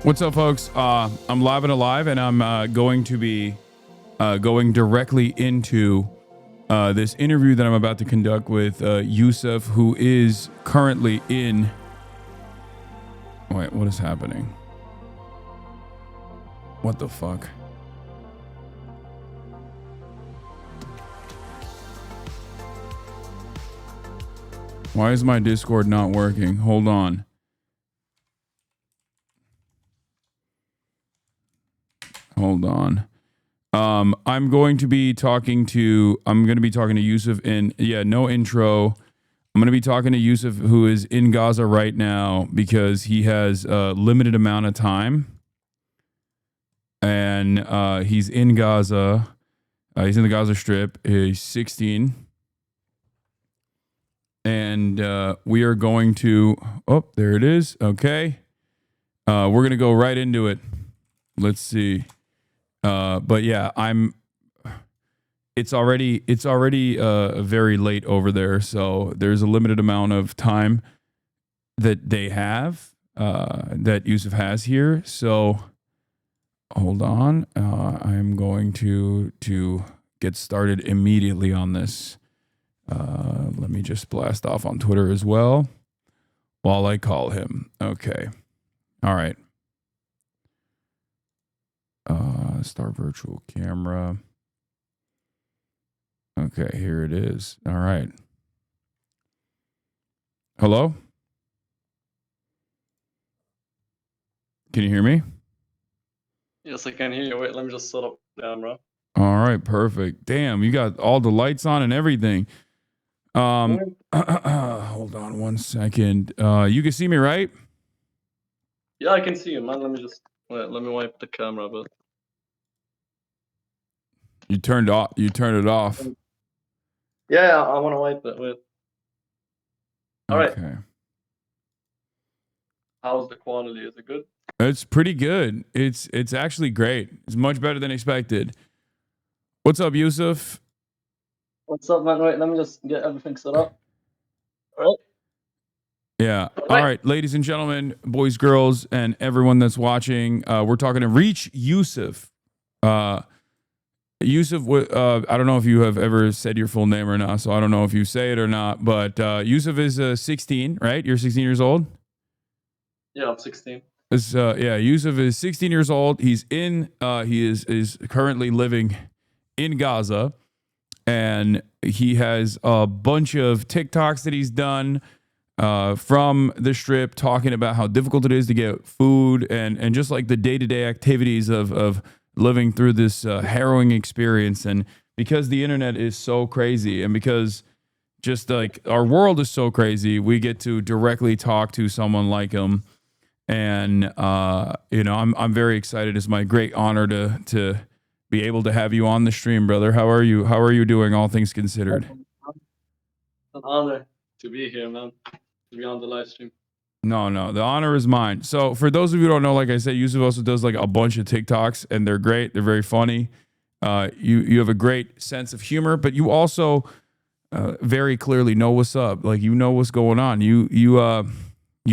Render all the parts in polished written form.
What's up, folks? I'm live and alive, and I'm going to be going directly into this interview that I'm about to conduct with Yusuf, who is currently in... Wait, what is happening? What the fuck? Why is my Discord not working? Hold on. Hold on. I'm going to be talking to Yusuf in, no intro. I'm going to be talking to Yusuf, who is in Gaza right now because he has a limited amount of time. And he's in Gaza. He's in the Gaza Strip. He's 16. And we are going to, oh, there it is. Okay. We're going to go right into it. Let's see. But yeah, it's already very late over there. So there's a limited amount of time that they have, that Yusuf has here. So hold on. I'm going to get started immediately on this. Let me just blast off on Twitter as well while I call him. Okay. All right. Start virtual camera. Okay, here it is. All right. Hello? Can you hear me? Yes, I can hear you. Wait, let me just set up the camera. All right, perfect. Damn, you got all the lights on and everything. Hold on one second. You can see me, right? Yeah, I can see you, man. Let me wipe the camera a bit. You turned it off. Yeah, I want to wipe it. Wait. All right. Okay. How's the quality? Is it good? It's pretty good. It's actually great. It's much better than expected. What's up, Yusuf? What's up, man? Wait, let me just get everything set up. All right. Yeah. All right, ladies and gentlemen, boys, girls, and everyone that's watching, we're talking to Reach Yusuf. Yusuf, I don't know if you have ever said your full name or not, so I don't know if you say it or not, but Yusuf is 16, right? You're 16 years old? Yeah, I'm 16. Yusuf is 16 years old. He is currently living in Gaza, and he has a bunch of TikToks that he's done from the Strip, talking about how difficult it is to get food and just like the day-to-day activities of living through this harrowing experience. And because the internet is so crazy, and because just like our world is so crazy, we get to directly talk to someone like him. And I'm very excited. It's my great honor to be able to have you on the stream, brother. How are you? How are you doing, all things considered? It's an honor to be here, man. To be on the live stream. No, the honor is mine. So for those of you who don't know, like I said, Yusuf also does like a bunch of TikToks, and they're great. They're very funny. You have a great sense of humor, but you also very clearly know what's up. Like, you know what's going on. You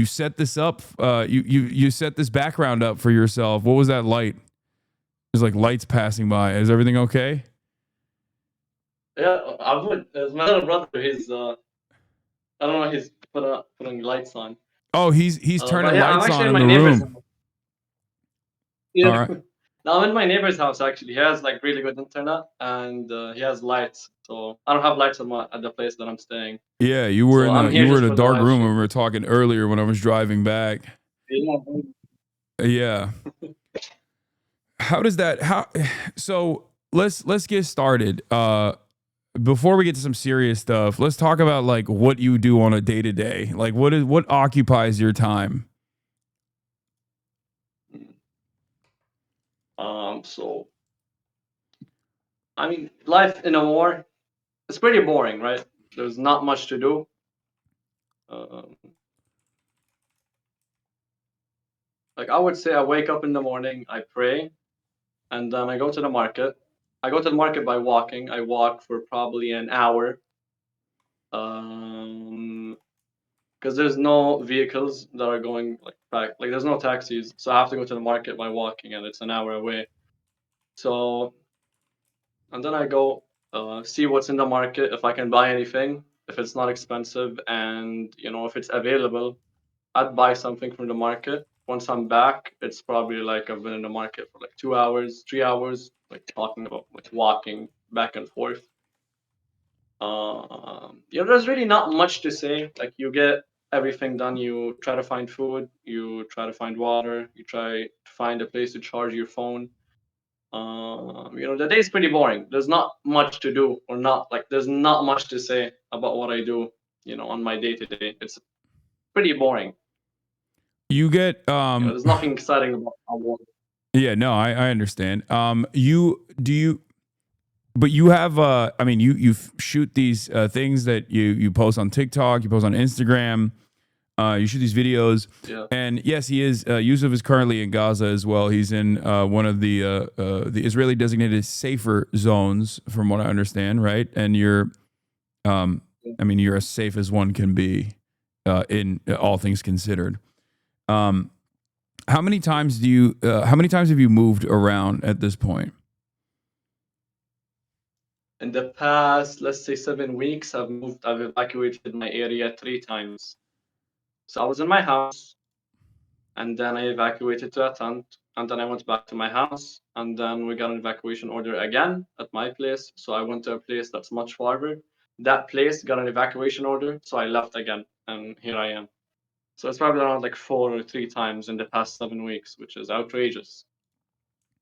set this up. You set this background up for yourself. What was that light? There's like lights passing by. Is everything okay? Yeah, I would. As my little brother, he's I don't know, he's putting lights on. Oh, he's turning lights on in the room. Yeah. All right. Now I'm in my neighbor's house. Actually, he has like really good internet, and he has lights. So I don't have lights at the place that I'm staying. Yeah, you were in a dark room when we were talking earlier when I was driving back. Yeah. So let's get started. Before we get to some serious stuff, let's talk about like what you do on a day-to-day. Like what occupies your time? So I mean, life in a war, it's pretty boring, right? There's not much to do. Like, I would say I wake up in the morning, I pray, and then I go to the market. I go to the market by walking. I walk for probably an hour. Come because there's no vehicles that are going like back. Like there's no taxis, so I have to go to the market by walking, and it's an hour away. So, and then I go see what's in the market, if I can buy anything, if it's not expensive, and if it's available, I'd buy something from the market. Once I'm back, it's probably like I've been in the market for like 2 hours, 3 hours, like talking about like walking back and forth. There's really not much to say. Like you get everything done. You try to find food. You try to find water. You try to find a place to charge your phone. The day is pretty boring. There's not much to do, or not like there's not much to say about what I do. On my day to day, it's pretty boring. You get there's nothing exciting about our work. Yeah, no, I understand. But you have I mean you shoot these things that you post on TikTok, you post on Instagram, you shoot these videos. Yeah. And yes, he is Yusuf is currently in Gaza as well. He's in one of the Israeli designated safer zones, from what I understand, right? And you're you're as safe as one can be in all things considered. How many times have you moved around at this point? In the past, let's say 7 weeks, I've evacuated my area 3 times. So I was in my house, and then I evacuated to a tent, and then I went back to my house, and then we got an evacuation order again at my place. So I went to a place that's much farther. That place got an evacuation order, so I left again, and here I am. So it's probably around like 4 or 3 times in the past 7 weeks, which is outrageous.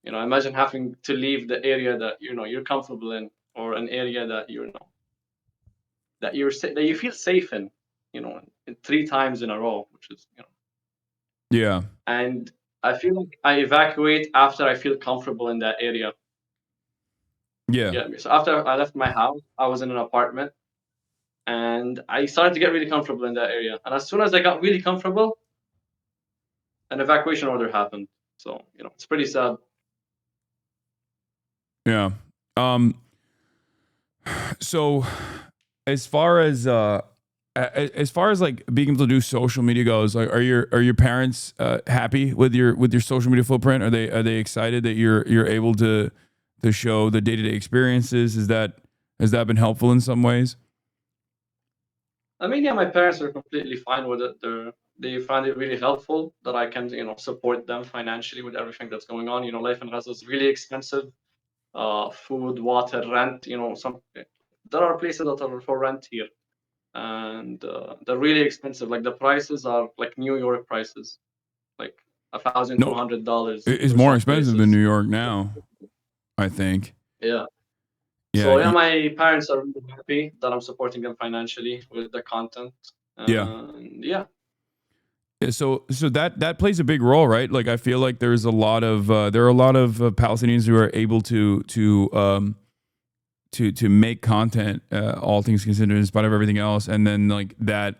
Imagine having to leave the area that you're comfortable in, or an area that that you feel safe in, 3 times in a row, which is Yeah. And I feel like I evacuate after I feel comfortable in that area. Yeah. You get me? So after I left my house, I was in an apartment, and I started to get really comfortable in that area. And as soon as I got really comfortable, an evacuation order happened. So it's pretty sad. Yeah. So as far as like being able to do social media goes, like are your parents happy with your social media footprint? Are they excited that you're able to show the day-to-day experiences? Has that been helpful in some ways? I mean, yeah, my parents are completely fine with it. They find it really helpful that I can, support them financially with everything that's going on. Life in Gaza is really expensive. Food, water, rent. There are places that are for rent here, and they're really expensive. Like the prices are like New York prices, like $1,200. It's more expensive than New York now, I think. Yeah. Yeah. So my parents are really happy that I'm supporting them financially with the content. Yeah. Yeah. So that plays a big role, right? Like I feel like there's a lot of Palestinians who are able to make content, all things considered, in spite of everything else, and then like that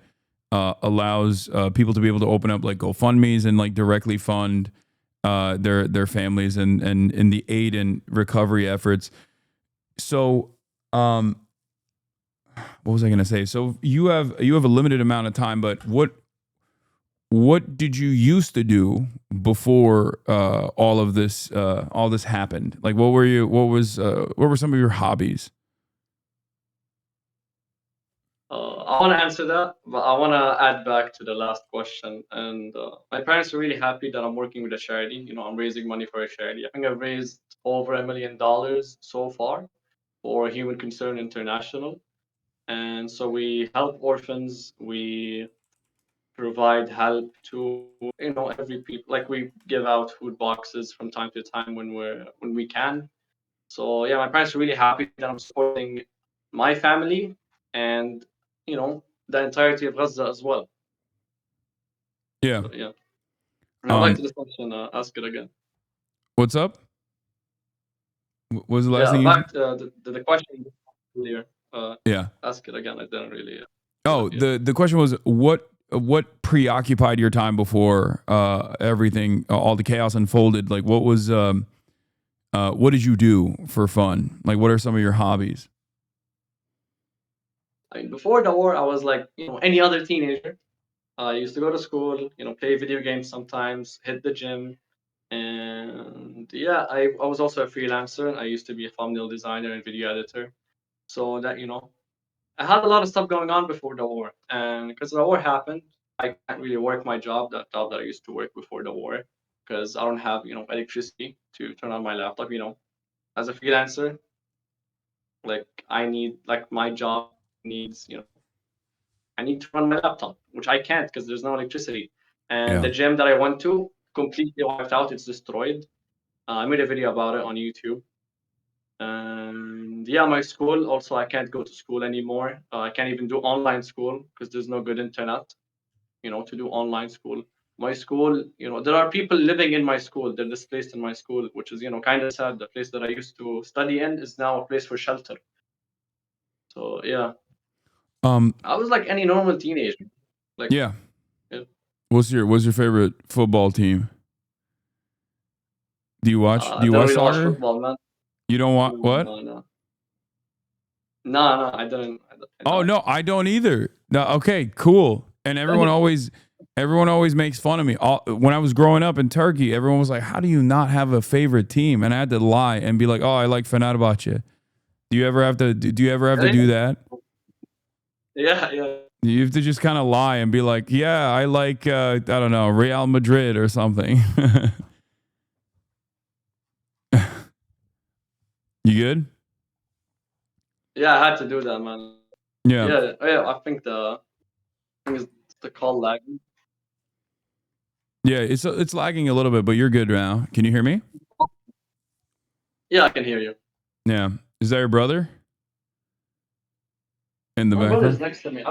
allows people to be able to open up like GoFundMe's and like directly fund their families and in the aid and recovery efforts. So what was I going to say? So you have a limited amount of time, but what did you used to do before all this happened? Like what were some of your hobbies? I want to answer that, but I want to add back to the last question. And my parents are really happy that I'm working with a charity. I'm raising money for a charity. I think I've raised over $1 million so far for Human Concern International. And so we help orphans. We provide help to every people. Like we give out food boxes from time to time when we can. So yeah, my parents are really happy that I'm supporting my family and the entirety of Gaza as well. Yeah. So, yeah. And I'd like to this question, ask it again. What's up? What was the last thing? Back to the question earlier. Yeah. Ask it again. I didn't really. The question was what preoccupied your time before everything, all the chaos unfolded? Like what did you do for fun? Like what are some of your hobbies? I mean, before the war, I was like any other teenager. I used to go to school, play video games sometimes, hit the gym, and yeah, I was also a freelancer. I used to be a thumbnail designer and video editor. So that, I had a lot of stuff going on before the war. And because the war happened, I can't really work my job, that job that I used to work before the war, because I don't have, electricity to turn on my laptop, as a freelancer. Like I need, like my job needs, I need to run my laptop, which I can't because there's no electricity. And Yeah. the gym that I went to completely wiped out. It's destroyed. I made a video about it on YouTube. And yeah, my school also, I can't go to school anymore. I can't even do online school because there's no good internet, to do online school. My school, there are people living in my school. They're displaced in my school, which is, kind of sad. The place that I used to study in is now a place for shelter. So yeah, Um. I was like any normal teenager. Like, Yeah. yeah. What's your favorite football team? Do you watch I don't really watch soccer? football, man. You don't want No, what? no, no. No, I don't. I Oh don't. no, I don't either. No, okay, cool. And everyone always makes fun of me. When I was growing up in Turkey, everyone was like, "How do you not have a favorite team?" And I had to lie and be like, "Oh, I like Fenerbahce." Do you ever have to do that? Yeah, yeah. You have to just kind of lie and be like, "Yeah, I like I don't know, Real Madrid or something." You good? Yeah, I had to do that, man. Yeah. Yeah, yeah. I think it's the call lag. Yeah, it's lagging a little bit, but you're good now. Can you hear me? Yeah, I can hear you. Yeah. Is that your brother in the My brother's background? next to me.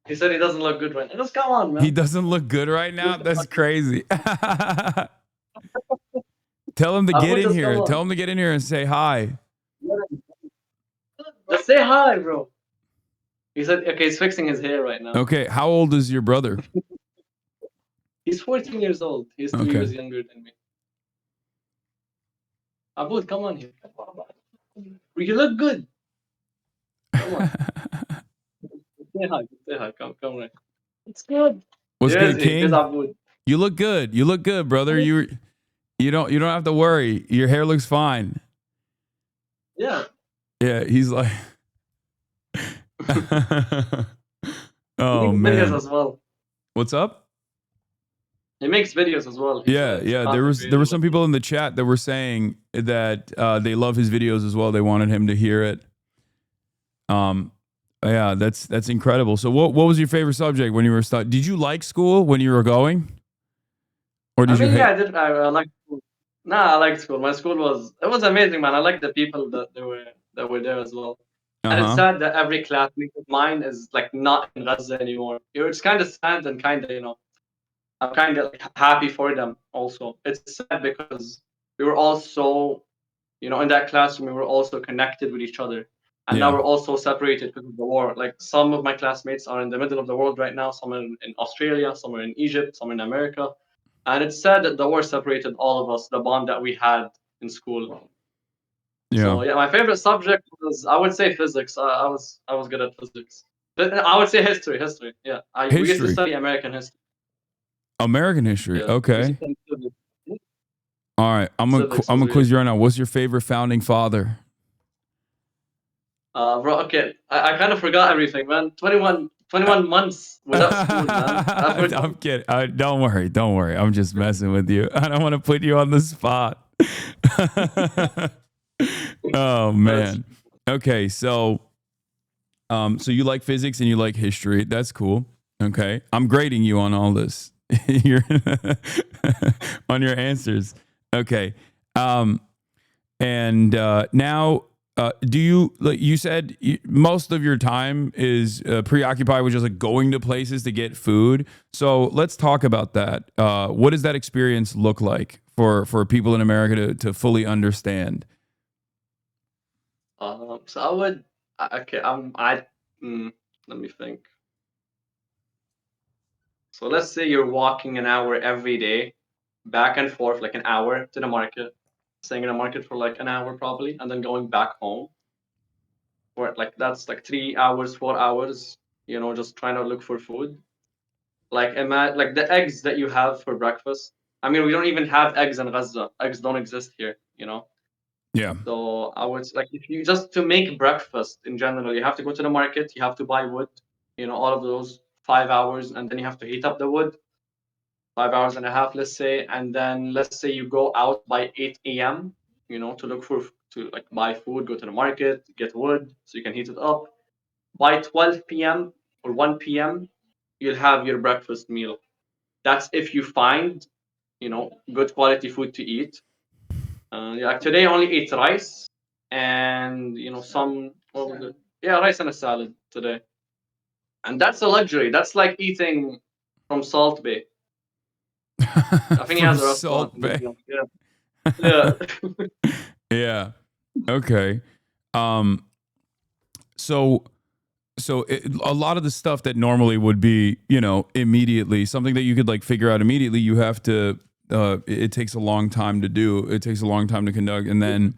He said he doesn't look good right now. Just come on, He man. doesn't look good right now? That's crazy. Tell him to get Abu, in just come here. Tell on. him to get in here and say hi. Just say hi, bro. He said, okay, he's fixing his hair right now. Okay, how old is your brother? He's 14 years old. He's 2 years Okay. younger than me. Abu, come on here. You look good. Come on. Say hi. Say hi. Come right. It's good. What's Here's good, he. Here's King? Abu. You look good. You look good, brother. You don't have to worry. Your hair looks fine. Yeah. Yeah, he's like He Oh makes videos man. as well. What's up? He makes videos as well. He's Yeah, he's a yeah. There content was creator. some people in the chat that were saying that they love his videos as well. They wanted him to hear it. Yeah, that's incredible. So what was your favorite subject when you were studying? Did you like school when you were going? Or I did you mean, yeah, hate? I did. I like school. Nah, I liked school. My school was amazing, man. I like the people that were there as well. And it's Uh-huh. sad that every classmate of mine is like not in Gaza anymore. It's kind of sad and kind of, I'm kind of like happy for them also. It's sad because we were all so, in that classroom, we were also connected with each other. And now Yeah. we're also separated because of the war. Like some of my classmates are in the middle of the world right now, some are in Australia, some are in Egypt, some are in America. And it's sad that the war separated all of us, the bond that we had in school. Yeah. So yeah, my favorite subject was, I would say, physics. I was good at physics. But I would say history. History. Yeah, we used to History. study American history. American history. Yeah, we used to Okay. study civics. All right. I'm gonna Civics I'm was gonna really quiz you right now. What's your favorite founding father? bro. Okay, I kind of forgot everything, man. 21 months without school, man. I forgot. I'm kidding. Don't worry. Don't worry. I'm just messing with you. I don't want to put you on the spot. Oh That's man. Okay, so you like physics and you like history. That's cool. Okay. I'm grading you on all this. You're on your answers. Okay. And now do you, like you said, most of your time is preoccupied with just like going to places to get food. So let's talk about that. What does that experience look like for people in America to fully understand? so I would. Okay, let me think. So let's say you're walking an hour every day, back and forth, like an hour to the market, staying in the market for like an hour probably, and then going back home. For like that's like 3 hours, 4 hours. just trying to look for food. Like the eggs that you have for breakfast. I mean, we don't even have eggs in Gaza. Eggs don't exist here. Yeah. So I would like if you just to make breakfast in general, you have to go to the market, you have to buy wood, all of those 5 hours, and then you have to heat up the wood, 5 hours and a half, let's say, and then let's say you go out by 8 a.m. To look for to like buy food, go to the market, get wood so you can heat it up. By 12 p.m. or 1 p.m., you'll have your breakfast meal. That's if you find, good quality food to eat. Yeah, today I only ate rice and some what was it? Yeah, rice and a salad today, and that's a luxury. That's like eating from Salt Bay. I think he From has a restaurant Salt in the Bay. gym. Yeah. Yeah. Okay. Um. So a lot of the stuff that normally would be, immediately something that you could like figure out immediately, you have to. It takes a long time to do. It takes a long time to conduct, and then.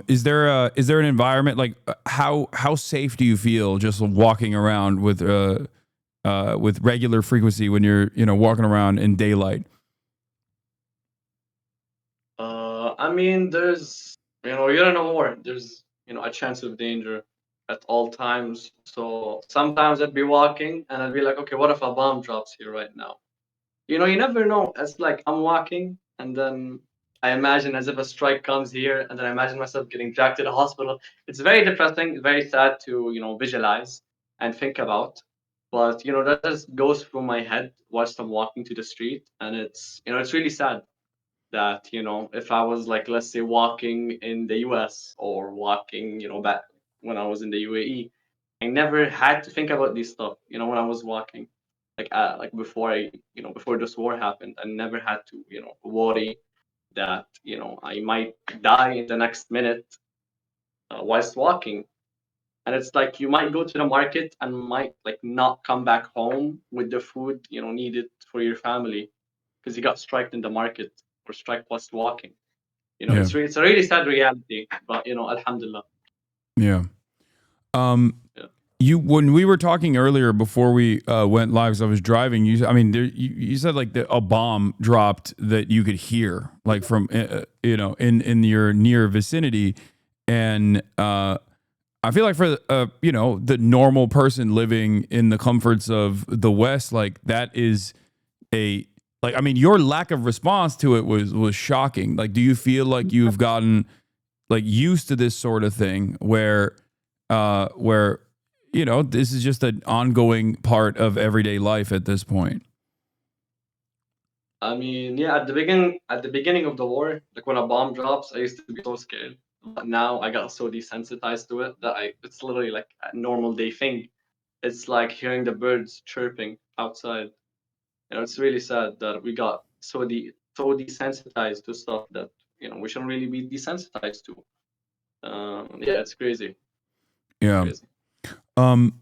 Is there an environment like how safe do you feel just walking around with regular frequency when you're walking around in daylight? I mean, there's you're in a war. There's a chance of danger at all times. So sometimes I'd be walking and I'd be like, okay, what if a bomb drops here right now? You never know. It's like I'm walking and then I imagine as if a strike comes here, and then I imagine myself getting dragged to the hospital. It's very depressing, very sad to visualize and think about. But that just goes through my head whilst I'm walking to the street, and it's really sad that if I was like, let's say, walking in the US or walking back when I was in the UAE, I never had to think about these stuff when I was walking, like before before this war happened. I never had to worry that I might die in the next minute whilst walking. And it's like you might go to the market and might like not come back home with the food needed for your family because you got striked in the market or striked whilst walking. Yeah. It's a really sad reality, but alhamdulillah. Yeah. Um, Yeah. you when we were talking earlier before we went live, 'cause I was driving. I mean, you said like a bomb dropped that you could hear, like from in your near vicinity, and I feel like for the normal person living in the comforts of the West, like that is a like I mean, your lack of response to it was shocking. Like, do you feel like you've gotten like used to this sort of thing where this is just an ongoing part of everyday life at this point? I mean, yeah, at the beginning of the war, like when a bomb drops, I used to be so scared. But now I got so desensitized to it that it's literally like a normal day thing. It's like hearing the birds chirping outside. It's really sad that we got so desensitized to stuff that we shouldn't really be desensitized to. Yeah, it's crazy. Yeah. Crazy. Um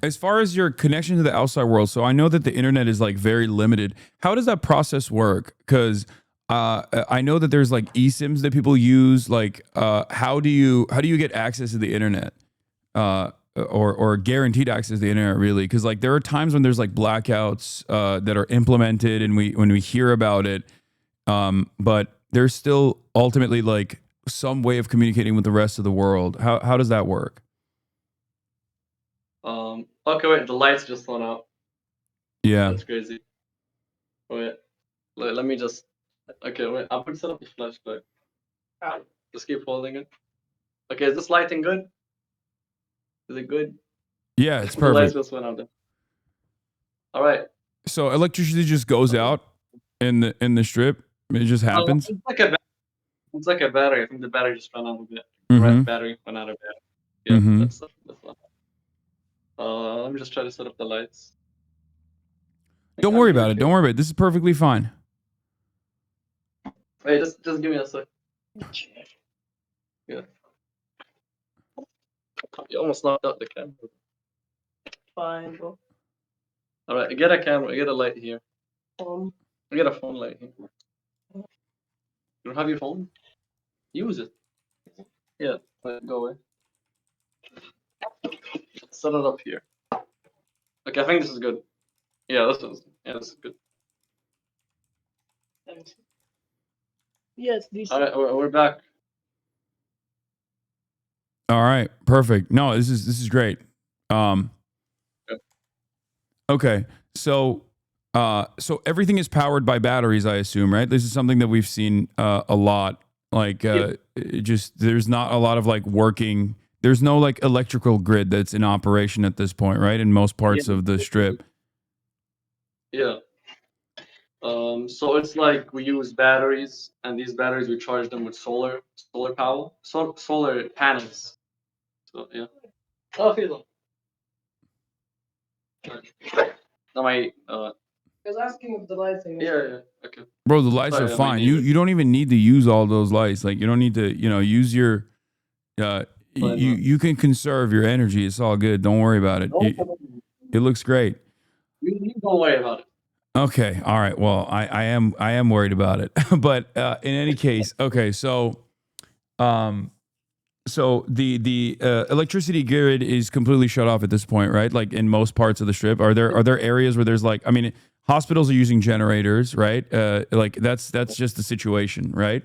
as far as your connection to the outside world, so I know that the internet is like very limited. How does that process work? Because I know that there's like eSIMs that people use. Like, how do you get access to the internet, or guaranteed access to the internet? Really, because like there are times when there's like blackouts that are implemented, and when we hear about it, but there's still ultimately like some way of communicating with the rest of the world. How does that work? Okay, wait, the lights just went out. Yeah. That's crazy. Wait, let me just. Okay, wait, I'm gonna set up the flashlight. Just keep holding it. Okay, is this lighting good? Is it good? Yeah, it's The lights perfect. just went out there. All right. So electricity just goes Okay. out in the strip. It just happens. It's like a battery. I think the battery just ran out of it. Mm-hmm. Right, battery went out of battery. Yeah, Mm-hmm. that's what. Let me just try to set up the lights. I Don't think I'll worry be about it. Don't okay. worry about it. This is perfectly fine. Wait, just give me a sec. Yeah. You almost knocked out the camera. Fine, bro. All right, get a camera. Get a light here. Get a phone light here. You don't have your phone? Use it. Yeah. Go away. Set it up here. Okay, I think this is good. Yeah, this is good. Yes, this. All right, we're back. All right, perfect. No, this is great. Okay, so everything is powered by batteries, I assume, right? This is something that we've seen a lot. Like, just there's not a lot of like working. There's no like electrical grid that's in operation at this point, right? In most parts of the strip. Yeah. So it's like we use batteries, and these batteries we charge them with solar power, solar panels. So yeah. Oh, feel no, my I was asking if the lighting. yeah. Okay. Bro, the lights Sorry, are my fine. neighbor. You don't even need to use all those lights. Like you don't need to, use your you can conserve your energy. It's all good. Don't worry about it. It looks great. You don't worry about it. Okay. All right. Well, I am worried about it. But in any case, okay, so the electricity grid is completely shut off at this point, right? Like in most parts of the strip. Are there areas where there's like, I mean, hospitals are using generators, right? Like that's just the situation, right?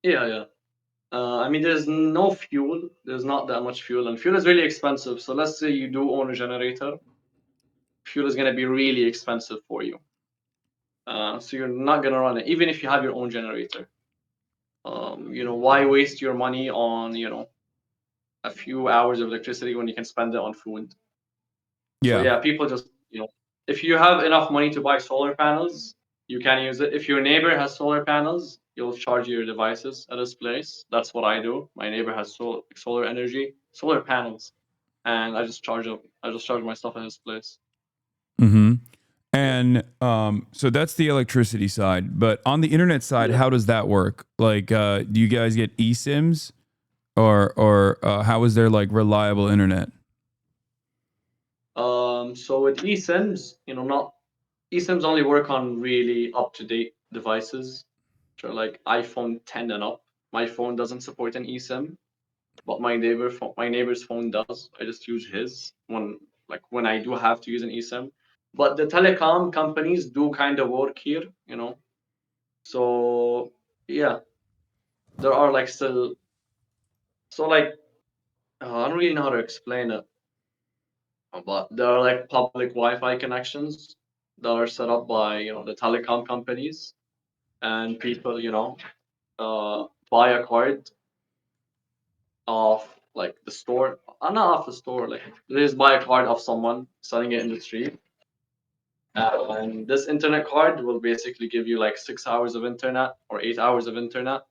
Yeah. I mean, there's no fuel. There's not that much fuel, and fuel is really expensive. So let's say you do own a generator, fuel is gonna be really expensive for you. So you're not gonna run it, even if you have your own generator. Why waste your money on a few hours of electricity when you can spend it on food? Yeah. So yeah, people just if you have enough money to buy solar panels, you can use it. If your neighbor has solar panels, you'll charge your devices at his place. That's what I do. My neighbor has solar energy, solar panels, and I just charge them. I just charge my stuff at his place. Mm-hmm. And so that's the electricity side. But on the internet side, how does that work? Like, do you guys get eSIMs, or how is there like reliable internet? So with eSIMs, not eSIMs only work on really up-to-date devices, which are like iPhone 10 and up. My phone doesn't support an eSIM, but my neighbor's phone does. I just use his when I do have to use an eSIM. But the telecom companies do kind of work here, So yeah, there are like still. So like I don't really know how to explain it, but there are like public Wi-Fi connections that are set up by the telecom companies, and people buy a card off like the store, not off the store, like they just buy a card off someone selling it in the street. And this internet card will basically give you like 6 hours of internet or 8 hours of internet.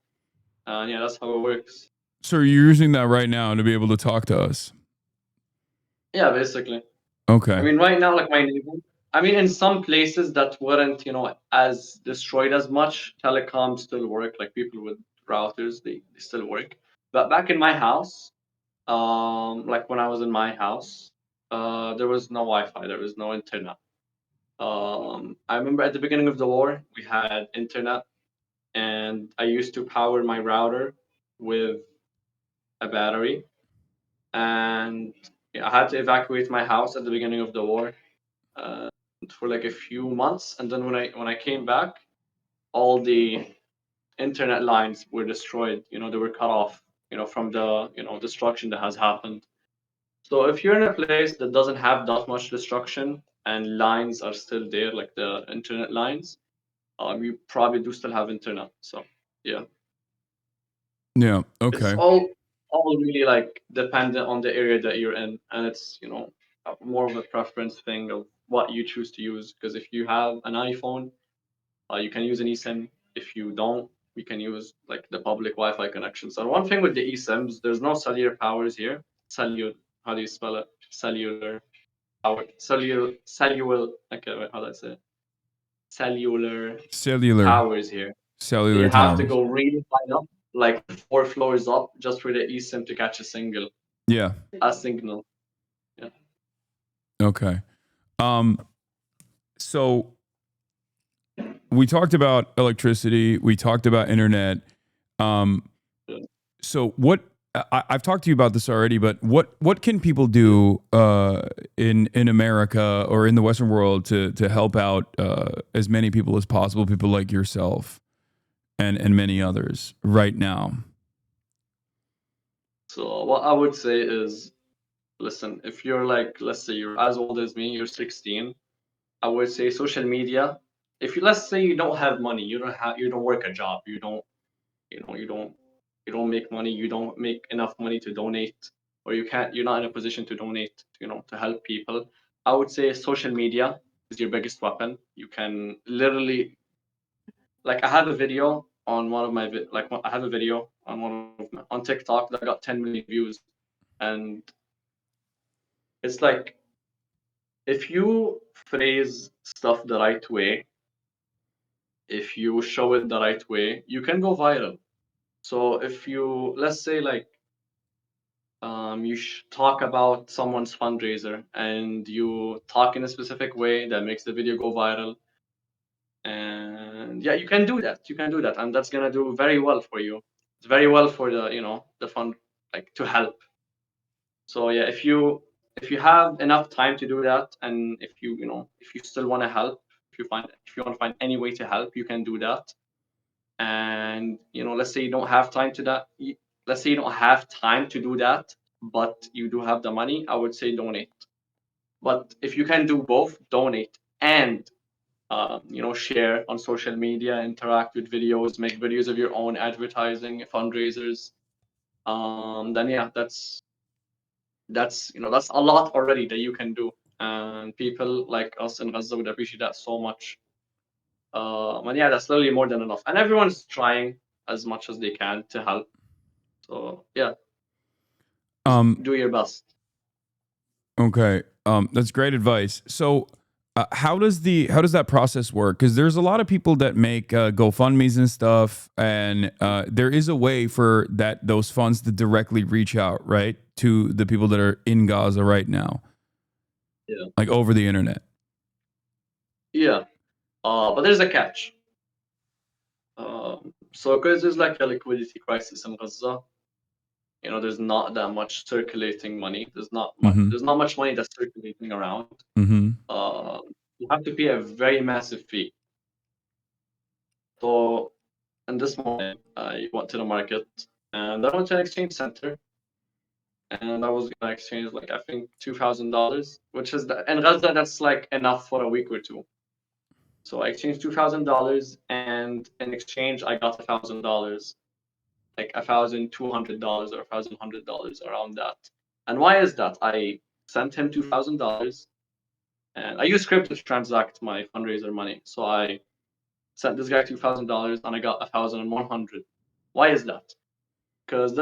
And yeah, that's how it works. So you're using that right now to be able to talk to us? Yeah, basically. Okay. I mean, right now, like my neighbor, I mean, in some places that weren't, as destroyed as much, telecoms still work. Like people with routers, they still work. But back in my house, like when I was in my house, there was no Wi-Fi, there was no internet. I remember at the beginning of the war, we had internet, and I used to power my router with a battery. And I had to evacuate my house at the beginning of the war for like a few months. And then when I came back, all the internet lines were destroyed. They were cut off. From the destruction that has happened. So if you're in a place that doesn't have that much destruction and lines are still there, like the internet lines, you probably do still have internet. So yeah. Yeah. It's Okay. all really like dependent on the area that you're in, and it's more of a preference thing of what you choose to use. Because if you have an iPhone, you can use an eSIM. If you don't, we can use like the public Wi-Fi connections. And one thing with the eSIMs, there's no cellular powers here. Cellular, how do you spell it? Cellular power, cellular. Okay, wait, how do I say it? Cellular towers here. Cellular You have to towers. go really high up, like 4 floors up, just for the eSIM to catch a signal. Yeah. A signal. Yeah. Okay. So we talked about electricity. We talked about internet. Yeah. So what I've talked to you about this already, but what can people do in America or in the Western world to help out as many people as possible, people like yourself and many others right now? So what I would say is, listen, if you're like, let's say you're as old as me, you're 16, I would say social media. If you, let's say you don't have money, you don't work a job, you don't, you don't make money, you don't make enough money to donate, or you're not in a position to donate, to help people. I would say social media is your biggest weapon. You can literally, like, I have a video on one of my I have a video on on TikTok that got 10 million views, and it's like, if you phrase stuff the right way, if you show it the right way, you can go viral. So if you, let's say, like, you talk about someone's fundraiser and you talk in a specific way that makes the video go viral, and yeah, you can do that. You can do that, and that's gonna do very well for you. It's very well for the fund, like, to help. So yeah, if you have enough time to do that, and if you still want to help, if you want to find any way to help, you can do that. And let's say you don't have time to that. Let's say you don't have time to do that, but you do have the money. I would say donate. But if you can do both, donate and share on social media, interact with videos, make videos of your own, advertising, fundraisers. Then yeah, that's a lot already that you can do, and people like us in Gaza would appreciate that so much. And yeah, that's literally more than enough, and everyone's trying as much as they can to help. So yeah, do your best. Okay. That's great advice. So how does that process work? Because there's a lot of people that make GoFundMe's and stuff, and there is a way for those funds to directly reach out, right, to the people that are in Gaza right now. Yeah. Like over the internet. Yeah. But there's a catch. So because there's like a liquidity crisis in Gaza, there's not that much circulating money. There's not much money that's circulating around. Mm-hmm. You have to pay a very massive fee. So, in this morning, I went to the market, and I went to an exchange center, and I was gonna exchange, like, I think $2,000, which is in Gaza, that's like enough for a week or two. So I exchanged $2,000, and in exchange I got $1,000, like $1,200 or $1,100, around that. And why is that? I sent him $2,000, and I use crypto to transact my fundraiser money. So I sent this guy $2,000, and I got 1,100. Why is that? Because the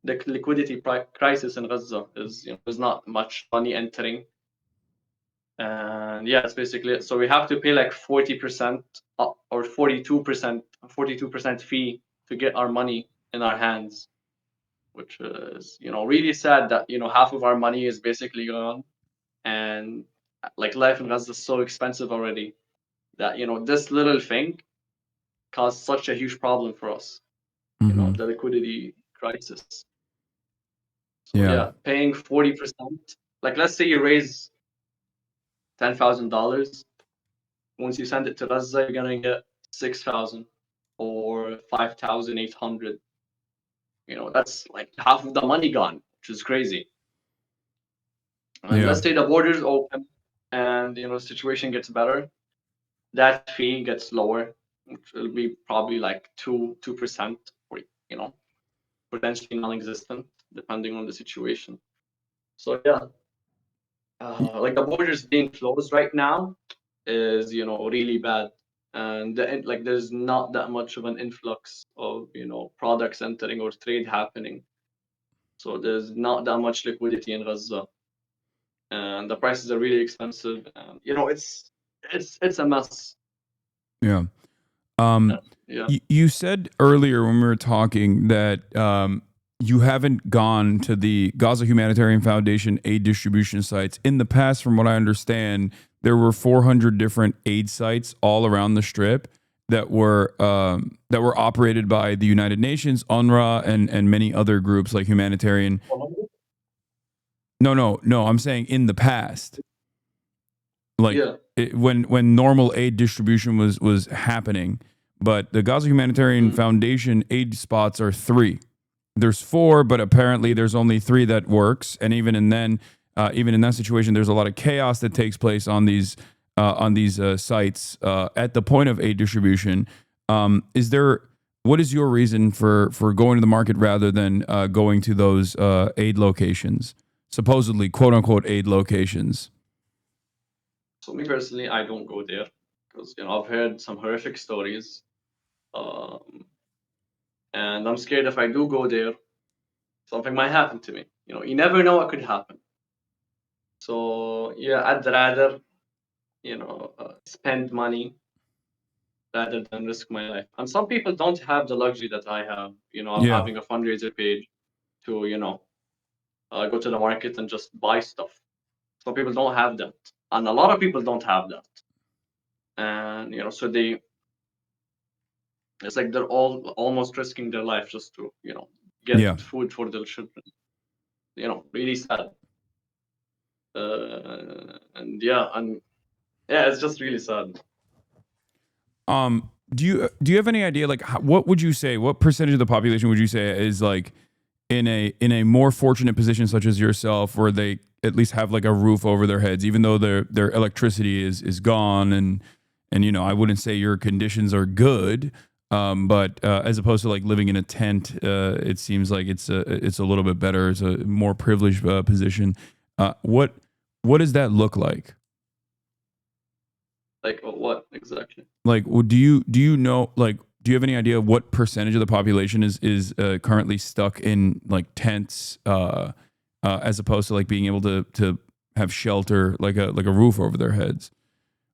liquidity crisis in Gaza is, there's not much money entering. And yeah, it's basically it. So we have to pay like 40% or 42% fee to get our money in our hands, which is, really sad that, half of our money is basically gone. And like, life in Gaza is so expensive already that, this little thing caused such a huge problem for us, the liquidity crisis. So yeah, paying 40%, like, let's say you raise $10,000. Once you send it to Gaza, you're gonna get 6,000 or 5,800. That's like half of the money gone, which is crazy. And let's say the borders open and the situation gets better, that fee gets lower, which will be probably like 2%, or potentially non-existent, depending on the situation. So yeah, like, the borders being closed right now is really bad, and there's not that much of an influx of products entering or trade happening, so there's not that much liquidity in Gaza, and the prices are really expensive, and it's a mess. Yeah. Yeah. You said earlier when we were talking that you haven't gone to the Gaza Humanitarian Foundation aid distribution sites. In the past, from what I understand, there were 400 different aid sites all around the Strip, that were operated by the United Nations, UNRWA, and many other groups like humanitarian. No. I'm saying in the past, like when normal aid distribution was happening, but the Gaza Humanitarian Foundation aid spots are 3. There's 4, but apparently there's only 3 that works, and even in that situation, there's a lot of chaos that takes place on these sites at the point of aid distribution. What is your reason for going to the market rather than going to those aid locations, supposedly quote unquote aid locations? So me personally, I don't go there because I've heard some horrific stories, and I'm scared if I do go there, something might happen to me. You never know what could happen. So yeah, I'd rather spend money rather than risk my life. And some people don't have the luxury that I have, of having a fundraiser page to go to the market and just buy stuff. Some people don't have that, and a lot of people don't have that. And so it's like they're all almost risking their life just to get food for their children. Really sad. And it's just really sad. Do you have any idea, like, what would you say, what percentage of the population would you say is like in a more fortunate position such as yourself, where they at least have like a roof over their heads, even though their electricity is gone, and I wouldn't say your conditions are good, but as opposed to like living in a tent, it seems like it's a little bit better. It's a more privileged position. What does that look like? Like what exactly? Like, do you know, like, do you have any idea what percentage of the population is currently stuck in like tents, as opposed to like being able to have shelter, like a roof over their heads?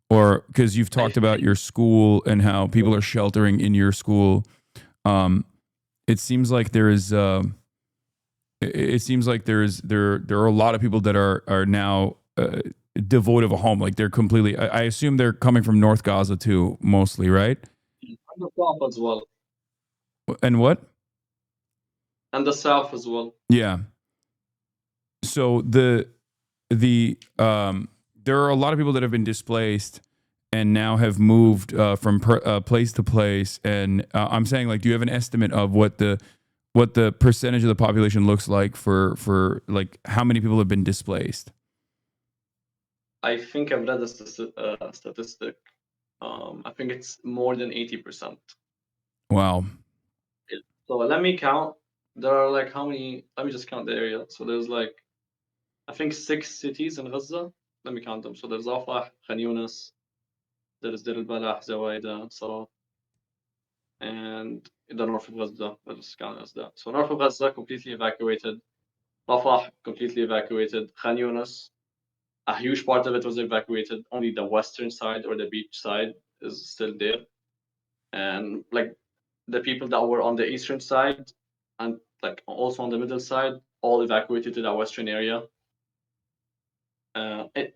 Or because you've talked about your school and how people are sheltering in your school, it seems like there are a lot of people that are now devoid of a home. Like they're completely. I assume they're coming from North Gaza too, mostly, right? And the South as well. And what? And the South as well. Yeah. So there are a lot of people that have been displaced and now have moved from place to place. And I'm saying, like, do you have an estimate of what the percentage of the population looks like for like how many people have been displaced? I think I've read a statistic. I think it's more than 80%. Wow. So let me count. There are like how many? Let me just count the area. So there's like, I think 6 cities in Gaza. Let me count them. So there's Rafah, Khan Yunis, there's Deir al-Balah, Zawaida, Sarat, and the north of Gaza. Let's just count as that. So north of Gaza completely evacuated. Rafah completely evacuated. Khan Yunis, a huge part of it was evacuated. Only the western side or the beach side is still there. And like the people that were on the eastern side and like also on the middle side all evacuated to the western area.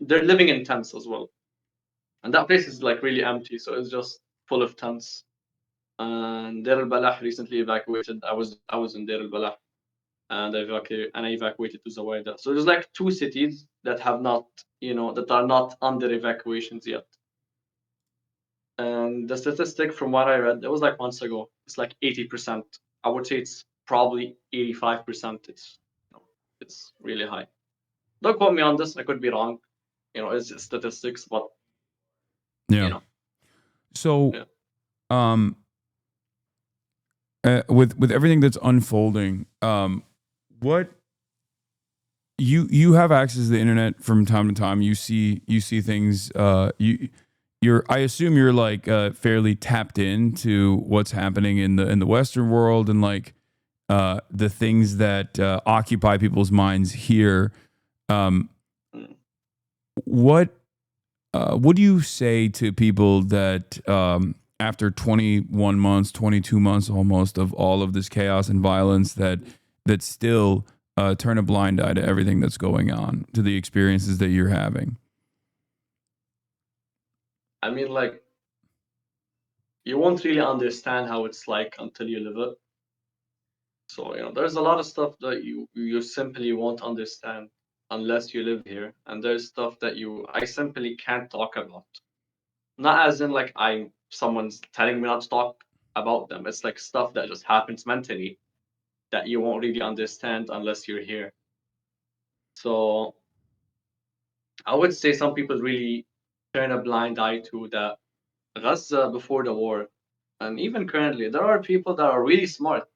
They're living in tents as well, and that place is like really empty, so it's just full of tents. And Deir al-Balah recently evacuated. I was in Deir al-Balah, and I evacuated to Zawaida. So there's like 2 cities that have not, that are not under evacuations yet. And the statistic from what I read, it was like months ago, it's like 80%. I would say it's probably 85%. It's really high. Don't quote me on this. I could be wrong. It's just statistics, but yeah. So, with everything that's unfolding, what you have access to the internet from time to time. You see things. I assume you're like fairly tapped into what's happening in the Western world and like the things that occupy people's minds here. What do you say to people that after 21 months, 22 months almost of all of this chaos and violence that still turn a blind eye to everything that's going on, to the experiences that you're having? I mean, like, you won't really understand how it's like until you live it. So, there's a lot of stuff that you simply won't understand unless you live here, and there's stuff that I simply can't talk about. Not as in like someone's telling me not to talk about them. It's like stuff that just happens mentally that you won't really understand unless you're here. So I would say some people really turn a blind eye to that. Gaza before the war, and even currently, there are people that are really smart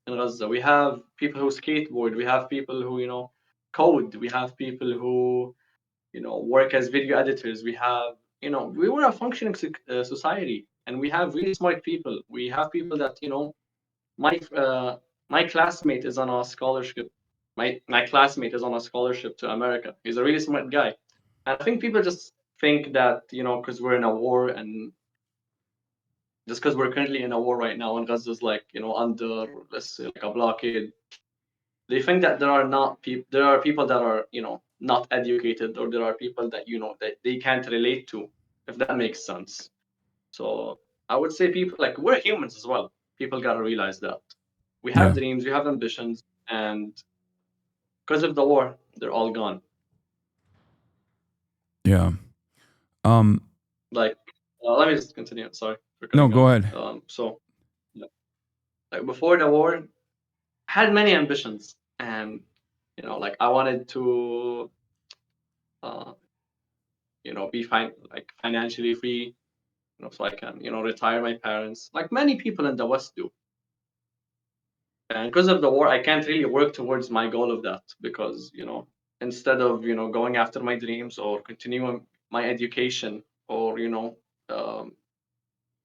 in Gaza. We have people who skateboard. We have people who code. We have people who work as video editors. We have we were a functioning society, and we have really smart people. We have people that my classmate is on a scholarship. My classmate is on a scholarship to America. He's a really smart guy. And I think people just think that because we're in a war, and just because we're currently in a war right now, and Gaza's like under, let's say, like a blockade, they think that there are not people. There are people that are not educated, or there are people that that they can't relate to, if that makes sense. So I would say people, like, we're humans as well. People gotta realize that we have Yeah. dreams, we have ambitions, and because of the war, they're all gone. Yeah. Like, let me just continue. Sorry for No, cutting go off. ahead. So, like, before the war, I had many ambitions, and like, I wanted to uh, be financially free, so I can retire my parents, like many people in the West do. And because of the war, I can't really work towards my goal of that, because instead of going after my dreams, or continuing my education, or um,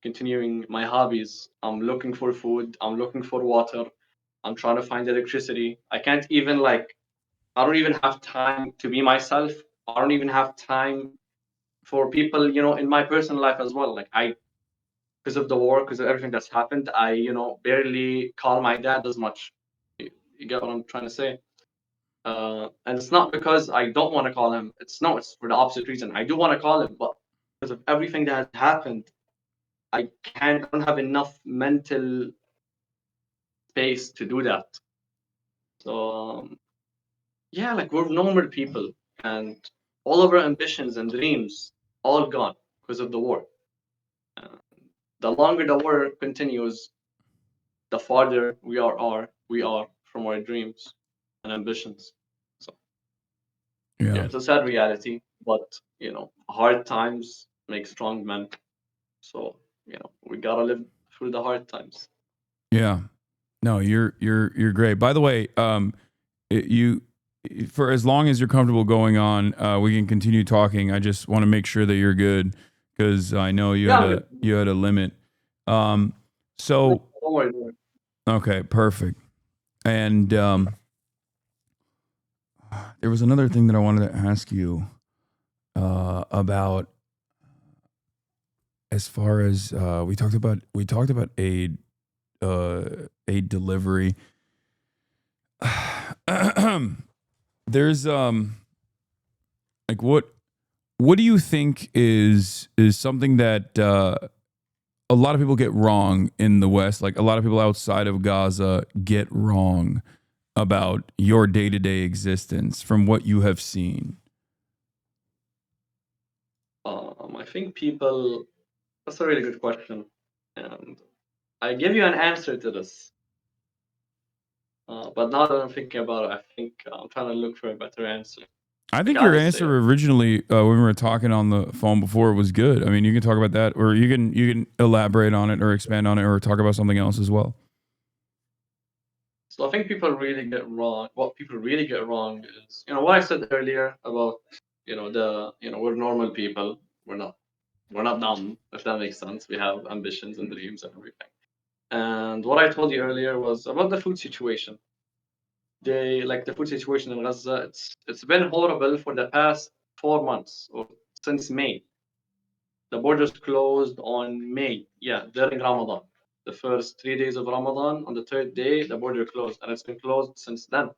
continuing my hobbies, I'm looking for food, I'm looking for water, I'm trying to find electricity. I can't even, like, I don't even have time to be myself. I don't even have time for people in my personal life as well. Like, because of the war, because of everything that's happened, I barely call my dad as much. You get what I'm trying to say? And it's not because I don't want to call him. It's for the opposite reason. I do want to call him, but because of everything that has happened, I don't have enough mental space to do that. So yeah, like, we're normal people, and all of our ambitions and dreams all gone because of the war. Uh, the longer the war continues, the farther we are from our dreams and ambitions. So yeah, it's a sad reality, but hard times make strong men. So we gotta live through the hard times. Yeah. No, you're great. By the way, you for as long as you're comfortable going on, we can continue talking. I just want to make sure that you're good, because I know you had a limit. So Don't worry, don't worry. okay, perfect. And there was another thing that I wanted to ask you about, as far as we talked about aid delivery. There's like, what do you think is something that a lot of people get wrong in the West, like a lot of people outside of Gaza get wrong about your day-to-day existence from what you have seen? I think people. That's a really good question, and I give you an answer to this. But now that I'm thinking about it, I think I'm trying to look for a better answer. I think I'll your just say answer it. originally, when we were talking on the phone before, was good. I mean, you can talk about that, or you can elaborate on it, or expand on it, or talk about something else as well. So I think people really get wrong. What people really get wrong is, what I said earlier about, we're normal people. We're not dumb, if that makes sense. We have ambitions and dreams and everything. And what I told you earlier was about the food situation. The food situation in Gaza. It's been horrible for the past 4 months, or since May. The borders closed on May. Yeah, during Ramadan. The first 3 days of Ramadan, on the third day, the border closed, and it's been closed since then.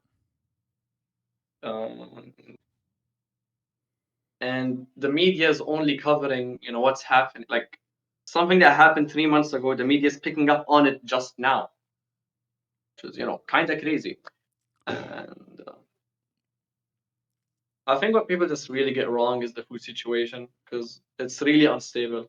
And the media is only covering, what's happening. Like, something that happened 3 months ago, the media is picking up on it just now, which is, kind of crazy. And I think what people just really get wrong is the food situation, because it's really unstable.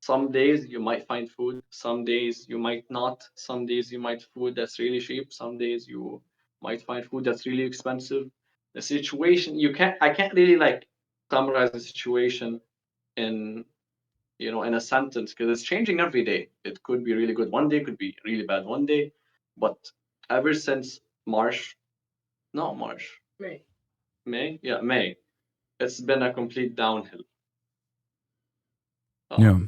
Some days you might find food, some days you might not. Some days you might food that's really cheap. Some days you might find food that's really expensive. The situation I can't really like summarize the situation in in a sentence, because it's changing every day. It could be really good one day, could be really bad one day, but ever since March, not March, May, it's been a complete downhill. Yeah.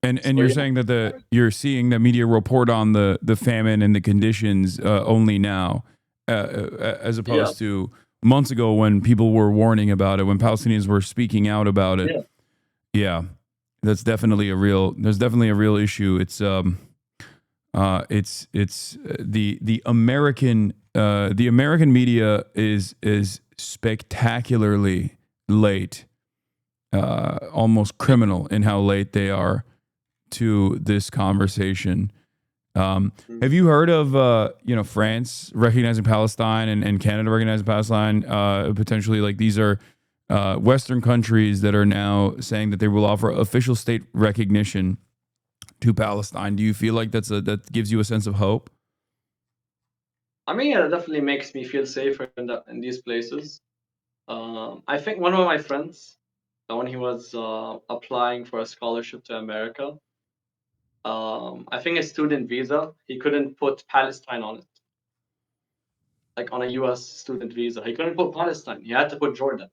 And So, you're yeah. saying that you're seeing the media report on the famine and the conditions only now, as opposed to months ago when people were warning about it, when Palestinians were speaking out about it. Yeah, that's definitely there's definitely a real issue. It's the American media is spectacularly late, almost criminal in how late they are to this conversation. Have you heard of France recognizing Palestine and Canada recognizing Palestine? Potentially, like, these are Western countries that are now saying that they will offer official state recognition to Palestine. Do you feel like that gives you a sense of hope? I mean, it definitely makes me feel safer in these places. I think one of my friends, when he was applying for a scholarship to America, I think a student visa, he couldn't put Palestine on it. Like on a US student visa, he couldn't put Palestine. He had to put Jordan.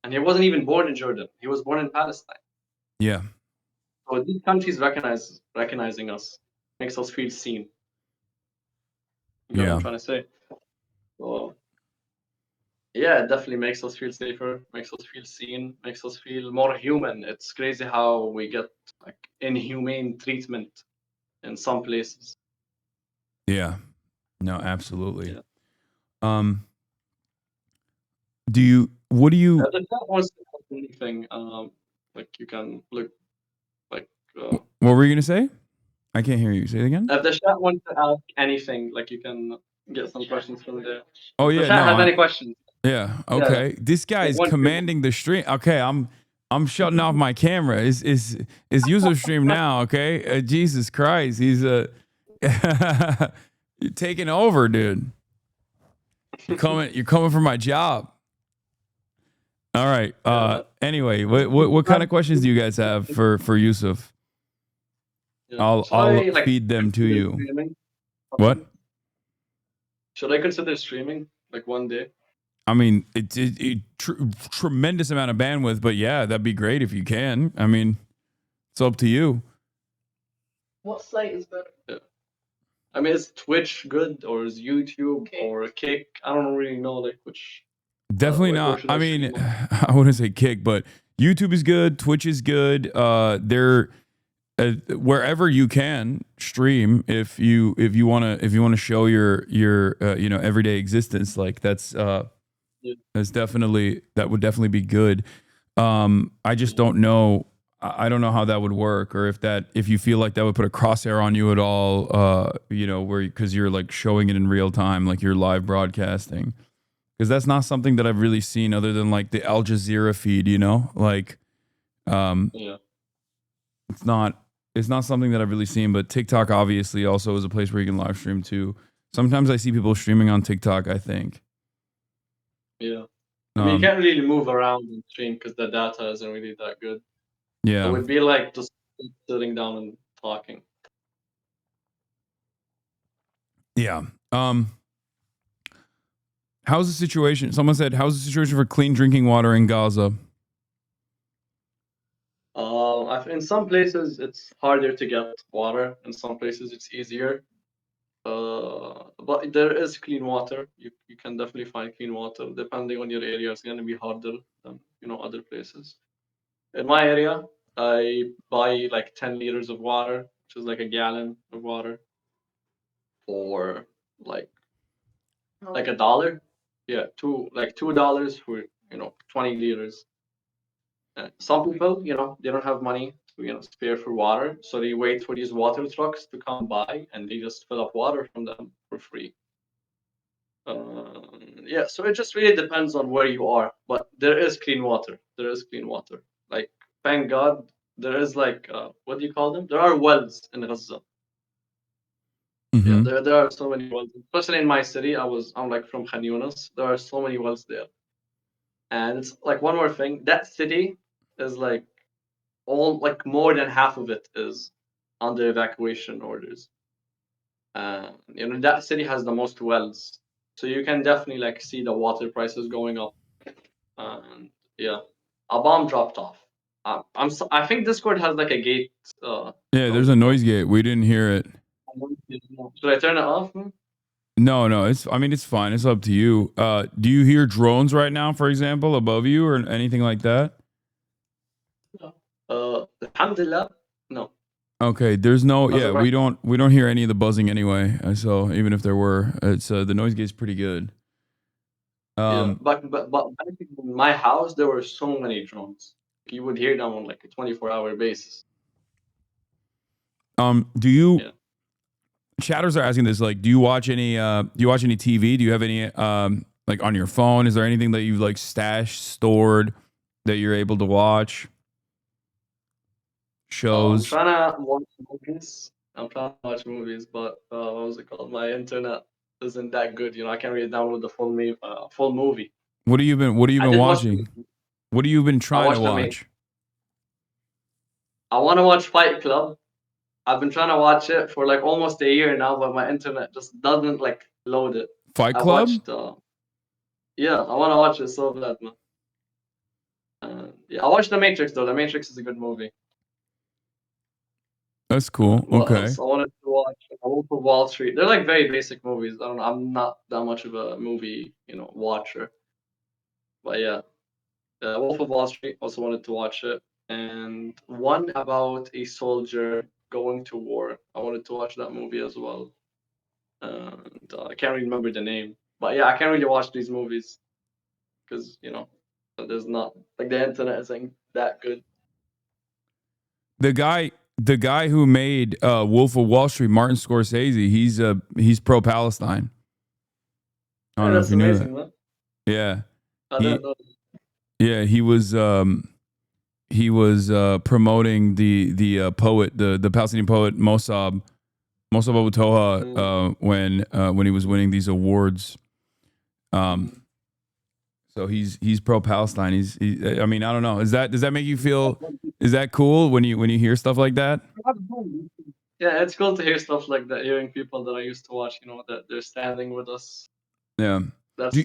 And he wasn't even born in Jordan. He was born in Palestine. Yeah. So these countries recognizing us makes us feel seen. You know what I'm trying to say? So, yeah, it definitely makes us feel safer, makes us feel seen, makes us feel more human. It's crazy how we get like inhumane treatment in some places. Yeah. No, absolutely. Yeah. What do you The chat wants to ask anything. Like you can look like. What were you gonna say? I can't hear you. Say it again. If the chat wants to ask anything, like you can get some questions from there. Oh If the yeah, chat no. has any questions. Yeah. Okay. This guy is commanding the stream. Okay, I'm shutting off my camera. Is user stream now? Okay. Jesus Christ, he's you're taking over, dude. You're coming for my job. All right. Anyway, what kind of questions do you guys have for Yusuf? I'll feed them to you. Streaming? What? Should I consider streaming like one day? I mean, it's tremendous amount of bandwidth, but yeah, that'd be great if you can. I mean, it's up to you. What site is better? Yeah. I mean, is Twitch good or is YouTube or Kick? I don't really know like which. Definitely not. I mean, I wouldn't say Kick, but YouTube is good. Twitch is good. They're wherever you can stream if you want to show your everyday existence, like that's definitely, that would definitely be good. I just don't know. I don't know how that would work, or if you feel like that would put a crosshair on you at all, because you're like showing it in real time, like you're live broadcasting, because that's not something that I've really seen other than like the Al Jazeera feed, it's not something that I've really seen. But TikTok obviously also is a place where you can live stream too. Sometimes I see people streaming on TikTok, I think. Yeah. I mean, you can't really move around and stream because the data isn't really that good. Yeah. It would be like just sitting down and talking. Yeah. How's the situation? Someone said, how's the situation for clean drinking water in Gaza? In some places it's harder to get water. In some places it's easier. But there is clean water. You can definitely find clean water. Depending on your area, it's gonna be harder than other places. In my area, I buy like 10 liters of water, which is like a gallon of water, for like $1. Yeah, $2 for 20 liters. Some people, they don't have money to spare for water. So they wait for these water trucks to come by, and they just fill up water from them for free. Yeah, so it just really depends on where you are, but there is clean water. There is clean water. Like, thank God, there is like what do you call them? There are wells in Gaza. Yeah, Mhm. there are so many wells, especially in my city. I'm like from Khan Yunis. There are so many wells there, and it's like one more thing. That city is like more than half of it is under evacuation orders. That city has the most wells, so you can definitely like see the water prices going up. And yeah, a bomb dropped off. I think Discord has like a gate. Yeah, there's a noise gate. We didn't hear it. Should I turn it off? No, I mean, it's fine. It's up to you. Do you hear drones right now, for example, above you or anything like that? Alhamdulillah, no. Okay, there's no. As Yeah, of right we don't hear any of the buzzing anyway. So even if there were, it's the noise gate's pretty good. Yeah, but back in my house, there were so many drones. You would hear them on like a 24-hour basis. Do you? Yeah. Chatters are asking this. Like, do you watch any? Do you watch any TV? Do you have any? Like on your phone? Is there anything that you've like stashed, stored that you're able to watch? I'm Shows. trying to watch movies. But what was it called? My internet isn't that good. I can't really download the full movie. What have you been I did watch watching? What have you been trying to watched watch? I want to watch Fight Club. I've been trying to watch it for like almost a year now, but my internet just doesn't like load it. Fight I Club? watched. Yeah, I want to watch it so bad, man. Yeah, I watched The Matrix though. The Matrix is a good movie. That's cool. What Okay. else? I wanted to watch Wolf of Wall Street. They're like very basic movies. I don't know. I'm not that much of a movie, watcher. But yeah, Wolf of Wall Street. Also wanted to watch it, and one about a soldier going to war. I wanted to watch that movie as well. And I can't really remember the name. But yeah, I can't really watch these movies because there's not like the internet isn't that good. The guy who made Wolf of Wall Street, Martin Scorsese, he's pro Palestine. I don't know if That's you knew amazing, that. man. Yeah. I don't know. Yeah, he was promoting the poet, the Palestinian poet Mossab Abu Toha when he was winning these awards. So he's pro Palestine. I mean, I don't know. Does that make you feel? Is that cool when you hear stuff like that? Yeah, it's cool to hear stuff like that. Hearing people that I used to watch, that they're standing with us. Yeah. That's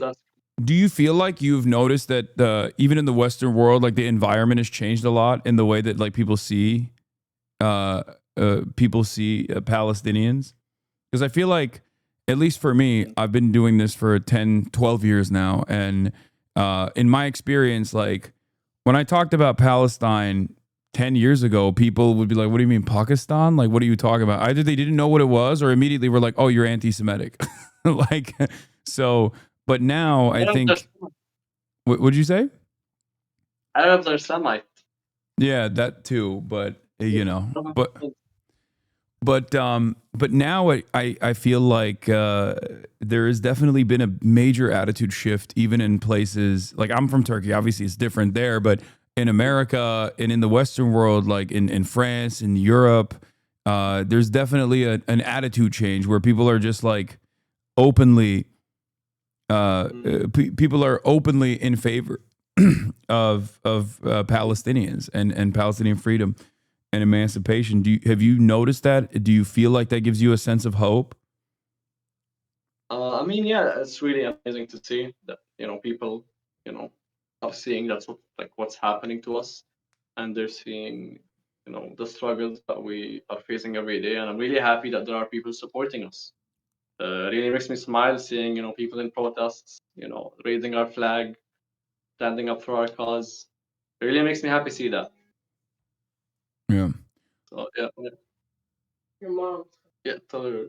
Do you feel like you've noticed that even in the Western world, like the environment has changed a lot in the way that like people see Palestinians? Because I feel like, at least for me, I've been doing this for 10, 12 years now. And in my experience, like when I talked about Palestine 10 years ago, people would be like, what do you mean Pakistan? Like, what are you talking about? Either they didn't know what it was or immediately were like, oh, you're anti-Semitic. Like, so, but now I think, what'd you say? I don't know if they're Semite. Yeah, that too. But, but now I feel like there has definitely been a major attitude shift, even in places like I'm from Turkey. Obviously, it's different there, but in America and in the Western world, like in France, in Europe, there's definitely an attitude change where people are just like openly, people are openly in favor of Palestinians and Palestinian freedom and emancipation. Have you noticed that? Do you feel like that gives you a sense of hope? I mean, yeah, it's really amazing to see that people are seeing what's happening to us, and they're seeing the struggles that we are facing every day, and I'm really happy that there are people supporting us. Really makes me smile seeing people in protests, raising our flag, standing up for our cause. It really makes me happy to see that. Yeah. So yeah. Your mom. Yeah, tell her.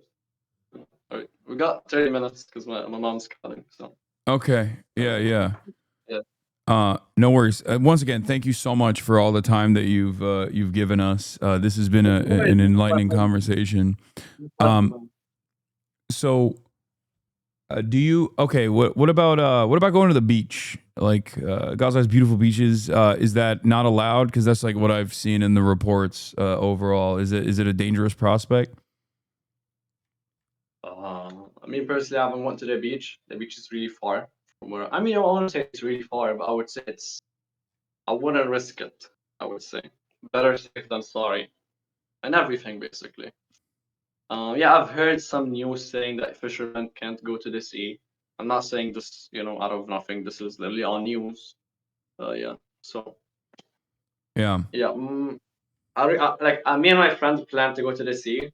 All right, we got 30 minutes because my mom's calling. So Okay. Yeah. yeah. No worries. Once again, thank you so much for all the time that you've given us. This has been an enlightening conversation. So, do you okay? What about going to the beach? Like Gaza has beautiful beaches. Is that not allowed? Because that's like what I've seen in the reports. Overall, is it a dangerous prospect? I mean, personally, I haven't went to the beach. The beach is really far from where. I mean, I wouldn't say it's really far, but I would say it's. I wouldn't risk it. I would say better safe than sorry, and everything basically. Yeah, I've heard some news saying that fishermen can't go to the sea. I'm not saying this, out of nothing. This is literally on news. Yeah. So Yeah. yeah, me and my friends plan to go to the sea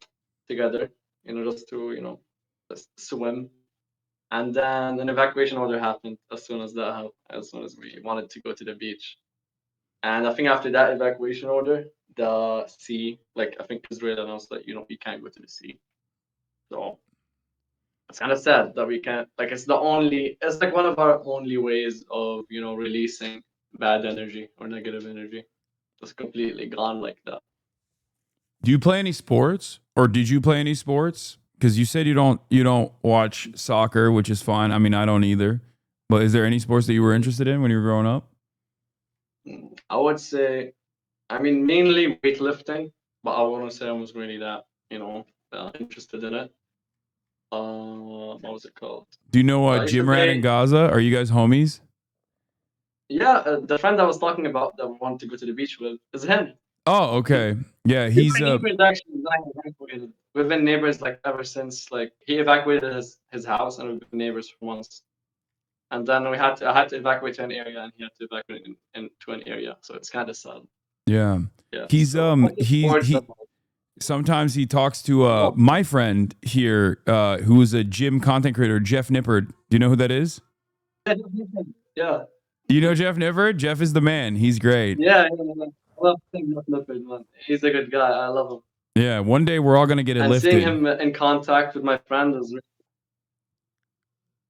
together. Just to just swim. And then an evacuation order happened as soon as as soon as we wanted to go to the beach. And I think after that evacuation order, the sea, like I think Israel announced that we can't go to the sea. So it's kind of sad that we can't. Like it's like one of our only ways of releasing bad energy or negative energy. Just completely gone like that. Do you play any sports, or did you play any sports? Because you said you don't watch soccer, which is fine. I mean, I don't either. But is there any sports that you were interested in when you were growing up? I would say, I mean, mainly weightlifting, but I wouldn't say I was really that interested in it. What was it called? Do you know I used to Jim Rat in play. Gaza? Are you guys homies? Yeah, the friend I was talking about that we wanted to go to the beach with is him. Oh, okay. Yeah, he's We've been neighbors actually. We've been neighbors like ever since like he evacuated his house, and we've been neighbors for months. And then I had to evacuate to an area, and he had to evacuate into an area. So it's kind of sad. yeah. Yeah. He's So, he sometimes he talks to my friend here who is a gym content creator, Jeff Nippard. Do you know who that is? Yeah. You know Jeff Nippard? Jeff is the man. He's great. Yeah. I love him, man. He's a good guy. I love him. Yeah, one day we're all gonna get it And lifted. seeing him in contact with my friend is really.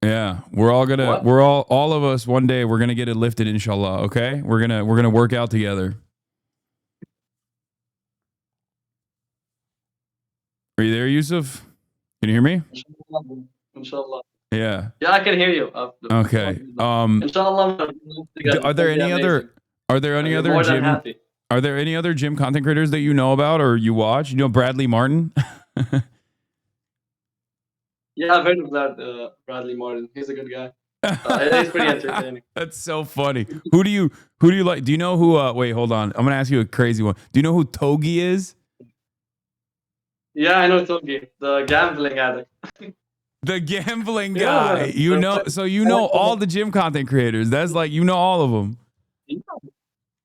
Yeah, we're all gonna What? all of us one day we're gonna get it lifted, inshallah. Okay, we're gonna work out together. Are you there, Yusuf? Can you hear me? Inshallah. Yeah. Yeah, I can hear you. Okay. Inshallah. Are there any other More than gym happy. Are there any other gym content creators that you know about or you watch? You know Bradley Martin? Yeah, I've heard of that. Bradley Martin. He's a good guy. He's pretty entertaining. That's so funny. Who do you like? Do you know who? Wait, hold on. I'm gonna ask you a crazy one. Do you know who Togi is? Yeah, I know Togi, the gambling addict. The gambling Yeah, guy. You know, the- so you know all the gym content creators. That's like all of them.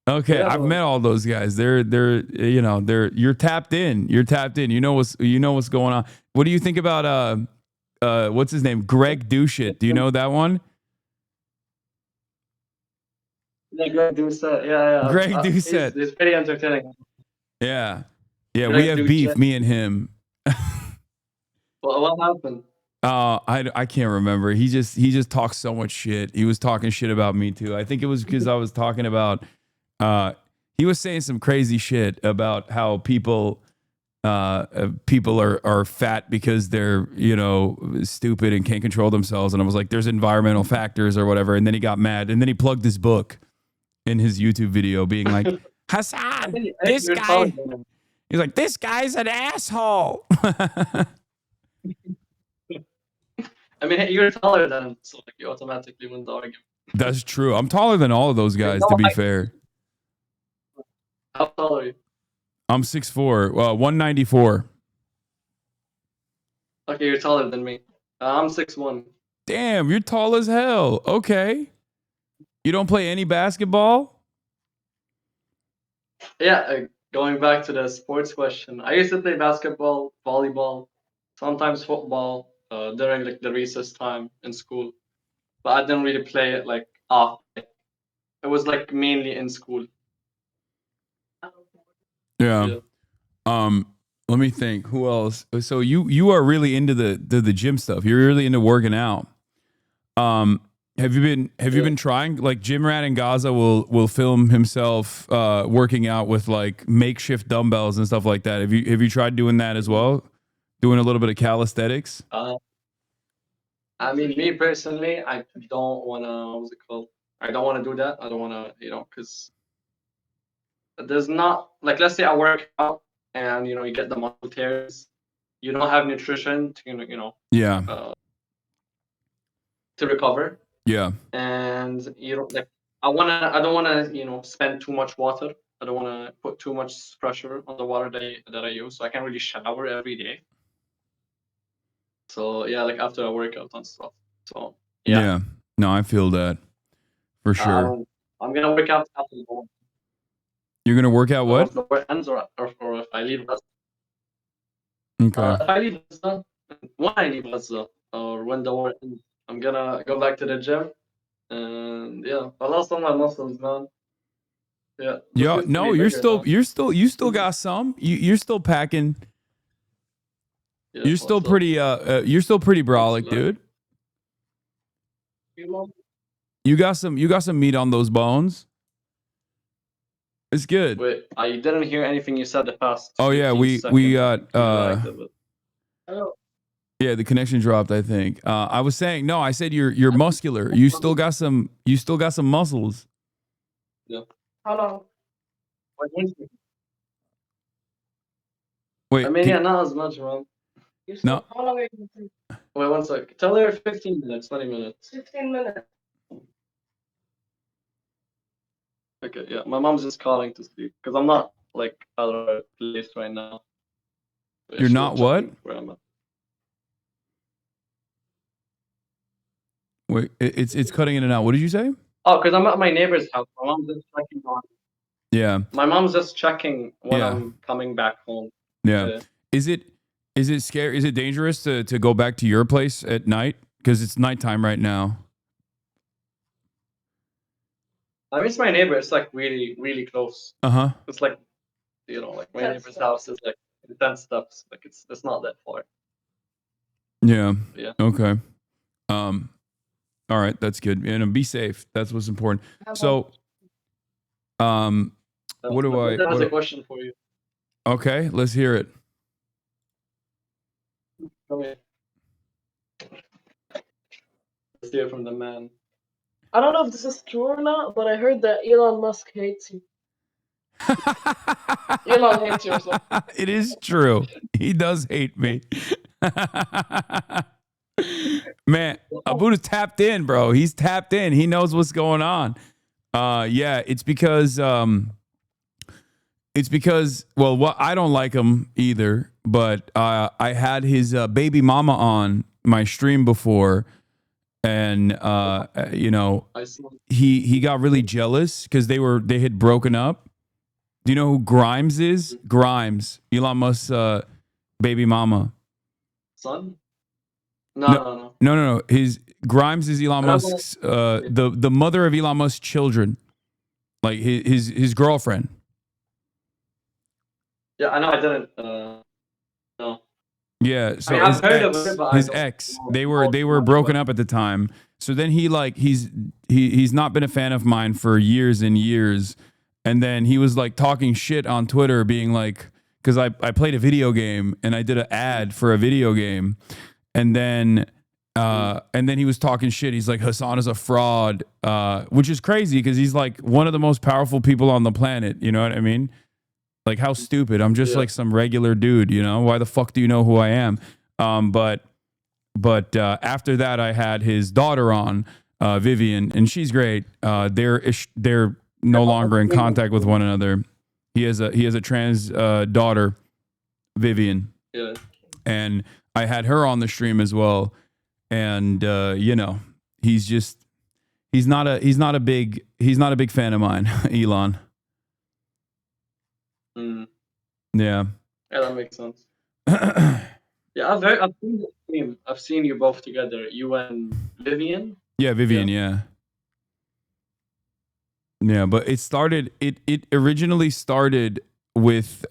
Okay, Yeah, I've bro. met all those guys. You're tapped in. You're tapped in. You know what's going on. What do you think about what's his name? Greg Douchit. Do you know that one? Yeah, Greg Doucette. Yeah. Greg Doucette. He's pretty entertaining. Yeah. Yeah, we Greg have Doucette. beef, me and him. What happened? I can't remember. He just talks so much shit. He was talking shit about me too. I think it was because I was talking about he was saying some crazy shit about how people are fat because they're stupid and can't control themselves, and I was like, there's environmental factors or whatever, and then he got mad, and then he plugged his book in his YouTube video being like, Hasan, this guy, he's like, this guy's an asshole. I mean, you're taller than him, so like you automatically win the argument. That's true. I'm taller than all of those guys, to be fair. How tall are you? I'm 6'4", 194. Okay, you're taller than me. I'm 6'1". Damn, you're tall as hell. Okay. You don't play any basketball? Yeah, going back to the sports question, I used to play basketball, volleyball, sometimes football during like the recess time in school, but I didn't really play it like off. It was like mainly in school. Yeah. Let me think. Who else? So you are really into the gym stuff. You're really into working out. Have you been trying? Like Jim Rat in Gaza will film himself working out with like makeshift dumbbells and stuff like that. Have you tried doing that as well? Doing a little bit of calisthenics? I mean, me personally, I don't wanna. What's it called? I don't want to do that. I don't want to, because there's not like, let's say I work out and you get the muscle tears. You don't have nutrition to Yeah. To recover. Yeah. And like I don't wanna spend too much water. I don't wanna put too much pressure on the water that I use. So I can't really shower every day. So yeah, like after I work out and stuff. So yeah. No, I feel that for sure. I'm gonna work out after the war. You're gonna work out what? If the war ends or if I leave Gaza. Okay. If I leave Gaza, when I leave Gaza or when the war ends, I'm gonna go back to the gym. And yeah, I lost all my muscles, man. Yeah. Yeah, no, you still got some. You're still packing. Yeah, you're still pretty brolic, dude. You got some meat on those bones. It's good. Wait, I didn't hear anything you said the past. Oh yeah, we got yeah, the connection dropped, I think. I was saying, no, I said you're muscular. You still got some muscles. Yeah. How long? Wait. I mean, yeah, not as much, man. No. How long are you going to take? Wait, 1 sec. Tell her 15 minutes, 20 minutes. 15 minutes. Okay, yeah. My mom's just calling to sleep because I'm not like at a place right now. You're not what? Where I'm at. Wait, it's cutting in and out. What did you say? Oh, because I'm at my neighbor's house. My mom's just checking on. Yeah. My mom's just checking when I'm coming back home. Yeah. Is it scary? Is it dangerous to go back to your place at night? Because it's nighttime right now. I miss my neighbor. It's like really, really close. It's like, like my neighbor's house is like 10 steps. Like it's not that far. Yeah. Yeah. Okay. All right, that's good. And be safe. That's what's important. So, what do I? That has a question for you. Okay, let's hear it. Come here. Let's hear from the man. I don't know if this is true or not, but I heard that Elon Musk hates you. Elon hates you or something. It is true. He does hate me. Man, Abu's tapped in, bro. He's tapped in. He knows what's going on. Yeah, it's because well, I don't like him either, but I had his baby mama on my stream before, and he got really jealous because they had broken up. Do you know who Grimes is? Grimes, Elon Musk's baby mama. Son? No. His Grimes is Elon Musk's the mother of Elon Musk's children, like his girlfriend. Yeah, I know. I didn't. No. Yeah, so I've heard of it, but his ex, they were broken up at the time. So then he's not been a fan of mine for years and years, and then he was like talking shit on Twitter, being like, because I played a video game and I did an ad for a video game. And then he was talking shit. He's like, Hasan is a fraud, which is crazy because he's like one of the most powerful people on the planet. You know what I mean? Like, how stupid. I'm just like some regular dude, Why the fuck do you know who I am? But after that, I had his daughter on, Vivian, and she's great. They're no longer in contact with one another. He has a trans daughter, Vivian. Yeah. And I had her on the stream as well, and he's not a big fan of mine, Elon. Mm. Yeah. Yeah, that makes sense. Yeah, I've seen the stream. I've seen you both together. You and Vivian. Yeah, Vivian. Yeah. But it originally started with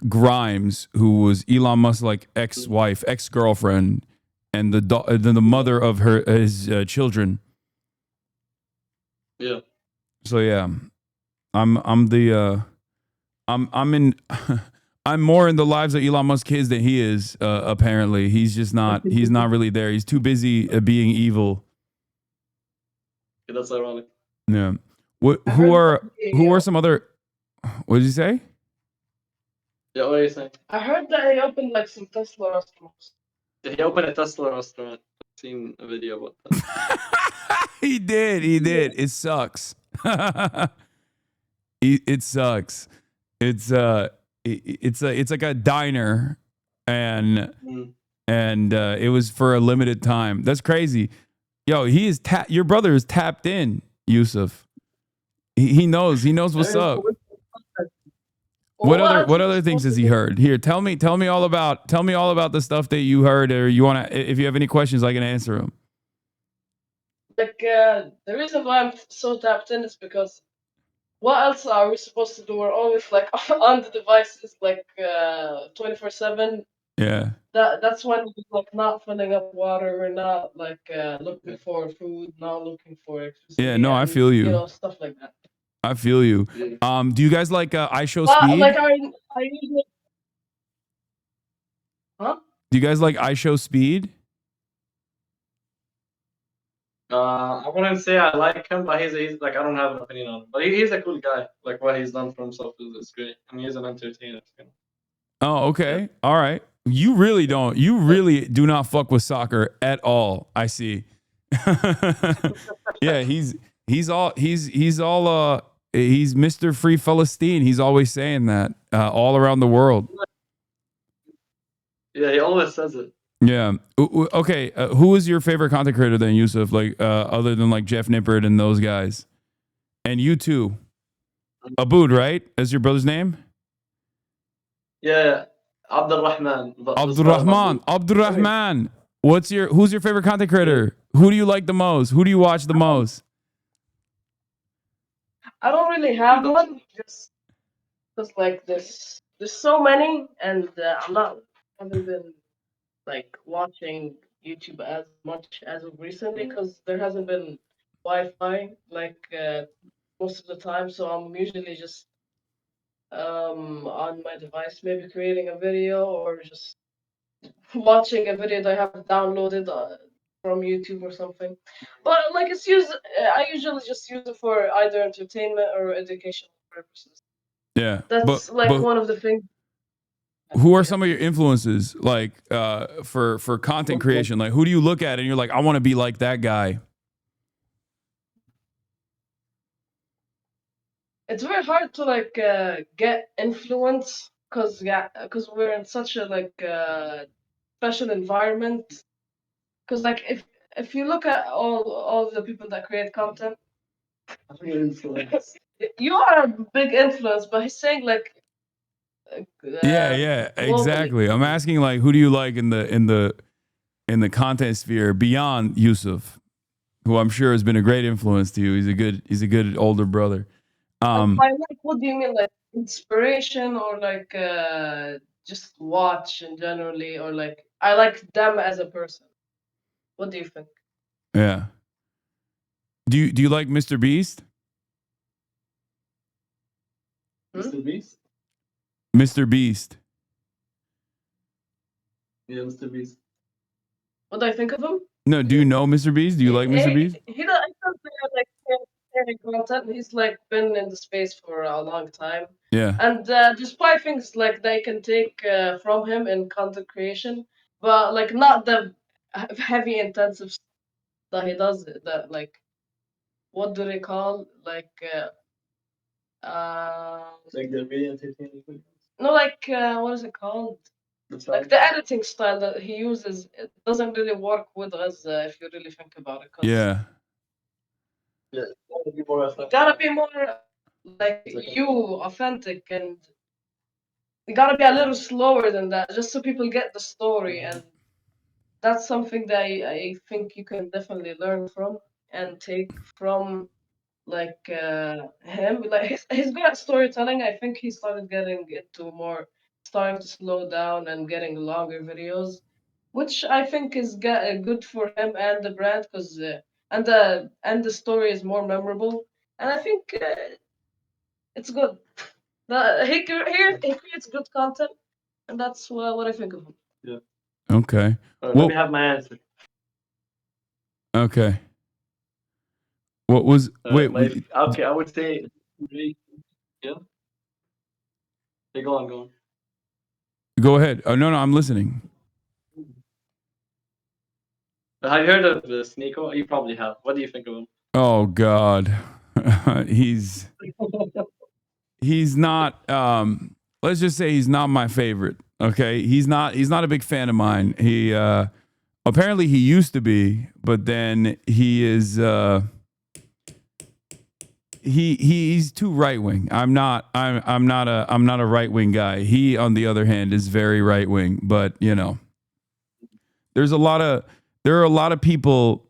Grimes, who was Elon Musk's like ex-girlfriend, and the mother of his children. Yeah. So yeah, I'm the I'm in I'm more in the lives of Elon Musk kids than he is. Apparently, he's just not. He's not really there. He's too busy being evil. Yeah, that's ironic. Yeah. I Who heard are some other? What did you say? Yeah, what are you saying? I heard that he opened like some Tesla restaurants. He opened a Tesla restaurant. I've seen a video about that. He did. He did. It sucks. It sucks. It's like a diner, and it was for a limited time. That's crazy. Yo, he is your brother is tapped in, Yusuf. He knows what's up. What other things has he heard? Here, tell me all about the stuff that you heard, or you want to, if you have any questions, I can answer them. Like the reason why I'm so tapped in is because what else are we supposed to do? We're always like on the devices, like 24/7. Yeah. That's when we're like not filling up water. We're not like looking for food, not looking for electricity. Yeah. No, I and, feel you. You know, stuff like that. I feel you. Do you guys like iShow But Speed? like I usually, huh? Do you guys like iShow Speed? I wouldn't say I like him, but he's like, I don't have an opinion on him. But he's a cool guy. Like what he's done for himself is great, and he's an entertainer. You know? Oh, okay. All right. You really don't. You really do not fuck with soccer at all. I see. Yeah, he's Mr. Free Palestine. He's always saying that all around the world. Yeah, he always says it. Yeah. Okay. Who is your favorite content creator then, Yusuf? Like other than like Jeff Nippert and those guys, and you too. Abood, right? That's your brother's name? Yeah, Abdurrahman. Abdurrahman. Who's your favorite content creator? Who do you like the most? Who do you watch the most? I don't really have one, just because like there's so many, and haven't been like watching YouTube as much as of recently because there hasn't been Wi-Fi like most of the time. So I'm usually just on my device, maybe creating a video or just watching a video that I have downloaded from YouTube or something. But like I usually just use it for either entertainment or educational purposes. Yeah. That's like one of the things. Who are some of your influences like for content creation? Like who do you look at and you're like, I want to be like that guy? It's very hard to like get influence because we're in such a like special environment. Because like if you look at all the people that create content, you are a big influence. But he's saying like Yeah, exactly. I'm asking like who do you like in the content sphere beyond Yusuf, who I'm sure has been a great influence to you. He's a good older brother. By like, what do you mean, like inspiration or like just watch in generally, or like I like them as a person? What do you think? Yeah. Do you like Mr. Beast? Mr. Beast? Mr. Beast. Yeah, Mr. Beast. What do I think of him? No, do you know Mr. Beast? Do you like Mr. Beast? He does like creating content. He's like been in the space for a long time. Yeah. And despite things like they can take from him in content creation, but like not the heavy intensive stuff that he does. That like, what do they call like the video entertaining videos? no, like what is it called? Like the editing style that he uses, it doesn't really work with us if you really think about it. Yeah. Yeah, Gotta be more like you, authentic, and you gotta be a little slower than that, just so people get the story. And that's something that I think you can definitely learn from and take from like him. Like he's good at storytelling. I think he started getting into more, starting to slow down and getting longer videos. which I think is good for him and the brand, because and the story is more memorable, and I think it's good. He creates good content, and that's what I think of him. Yeah. Okay. Let Well, me have my answer. okay. What was okay, I would say yeah. Hey, go on. Go ahead. Oh no, I'm listening. Have you heard of Sneeko? You probably have. What do you think of him? Oh God. he's not let's just say he's not my favorite. Okay. He's not a big fan of mine. He apparently he used to be, but then he is he's too right wing. I'm not a right wing guy. He, on the other hand, is very right wing. But you know, there are a lot of people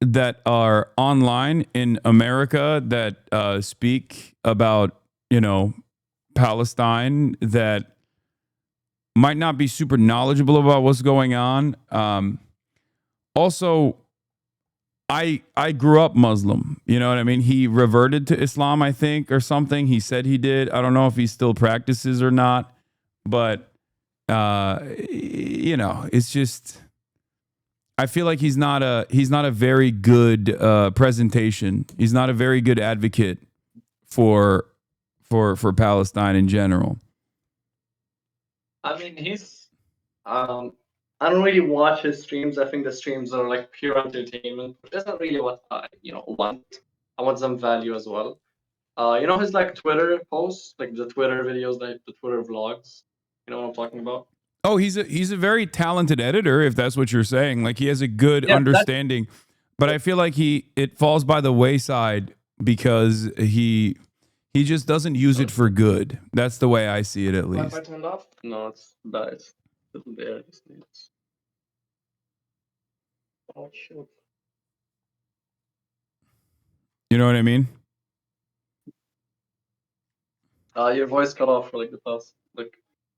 that are online in America that speak about, you know, Palestine, that might not be super knowledgeable about what's going on. Also, I grew up Muslim. You know what I mean? He reverted to Islam, I think, or something. He said he did. I don't know if he still practices or not, but you know, it's just I feel like he's not a very good presentation. He's not a very good advocate for Palestine in general. I mean, I don't really watch his streams. I think the streams are like pure entertainment, which isn't really what I want. I want some value as well. You know his like Twitter posts, like the Twitter videos, like the Twitter vlogs. You know what I'm talking about? Oh, he's a very talented editor, if that's what you're saying. Like he has a good understanding, but I feel like it falls by the wayside because he just doesn't use it for good. That's the way I see it, at least. Wi-Fi turned off? No, it's bad. It's there. Oh shoot! You know what I mean? Your voice cut off for like the past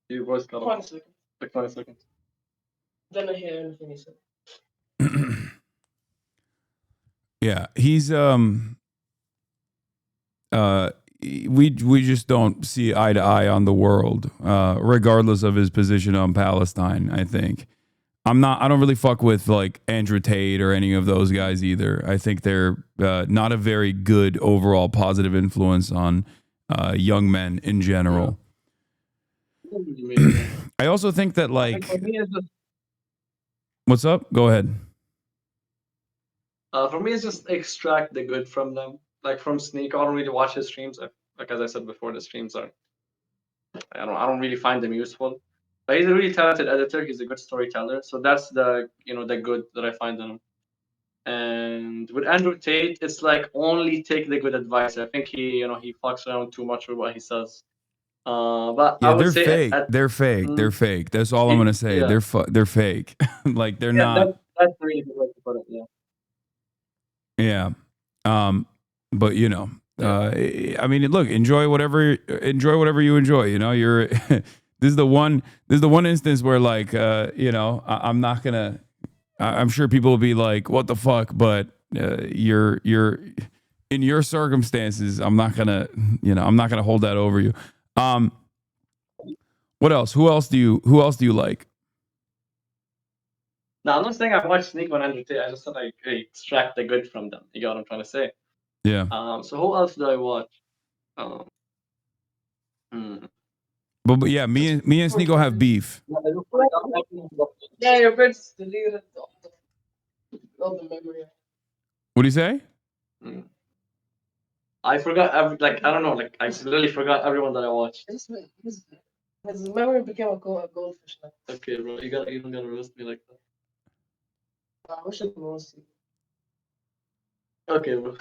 your voice cut 20 off seconds. like 20 seconds. Then I hear anything he said. Yeah, he's we just don't see eye to eye on the world, regardless of his position on Palestine. I think I don't really fuck with like Andrew Tate or any of those guys either. I think they're not a very good overall positive influence on young men in general. Yeah. I also think that like, what's up? Go ahead. For me, it's just extract the good from them. Like from Sneak, I don't really watch his streams. Like as I said before, the streams are I don't really find them useful. But he's a really talented editor. He's a good storyteller. So that's the the good that I find in him. And with Andrew Tate, it's like only take the good advice. I think he fucks around too much with what he says. But Yeah, I would they're say fake. They're fake. They're fake. That's all I'm gonna say. Yeah. They're fake. Like they're not. That's the really good way to put it. Yeah. Yeah. But you know, I mean, look, enjoy whatever you enjoy. You know, you're this is the one instance where like you know, I'm not gonna. I'm sure people will be like, "What the fuck?" But you're in your circumstances. I'm not gonna hold that over you. What else? Who else do you like? No, I'm not saying I watched Sneak on Andrew Tate. I just said I extract the good from them. You get what I'm trying to say? Yeah. So who else do I watch? But yeah, me and Sneeko have beef. Yeah, your birds deleted all the memory. What do you say? I forgot I don't know, like I literally forgot everyone that I watched. His memory became a goldfish now. Okay, bro, you don't gotta roast me like that. I wish I could roast you. Okay, bro.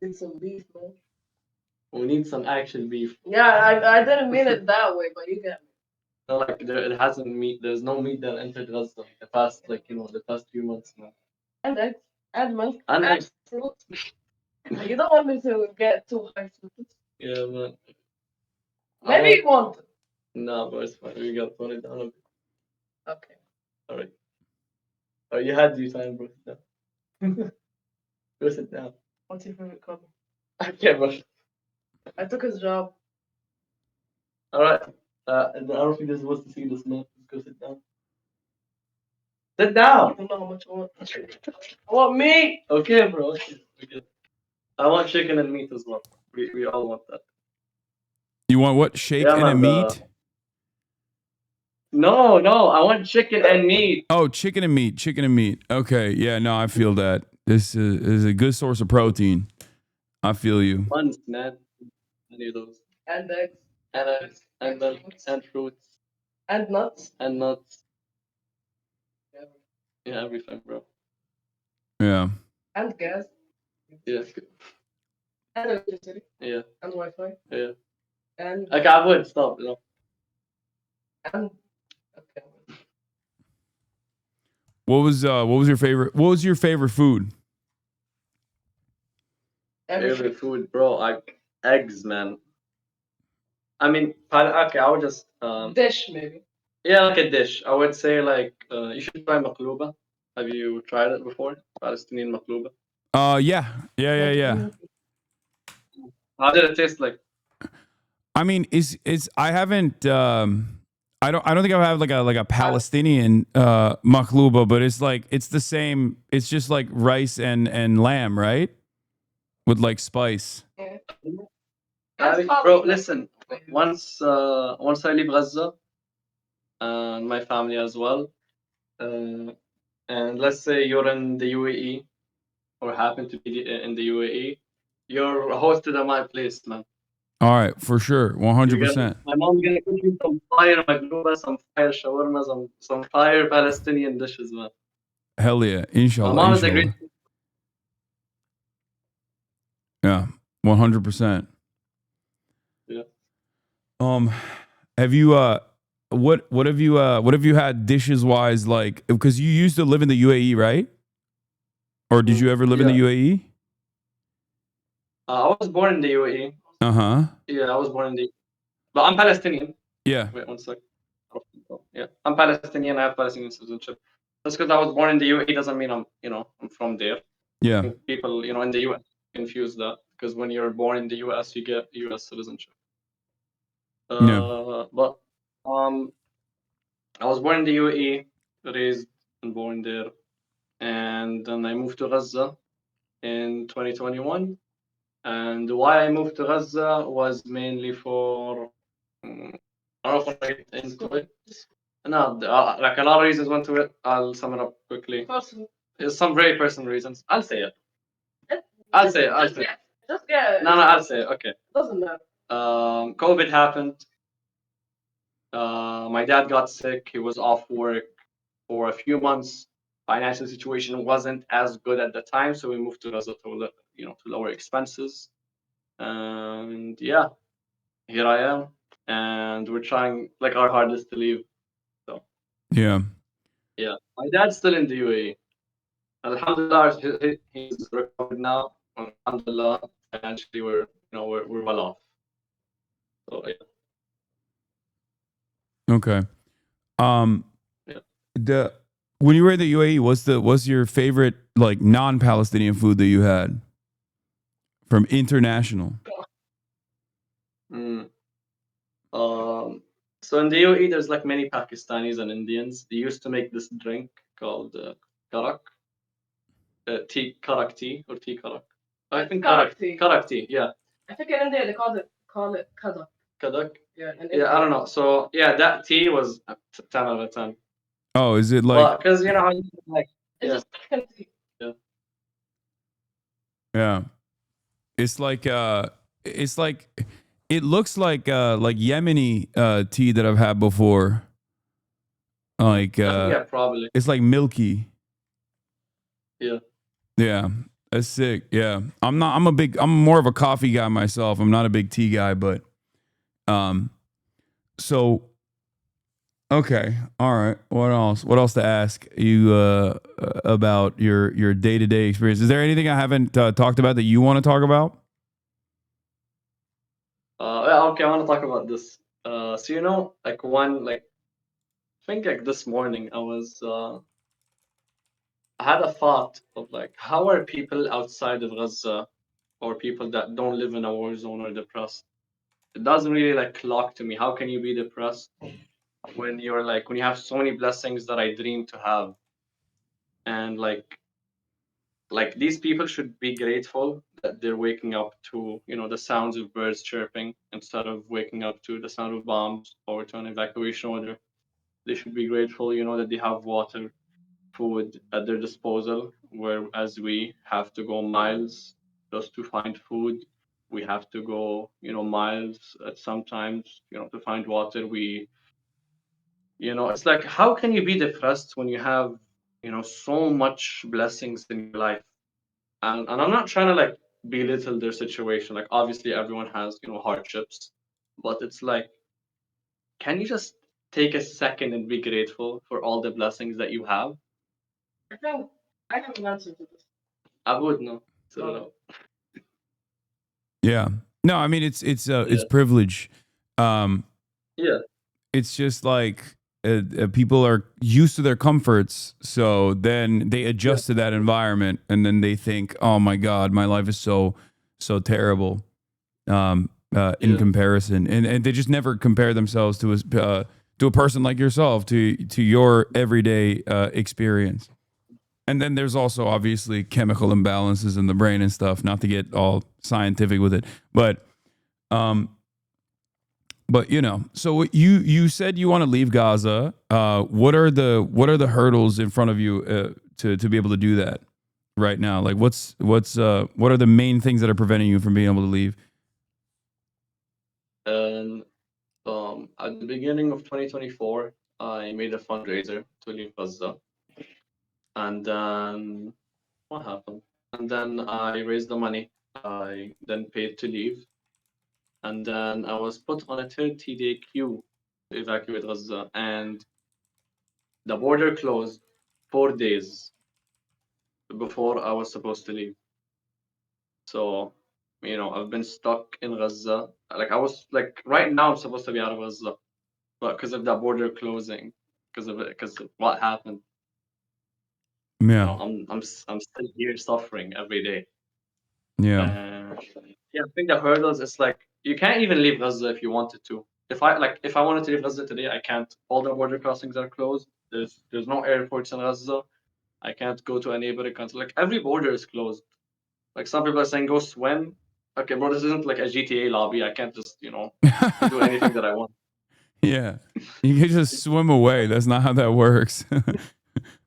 Need some beef, man. We need some actual beef. Yeah, I didn't mean it that way, but you get me. No, like it hasn't meat. There's no meat that entered Gaza the past the past few months now. And eggs, and milk, And eggs. fruit. You don't want me to get too hyped with it. Yeah, man. Maybe you want it. No, but it's fine. We gotta tone it down a bit. Okay. All right. Oh, you had your time, bro. No. Go sit down. What's your favorite color? I can't, bro. I took his job. All right. And I don't think they're supposed to see this, man. Just go sit down. Sit down. I don't know how much I want. I want meat. Okay, bro. Okay. I want chicken and meat as well. We all want that. You want what? Shake Yeah, and a man, meat? No, I want chicken and meat. Oh, chicken and meat. Chicken and meat. Okay. Yeah, no, I feel that. This is a good source of protein. I feel you. Buns, man. Any of those. And eggs. And eggs. And milk. And fruits. And nuts. And nuts. Yeah, everything, bro. Yeah. And gas. Yeah. And electricity. Yeah. And Wi-Fi. Yeah. And Okay, I would stop. No. and okay. What was your favorite? What was your favorite food? Favorite food, bro. Like eggs, man. I mean, okay, I would just Dish maybe. yeah, like a dish. I would say like you should try maqluba. Have you tried it before? Palestinian maqluba. Yeah. How did it taste like? I mean, it's I haven't I don't think I've had like a Palestinian makhluba, but it's the same. It's just like rice and lamb, right? With like spice. Yeah. Bro, listen. Once I leave Gaza, and my family as well, and let's say you're in the UAE or happen to be in the UAE, you're hosted at my place, man. All right, for sure, 100%. My mom's gonna cook you some fire magruba, some fire shawarma, some fire Palestinian dishes, man. Hell yeah, inshallah. My mom is a inshallah. great. Yeah, 100%. Yeah. Have you what have you had dishes wise, like, because you used to live in the UAE, right? Or did you ever live in the UAE? I was born in the UAE. Uh-huh. Yeah, I was born in the. But I'm Palestinian. Yeah. Wait one sec. Yeah, I'm Palestinian. I have Palestinian citizenship. Just because I was born in the UAE doesn't mean I'm from there. Yeah. People in the US confuse that because when you're born in the US you get US citizenship. But I was born in the UAE, raised and born there, and then I moved to Gaza in 2021. And why I moved to Gaza was mainly for I don't know if I get into it. No, like a lot of reasons went to it. I'll sum it up quickly. There's some very personal reasons. I'll say it. I'll say it. Just get it. No, I'll say it. Okay. Doesn't matter. COVID happened. My dad got sick. He was off work for a few months. Financial situation wasn't as good at the time, so we moved to Gaza to lower expenses. And yeah, here I am, and we're trying like our hardest to leave. So Yeah. My dad's still in the UAE. Alhamdulillah, he's recovered now. Alhamdulillah, financially we're well off. So yeah. Okay. Yeah. When you were in the UAE, what's your favorite like non-Palestinian food that you had from international? So in the UAE, there's like many Pakistanis and Indians. They used to make this drink called karak, karak tea or tea karak. I think Karak tea. Karak tea, yeah. I think in India they call it kadak. Kadak. Yeah. Yeah, I don't know. So yeah, that tea was a 10 out of 10. Oh, is it like? Because like It's just African tea. Yeah. It's like it looks like Yemeni tea that I've had before. Like yeah, probably. it's like milky. Yeah. Yeah. That's sick. Yeah. I'm more of a coffee guy myself. I'm not a big tea guy, but so okay. All right. What else? What else to ask you about your day-to-day experience? Is there anything I haven't talked about that you want to talk about? Okay, I want to talk about this. So like one think like this morning I had a thought of like, how are people outside of Gaza or people that don't live in a war zone or depressed? It doesn't really like clock to me. How can you be depressed when you have so many blessings that I dream to have? And like these people should be grateful that they're waking up to, the sounds of birds chirping instead of waking up to the sound of bombs or to an evacuation order. They should be grateful, that they have water, food at their disposal, whereas we have to go miles just to find food. We have to go, miles at sometimes, to find water. It's like, how can you be depressed when you have, so much blessings in your life? And I'm not trying to like belittle their situation. Like obviously everyone has, hardships, but it's like, can you just take a second and be grateful for all the blessings that you have? I think I have an answer to this. I would know. So, Yeah. No, I mean it's privilege. yeah. It's just like people are used to their comforts, so then they adjust to that environment, and then they think, "Oh my God, my life is so terrible." In comparison, and they just never compare themselves to a person like yourself, to your everyday experience. And then there's also obviously chemical imbalances in the brain and stuff. Not to get all scientific with it, but so you said you want to leave Gaza. What are the hurdles in front of you to be able to do that right now? Like what are the main things that are preventing you from being able to leave? And at the beginning of 2024, I made a fundraiser to leave Gaza. And then what happened? And then I raised the money. I then paid to leave. And then I was put on a 30-day queue to evacuate Gaza. And the border closed 4 days before I was supposed to leave. So, I've been stuck in Gaza. Like I was like right now I'm supposed to be out of Gaza, but because of that border closing, because of what happened, Yeah. I'm still here suffering every day. Yeah. Yeah, I think the hurdles is like you can't even leave Gaza if you wanted to. If I wanted to leave Gaza today, I can't. All the border crossings are closed. There's no airports in Gaza. I can't go to a neighboring country. Like every border is closed. Like some people are saying go swim. Okay, bro, this isn't like a GTA lobby. I can't just, do anything that I want. Yeah. You can just swim away. That's not how that works.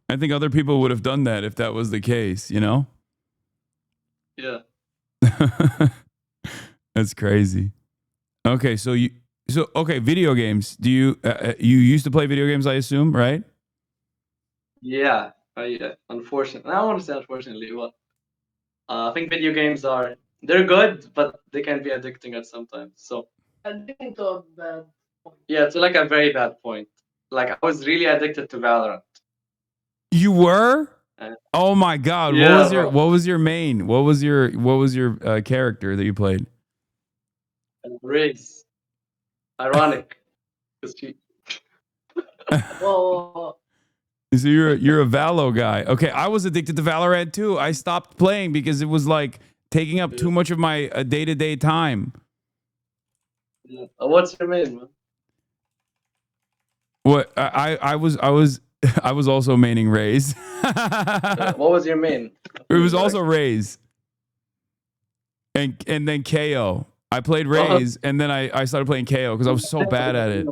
I think other people would have done that if that was the case, Yeah. That's crazy. Okay, so video games. Do you you used to play video games, I assume, right? Yeah. Unfortunately, I don't want to say unfortunately, but I think video games they're good, but they can be addicting at sometimes. So Addicting to a bad point. yeah, to like a very bad point. Like I was really addicted to Valorant. You were? Oh my God! Yeah, what was your main? What was your character that you played? Race. Ironic. Well, So you're a Valo guy. Okay, I was addicted to Valorant too. I stopped playing because it was like taking up too much of my day-to-day time. Yeah. What's your main, man? What I was I was also maining Raze. What was your main? It was also Raze. And then KO. I played Raze and then I started playing KO because I was so bad at it.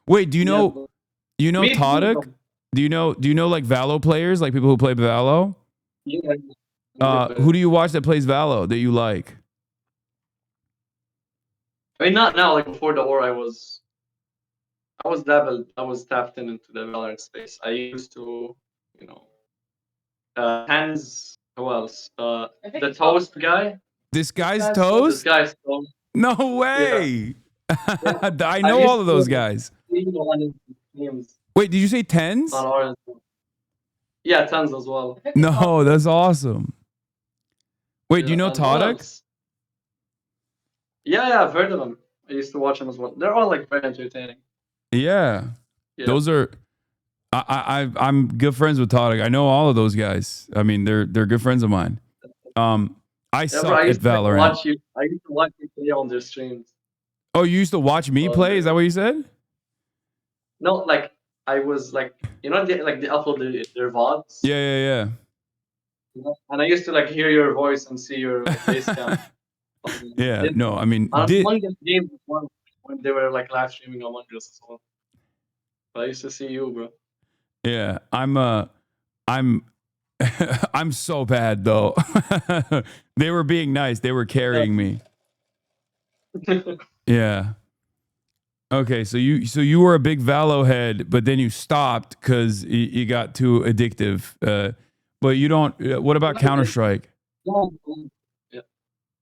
Wait, do you know Todek? Do you know like Valo players, like people who play Valo? Yeah. Who do you watch that plays Valo that you like? I mean, not now. Like before the war, I was tapped into the Valorant space. I used to, Hands. Who else? The Toast guy. This guy's Toast? This guy's Toast. No way. Yeah. I know all of those guys. Wait, did you say Tens? On Orange. Yeah, Tens as well. No, that's awesome. Wait, do you know Todek? Yeah, I've heard of them. I used to watch them as well. They're all like very entertaining. Yeah. Those are I'm good friends with Tarek. I know all of those guys. I mean, they're good friends of mine. I Yeah, suck bro, I at used to like, Valorant. watch you. I used to watch you play on their streams. Oh, you used to watch me play? Is that what you said? No, like I was like, they upload their VODs. Yeah. And I used to like hear your voice and see your like face cam. Yeah. No, I mean, Among Us games was one when they were like live streaming Among Us as well. But I used to see you, bro. yeah, I'm I'm so bad though. They were being nice. They were carrying me. Yeah. Okay, so you were a big Valo head, but then you stopped because you got too addictive. But you don't. What about Counter Strike? Yeah.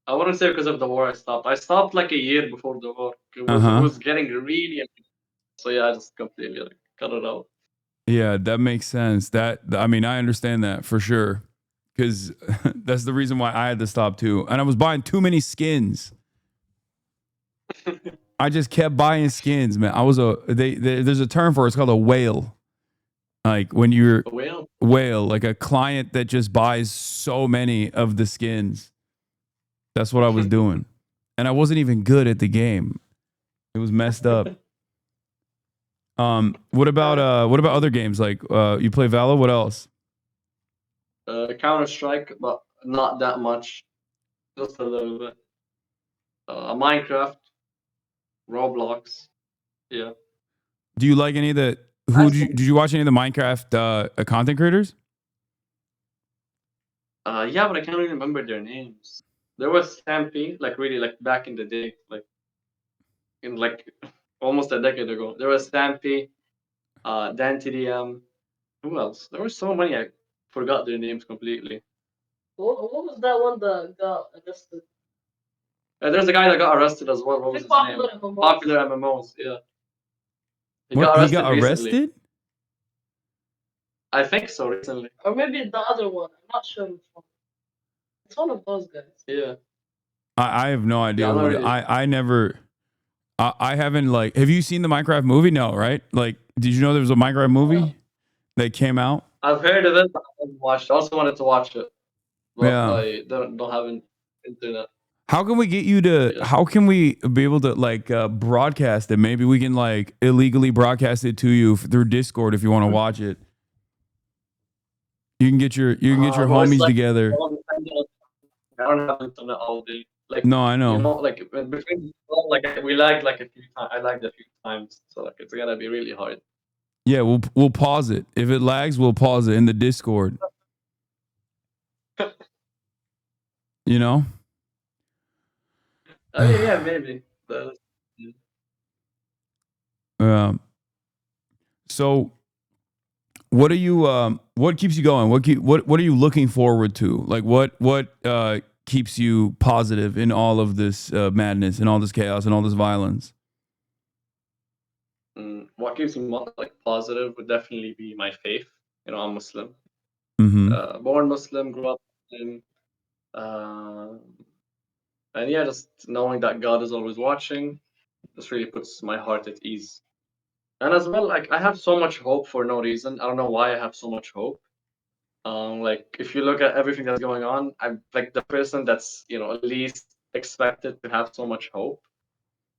I wouldn't say because of the war I stopped. I stopped like a year before the war. It was getting really so yeah, I just completely like cut it out. Yeah, that makes sense. I mean, I understand that for sure, because that's the reason why I had to stop too. And I was buying too many skins. I just kept buying skins, man. I was there's a term for it. It's called a whale. Like when you're A whale, like a client that just buys so many of the skins. That's what I was doing. And I wasn't even good at the game. It was messed up. What about other games? Like you play Valo? What else? Counter Strike, but not that much. Just a little bit. Minecraft, Roblox. Yeah. Do you like any of the did you watch any of the Minecraft content creators? Yeah, but I can't really remember their names. There was Stampy, like really like back in the day, like in like almost a decade ago. There was Stampy, DanTDM. Who else? There were so many I forgot their names completely. What was that one that got arrested? There's a guy that got arrested as well. What was his name? MMOs. Popular MMOs, yeah. He What? got He got recently. arrested? I think so, recently. Or maybe the other one. I'm not sure which one. It's one of those guys. Yeah. I have no idea. Yeah, Who I never. I haven't like. Have you seen the Minecraft movie? No, right? Like, did you know there was a Minecraft movie that came out? I've heard of it, but I haven't watched. I also wanted to watch it, but Yeah. I don't have an internet. How can we get you to? Yeah. How can we be able to like broadcast it? Maybe we can like illegally broadcast it to you through Discord if you want to watch it. You can get your Well, it's homies like, together. I don't have internet all day. Like, No, I know. you know, like between like we lagged like a few times. I lagged a few times, so like it's gonna be really hard. Yeah, we'll pause it. If it lags, we'll pause it in the Discord. You know? Yeah, maybe. So what are you what keeps you going? What are you looking forward to? Like what keeps you positive in all of this madness and all this chaos and all this violence? What keeps me like positive would definitely be my faith. You know, I'm Muslim. Mm-hmm. Born Muslim, grew up Muslim. And yeah, just knowing that God is always watching, just really puts my heart at ease. And as well, like I have so much hope for no reason. I don't know why I have so much hope. Like if you look at everything that's going on, I'm like the person that's least expected to have so much hope.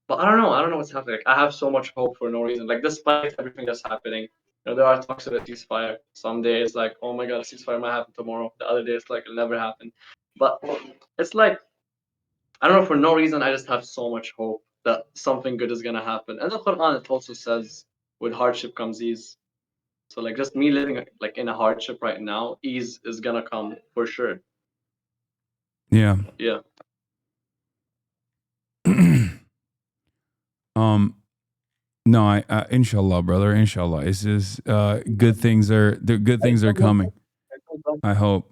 But I don't know what's happening. Like, I have so much hope for no reason. Like despite everything that's happening, there are talks of a ceasefire. Some days like, oh my god, a ceasefire might happen tomorrow. The other days like it'll never happen. But it's like I don't know, for no reason I just have so much hope that something good is gonna happen. And the Quran, it also says, with hardship comes ease. So like just me living like in a hardship right now, ease is gonna come for sure. Yeah. Yeah. No, I inshallah, brother, inshallah. It's just good things are coming. I hope.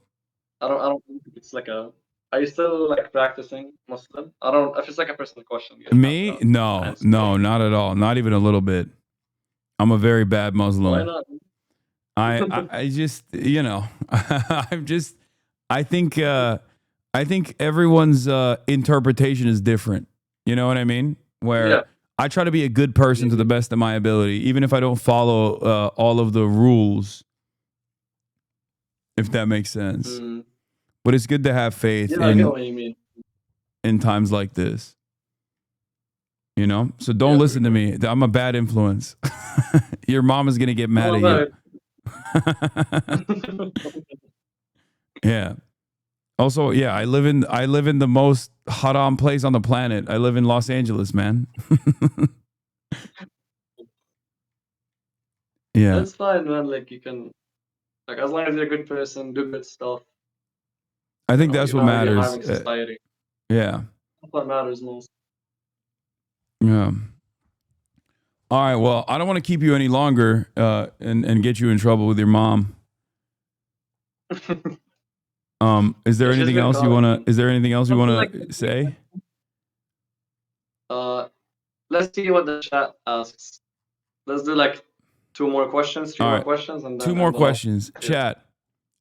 I don't think it's like a. Are you still like practicing Muslim? I don't. If it's like a personal question. Me? No, not at all. Not even a little bit. I'm a very bad Muslim. Why not? I just I think everyone's interpretation is different. You know what I mean? Where I try to be a good person to the best of my ability, even if I don't follow all of the rules, if that makes sense. But it's good to have faith Yeah, I get what you mean. in times like this. You know? So don't listen to me. I'm a bad influence. Your mom is going to get mad at you. Yeah. Also, yeah, I live in the most haram place on the planet. I live in Los Angeles, man. Yeah. That's fine, man. Like you can, like as long as you're a good person, do good stuff. I think that's what matters. Harming society. Yeah. That's what matters most. Yeah. All right. Well, I don't want to keep you any longer and get you in trouble with your mom. Is there anything else you wanna? Is there anything else you wanna say? Let's see what the chat asks. Let's do like 2 more questions, 3 more questions, and then 2 more questions. Yeah. Chat.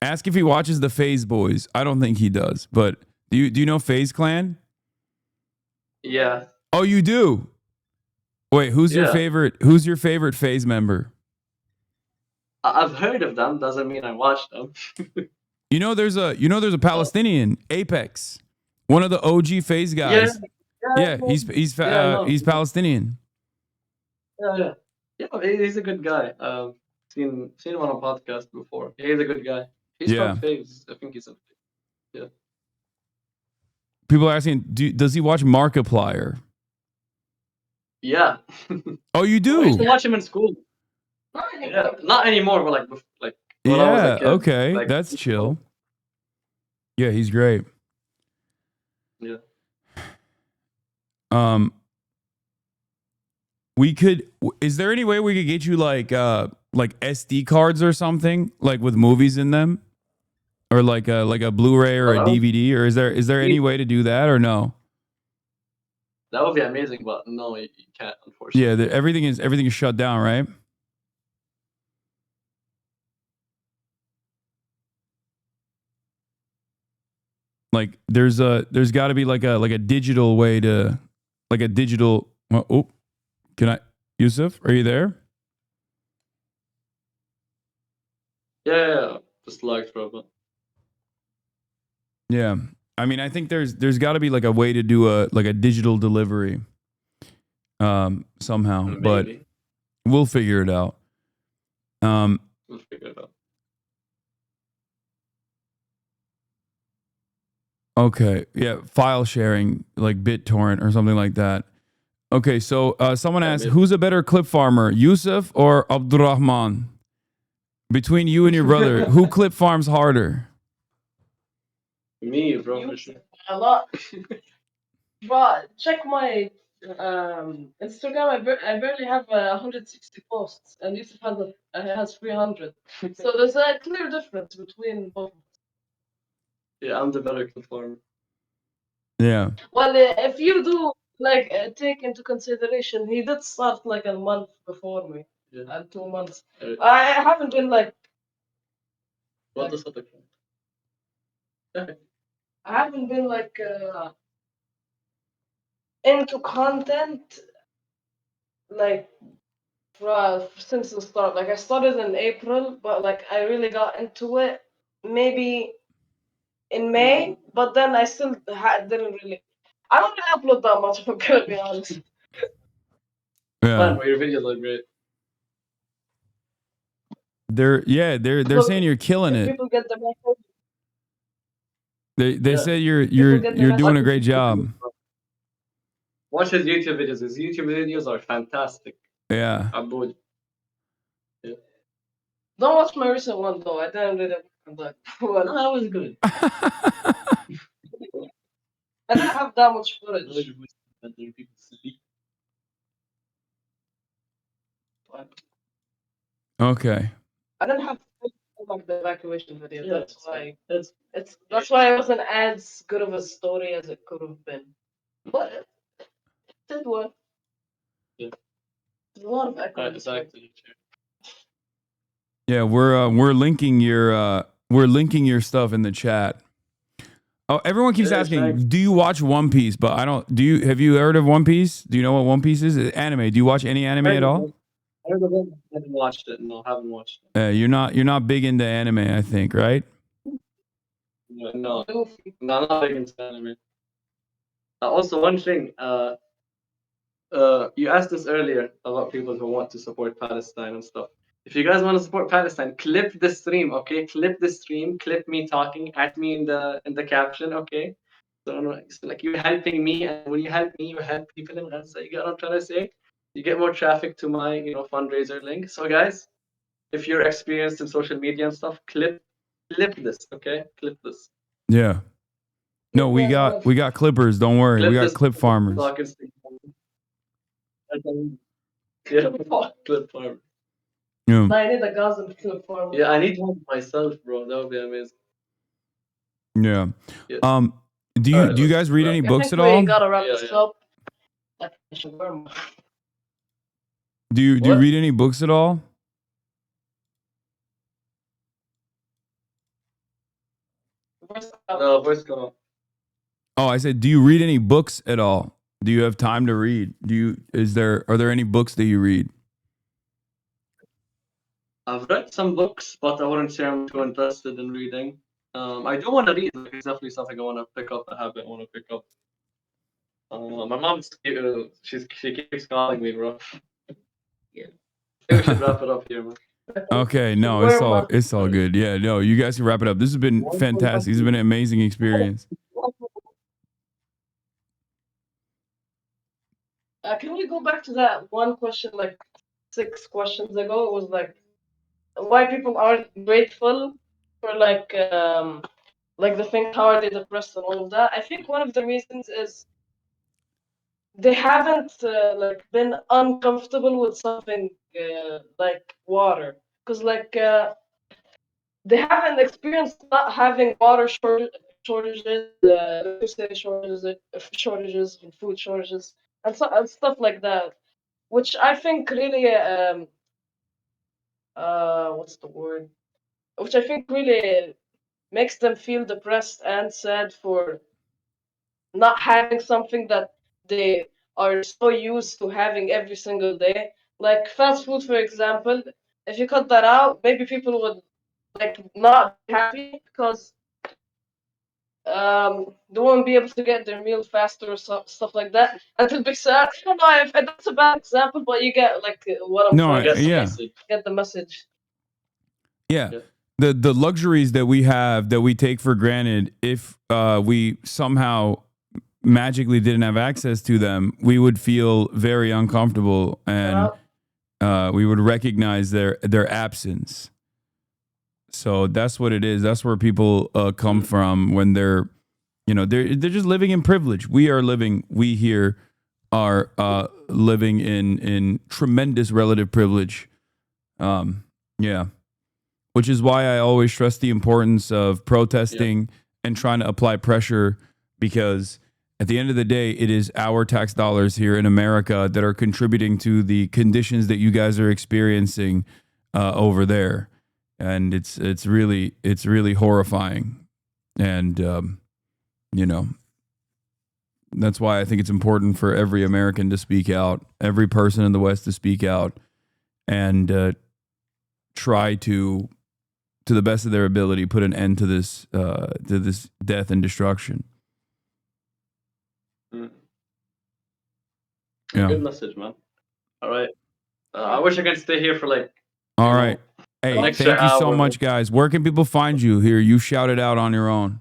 Ask if he watches the FaZe Boys. I don't think he does, but do you know FaZe Clan? Yeah. Oh, you do. Wait, who's your favorite? Who's your favorite FaZe member? I've heard of them. Doesn't mean I watch them. You know, there's a Palestinian, Apex, one of the OG FaZe guys. Yeah, he's Palestinian. Yeah, he's a good guy. Seen him on a podcast before. He's a good guy. He's from FaZe. I think he's a People are asking, does he watch Markiplier? Yeah. Oh, you do? I used to watch him in school. Yeah, not anymore, but like when I was a kid, okay, like, that's chill. Yeah, he's great. Yeah. We could. Is there any way we could get you like SD cards or something, like with movies in them, or like a Blu-ray or a DVD, or is there any way to do that or no? That would be amazing, but no, you can't, unfortunately. Yeah, everything is shut down, right? Like there's got to be like a digital way to, like a digital. Oh, can I, Yusuf? Are you there? Yeah. Just like throw. Yeah, I mean, I think there's got to be like a way to do a digital delivery, somehow, Maybe. but we'll figure it out. We'll figure it out. Okay, yeah, file sharing like BitTorrent or something like that. Okay, so someone asked, who's a better clip farmer, Yusuf or Abdurrahman? Between you and your brother, who clip farms harder? Me, bro, for sure. A lot. Bro, check my Instagram. I barely have 160 posts, and Yusuf has 300. So there's a clear difference between both. Yeah, I'm the better clip farmer. Yeah. Well, if you do take into consideration, he did start like a month before me, and 2 months. I haven't been like. What does that look? I haven't been like into content like since the start. Like I started in April, but like I really got into it maybe in May. But then I still didn't really. I don't really upload that much. If I'm gonna be honest. Yeah. Your videos are great. They're saying you're killing it. People get the message. They said you're doing a great job. Watch his YouTube videos. His YouTube videos are fantastic. Yeah. Yeah. Don't watch my recent one though. I didn't really that. Well, no, that was good. I didn't have that much footage. Okay. I didn't have like the evacuation video. Yeah, that's why it wasn't as good of a story as it could have been. But it did work. Yeah. There's a lot of echo. Exactly. Yeah, we're linking your stuff in the chat. Oh, everyone keeps Yeah, asking, thanks. do you watch One Piece? But I don't. Do you? Have you heard of One Piece? Do you know what One Piece is? Anime. Do you watch any anime at all? I haven't watched it. No, haven't watched it. You're not big into anime, I think, right? No, I'm not big into anime. Also, one thing. You asked us earlier about people who want to support Palestine and stuff. If you guys want to support Palestine, clip the stream, okay? Clip the stream. Clip me talking. At me in the caption, okay? So like you're helping me, and when you help me, you help people in Gaza. You get what I'm trying to say? You get more traffic to my fundraiser link. So guys, if you're experienced in social media and stuff, clip this, okay? Clip this. Yeah. No, we got clippers. Don't worry, we got clip farmers. Yeah, clip farmers. Yeah. I need a Gaza clip farmer. Yeah, I need one myself, bro. That would be amazing. Yeah. Yeah. Do you guys read any I books think at all? we gotta wrap this Yeah. up. I should wear my- Do you What? read any books at all? No, voice gone. Oh, I said, do you read any books at all? Do you have time to read? Are there any books that you read? I've read some books, but I wouldn't say I'm too interested in reading. I do want to read. Like, it's definitely something I want to pick up. A habit I want to pick up. My mom's she keeps calling me, bro. Yeah. I think we should wrap it up here, man. Okay, no, it's all good. Yeah, no, you guys can wrap it up. This has been fantastic. This has been an amazing experience. Can we go back to that one question like 6 questions ago? It was like why people aren't grateful for like the thing how are they depressed and all of that. I think one of the reasons is they haven't like been uncomfortable with something like water, because like they haven't experienced not having water shortages, electricity shortages, and food shortages, and stuff like that, which I think really what's the word? Which I think really makes them feel depressed and sad for not having something that they are so used to having every single day. Like fast food, for example, if you cut that out, maybe people would like not be happy because they won't be able to get their meal faster or stuff like that. And it'll be sad. I don't know if that's a bad example, but you get like what I'm trying to say. Get the message. Yeah. The luxuries that we have that we take for granted, if we somehow magically didn't have access to them, we would feel very uncomfortable and we would recognize their absence. So that's what it is. That's where people come from when they're just living in privilege. We here are living in tremendous relative privilege. Yeah. Which is why I always stress the importance of protesting and trying to apply pressure, because at the end of the day, it is our tax dollars here in America that are contributing to the conditions that you guys are experiencing over there. And it's really horrifying. And, that's why I think it's important for every American to speak out, every person in the West to speak out and try to the best of their ability, put an end to this death and destruction. Yeah. Good message, man. All right. I wish I could stay here for like. All right. Hey, thank you so much, guys. Where can people find you here? You shout it out on your own.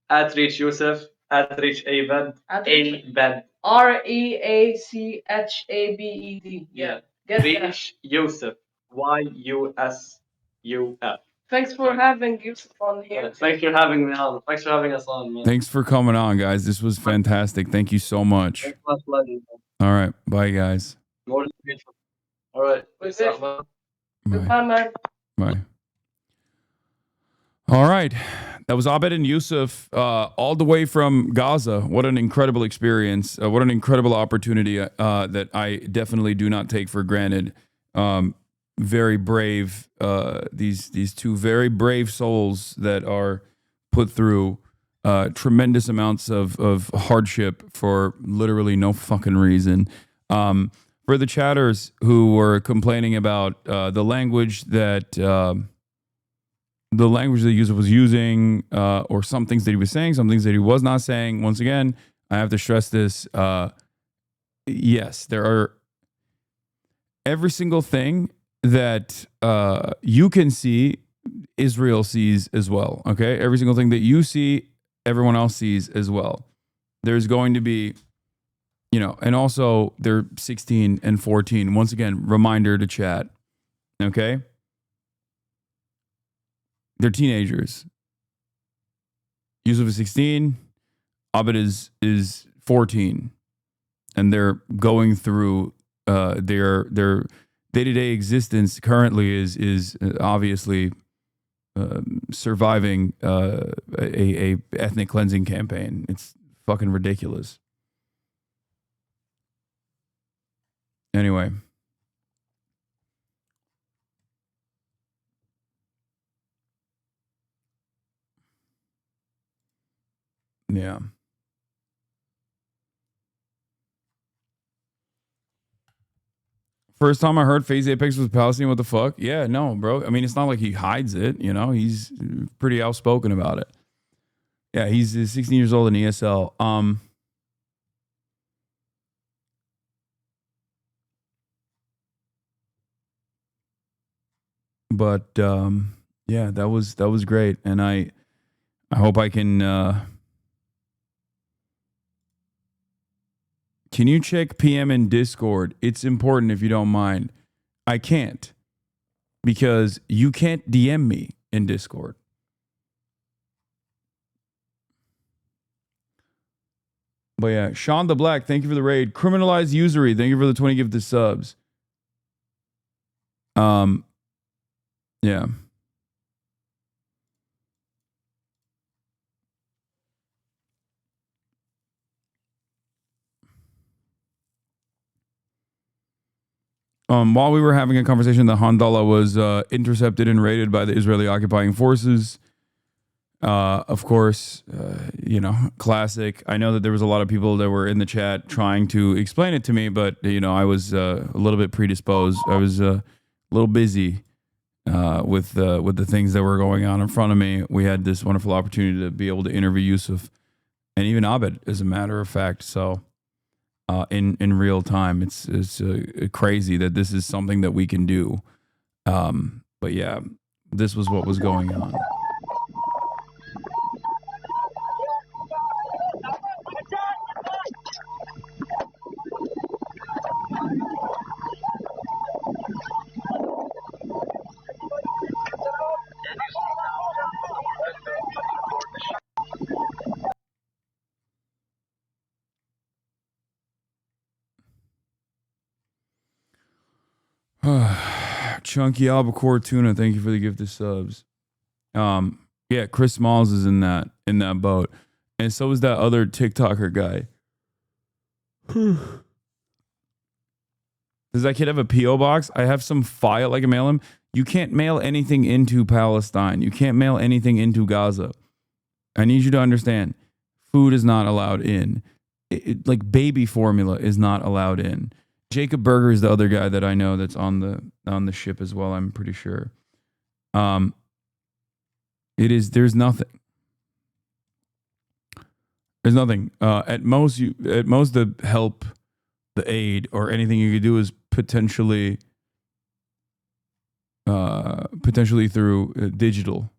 At Reach Yusuf, at Reach Abed, Abed. REACHABED. Yeah. Reach Yusuf. YUSUF. Thanks for having Yusuf on here. Thanks for having me on. Thanks for having us on, man. Thanks for coming on, guys. This was fantastic. Thank you so much. All right. Bye, guys. More than beautiful. All right. Peace out, man. Bye, man. Bye. All right. That was Abed and Yusuf, all the way from Gaza. What an incredible experience. What an incredible opportunity that I definitely do not take for granted. Very brave, these two very brave souls that are put through tremendous amounts of hardship for literally no fucking reason. For the chatters who were complaining about the language that Yusuf was using, or some things that he was saying, some things that he was not saying. Once again, I have to stress this. Yes, there are every single thing that you can see, Israel sees as well. Okay, every single thing that you see, everyone else sees as well. There's going to be, and also they're 16 and 14. Once again, reminder to chat. Okay, they're teenagers. Yusuf is 16. Abed is 14, and they're going through their day-to-day existence. Currently is obviously surviving a ethnic cleansing campaign. It's fucking ridiculous. Anyway. Yeah. First time I heard Phase Apex was Palestinian, what the fuck? Yeah, no, bro. I mean, it's not like he hides it, he's pretty outspoken about it. Yeah, he's 16 years old in ESL. But yeah, that was great. And I hope I can you check PM in Discord? It's important if you don't mind. I can't, because you can't DM me in Discord. But yeah, Sean the Black, thank you for the raid. Criminalized Usury, thank you for the 20 gifted subs. Yeah. While we were having a conversation, the Handala was intercepted and raided by the Israeli occupying forces. Of course, classic. I know that there was a lot of people that were in the chat trying to explain it to me, but I was a little bit predisposed. I was a little busy with the things that were going on in front of me. We had this wonderful opportunity to be able to interview Yusuf and even Abed, as a matter of fact. So. In real time, it's crazy that this is something that we can do. But yeah, this was what was going on. Chunky albacore tuna, thank you for the gift of subs. Yeah, Chris Smalls is in that boat, and so is that other TikToker guy. Does that kid have a PO box? I have some file I can mail him. You can't mail anything into Palestine. You can't mail anything into Gaza. I need you to understand. Food is not allowed in. Like baby formula is not allowed in. Jacob Berger is the other guy that I know that's on the ship as well. I'm pretty sure. There's nothing. There's nothing. At most the help, the aid, or anything you could do is potentially through digital.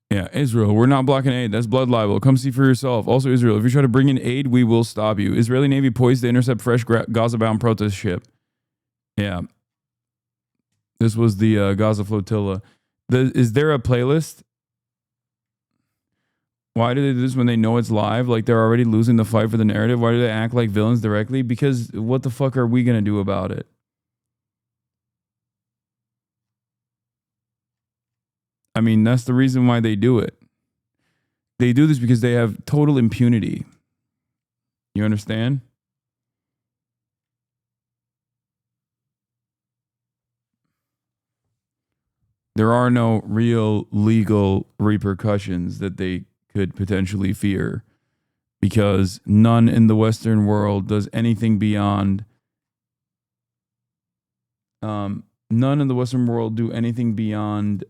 Yeah, Israel, we're not blocking aid. That's blood libel. Come see for yourself. Also, Israel, if you try to bring in aid, we will stop you. Israeli Navy poised to intercept fresh Gaza-bound protest ship. Yeah. This was the Gaza flotilla. Is there a playlist? Why do they do this when they know it's live? Like they're already losing the fight for the narrative. Why do they act like villains directly? Because what the fuck are we going to do about it? I mean, that's the reason why they do it. They do this because they have total impunity. You understand? There are no real legal repercussions that they could potentially fear because none in the Western world does anything beyond none in the Western world do anything beyond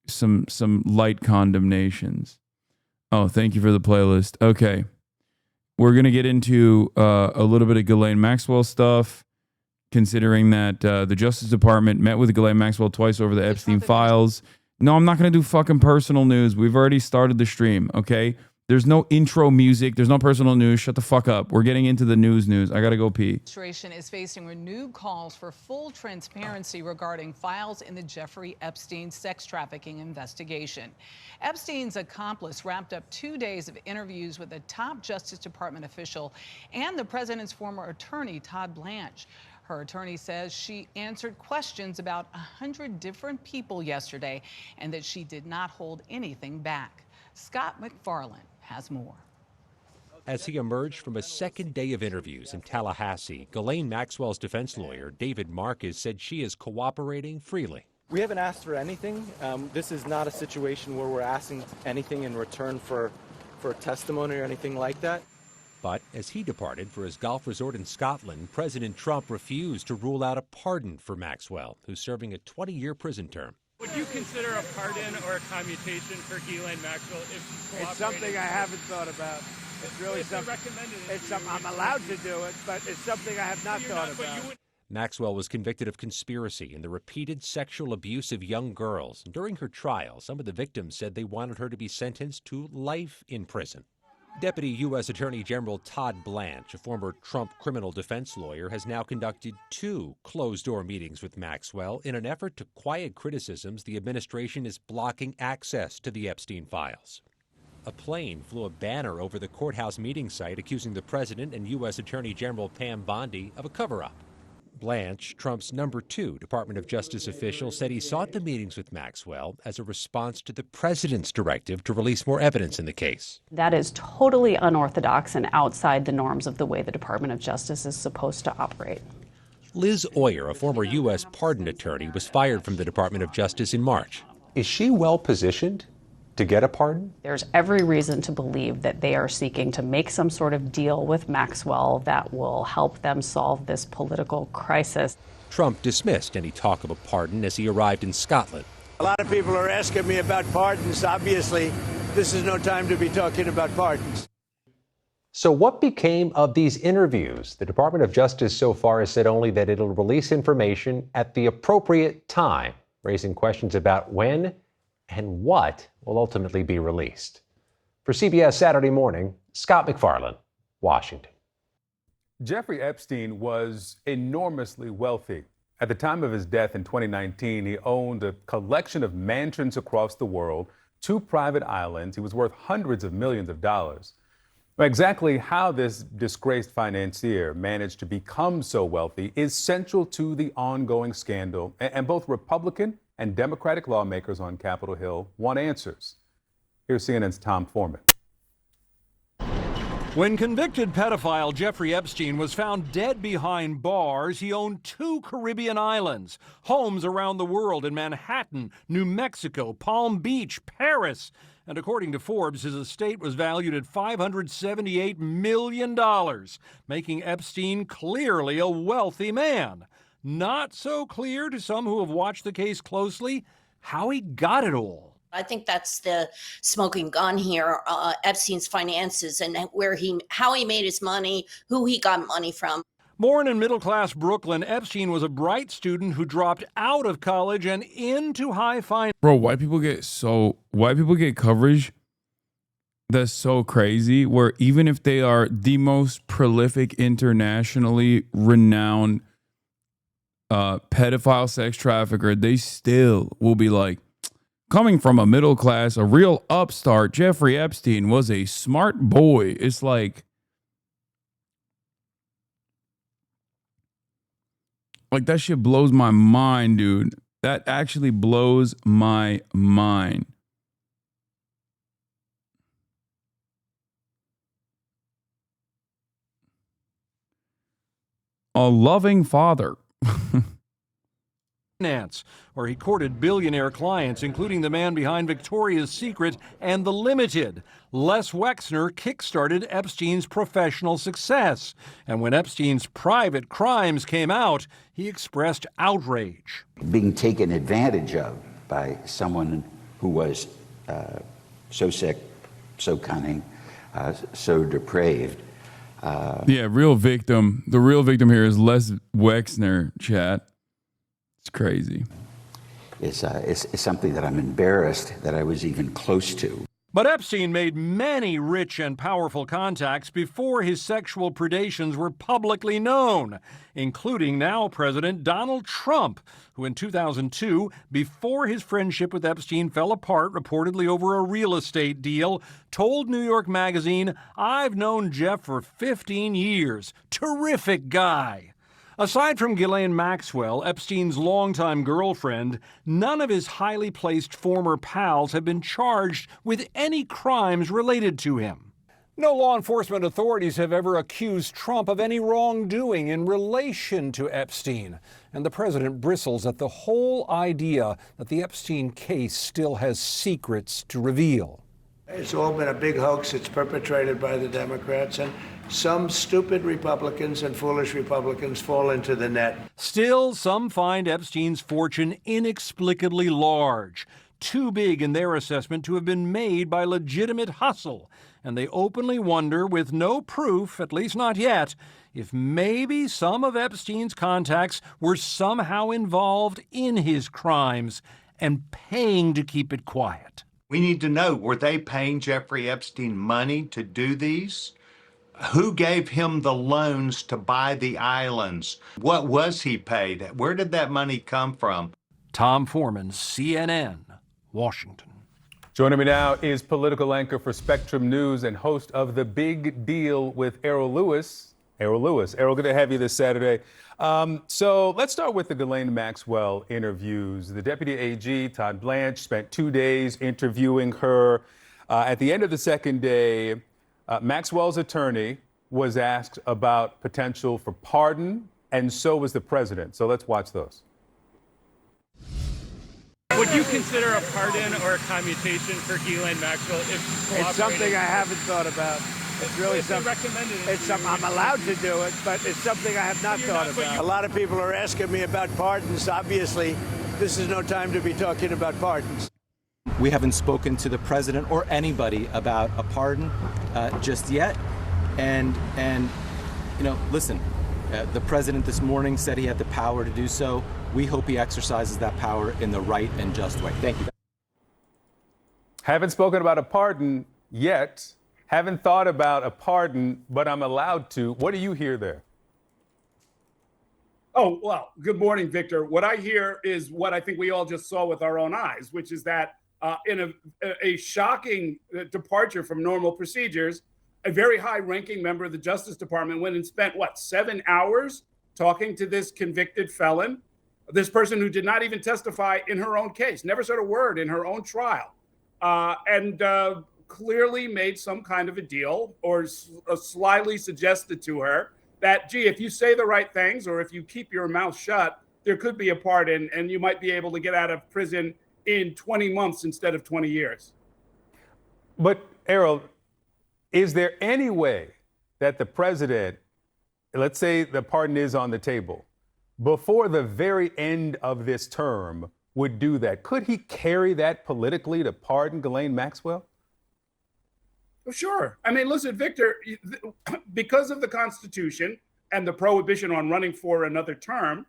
some light condemnations. Oh, thank you for the playlist. Okay. We're going to get into a little bit of Ghislaine Maxwell stuff, considering that the Justice Department met with Ghislaine Maxwell twice over the Epstein files. No, I'm not going to do fucking personal news. We've already started the stream, okay? There's no intro music. There's no personal news. Shut the fuck up. We're getting into the news. I got to go pee. Administration is facing renewed calls for full transparency regarding files in the Jeffrey Epstein sex trafficking investigation. Epstein's accomplice wrapped up 2 days of interviews with a top Justice Department official and the president's former attorney, Todd Blanche. Her attorney says she answered questions about 100 different people yesterday and that she did not hold anything back. Scott McFarland has more. As he emerged from a second day of interviews in Tallahassee, Ghislaine Maxwell's defense lawyer, David Marcus, said she is cooperating freely. We haven't asked for anything. This is not a situation where we're asking anything in return for testimony or anything like that. But as he departed for his golf resort in Scotland, President Trump refused to rule out a pardon for Maxwell, who's serving a 20-year prison term. Would you consider a pardon or a commutation for Ghislaine Maxwell if she's It's something I haven't thought about. It's really something. I'm allowed to do it, but it's something I have not thought about. Maxwell was convicted of conspiracy and the repeated sexual abuse of young girls. During her trial, some of the victims said they wanted her to be sentenced to life in prison. Deputy U.S. Attorney General Todd Blanche, a former Trump criminal defense lawyer, has now conducted 2 closed-door meetings with Maxwell in an effort to quiet criticisms the administration is blocking access to the Epstein files. A plane flew a banner over the courthouse meeting site accusing the president and U.S. Attorney General Pam Bondi of a cover-up. Blanche, Trump's number 2 Department of Justice official, said he sought the meetings with Maxwell as a response to the president's directive to release more evidence in the case. That is totally unorthodox and outside the norms of the way the Department of Justice is supposed to operate. Liz Oyer, a former U.S. pardon attorney, was fired from the Department of Justice in March. Is she well positioned to get a pardon? There's every reason to believe that they are seeking to make some sort of deal with Maxwell that will help them solve this political crisis. Trump dismissed any talk of a pardon as he arrived in Scotland. A lot of people are asking me about pardons. Obviously, this is no time to be talking about pardons. So what became of these interviews? The Department of Justice so far has said only that it'll release information at the appropriate time, raising questions about when and what will ultimately be released. For CBS Saturday Morning, Scott McFarland, Washington. Jeffrey Epstein was enormously wealthy. At the time of his death in 2019, he owned a collection of mansions across the world, 2 private islands. He was worth hundreds of millions of dollars. Exactly how this disgraced financier managed to become so wealthy is central to the ongoing scandal, and both Republican and Democratic lawmakers on Capitol Hill want answers. Here's CNN's Tom Foreman. When convicted pedophile Jeffrey Epstein was found dead behind bars, he owned 2 Caribbean islands, homes around the world in Manhattan, New Mexico, Palm Beach, Paris. And according to Forbes, his estate was valued at $578 million, making Epstein clearly a wealthy man. Not so clear to some who have watched the case closely how he got it all. I think that's the smoking gun here, Epstein's finances and how he made his money, who he got money from. Born in middle-class Brooklyn, Epstein was a bright student who dropped out of college and into high finance. Bro, white people get coverage that's so crazy, where even if they are the most prolific, internationally renowned pedophile sex trafficker, they still will be like, coming from a middle class, a real upstart, Jeffrey Epstein was a smart boy. It's like that shit blows my mind, dude. That actually blows my mind. a loving father. Finance, where he courted billionaire clients, including the man behind Victoria's Secret and The Limited. Les Wexner kickstarted Epstein's professional success. And when Epstein's private crimes came out, he expressed outrage. Being taken advantage of by someone who was so sick, so cunning, so depraved. Yeah, real victim. The real victim here is Les Wexner, chat. It's crazy. It's something that I'm embarrassed that I was even close to. But Epstein made many rich and powerful contacts before his sexual predations were publicly known, including now President Donald Trump, who in 2002, before his friendship with Epstein fell apart reportedly over a real estate deal, told New York Magazine, "I've known Jeff for 15 years. Terrific guy." Aside from Ghislaine Maxwell, Epstein's longtime girlfriend, none of his highly placed former pals have been charged with any crimes related to him. No law enforcement authorities have ever accused Trump of any wrongdoing in relation to Epstein. And the president bristles at the whole idea that the Epstein case still has secrets to reveal. It's all been a big hoax. It's perpetrated by the Democrats, and some stupid Republicans and foolish Republicans fall into the net. Still, some find Epstein's fortune inexplicably large, too big in their assessment to have been made by legitimate hustle. And they openly wonder, with no proof, at least not yet, if maybe some of Epstein's contacts were somehow involved in his crimes and paying to keep it quiet. We need to know, were they paying Jeffrey Epstein money to do these? Who gave him the loans to buy the islands? What was he paid? Where did that money come from? Tom Foreman, CNN, Washington. Joining me now is political anchor for Spectrum News and host of The Big Deal with Errol Lewis. Errol, good to have you this Saturday. So let's start with the Ghislaine Maxwell interviews. The Deputy AG, Todd Blanche, spent 2 days interviewing her. At the end of the second day, Maxwell's attorney was asked about potential for pardon, and so was the president. So let's watch those. Would you consider a pardon or a commutation for Ghislaine Maxwell if It's something I haven't thought about. It's really something. It's something I'm allowed to do it, but it's something I have not thought about. A lot of people are asking me about pardons. Obviously, this is no time to be talking about pardons. We haven't spoken to the president or anybody about a pardon just yet. And you know, listen, the president this morning said he had the power to do so. We hope he exercises that power in the right and just way. Thank you. Haven't spoken about a pardon yet. Haven't thought about a pardon, but I'm allowed to. What do you hear there? Oh, well, good morning, Victor. What I hear is what I think we all just saw with our own eyes, which is that in a shocking departure from normal procedures, a very high-ranking member of the Justice Department went and spent, 7 hours talking to this convicted felon, this person who did not even testify in her own case, never said a word in her own trial, and clearly made some kind of a deal or slyly suggested to her that, gee, if you say the right things or if you keep your mouth shut, there could be a pardon and you might be able to get out of prison in 20 months instead of 20 years. But, Errol, is there any way that the president, let's say the pardon is on the table, before the very end of this term would do that? Could he carry that politically to pardon Ghislaine Maxwell? Sure. I mean, listen, Victor, because of the Constitution and the prohibition on running for another term,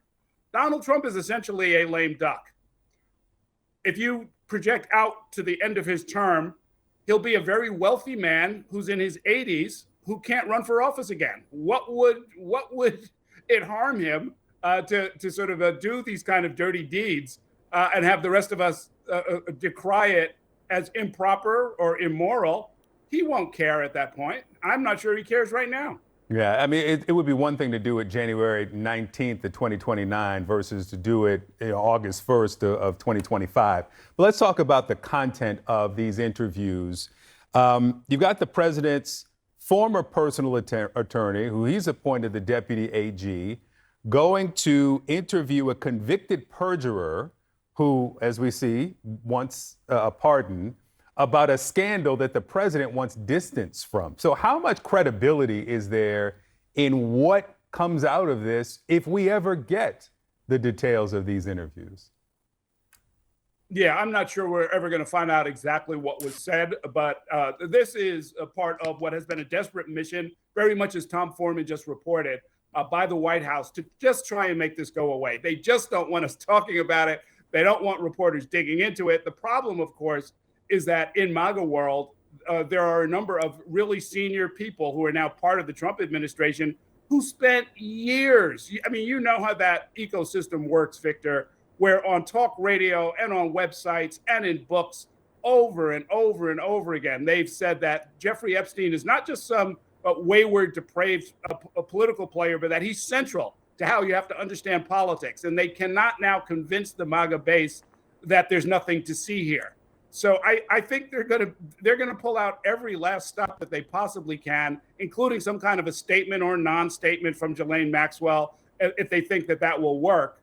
Donald Trump is essentially a lame duck. If you project out to the end of his term, he'll be a very wealthy man who's in his 80s who can't run for office again. What would it harm him to sort of do these kind of dirty deeds and have the rest of us decry it as improper or immoral? He won't care at that point. I'm not sure he cares right now. Yeah, I mean, it would be one thing to do it January 19th of 2029 versus to do it August 1st of 2025. But let's talk about the content of these interviews. You've got the president's former personal attorney, who he's appointed the deputy AG, going to interview a convicted perjurer who, as we see, wants a pardon about a scandal that the president wants distance from. So how much credibility is there in what comes out of this if we ever get the details of these interviews? Yeah, I'm not sure we're ever going to find out exactly what was said, but this is a part of what has been a desperate mission, very much as Tom Foreman just reported, by the White House to just try and make this go away. They just don't want us talking about it. They don't want reporters digging into it. The problem, of course, is that in MAGA world, there are a number of really senior people who are now part of the Trump administration who spent years. I mean, you know how that ecosystem works, Victor, where on talk radio and on websites and in books over and over and over again, they've said that Jeffrey Epstein is not just some wayward, depraved a political player, but that he's central to how you have to understand politics. And they cannot now convince the MAGA base that there's nothing to see here. So I think they're gonna pull out every last stop that they possibly can, including some kind of a statement or non-statement from Ghislaine Maxwell, if they think that that will work.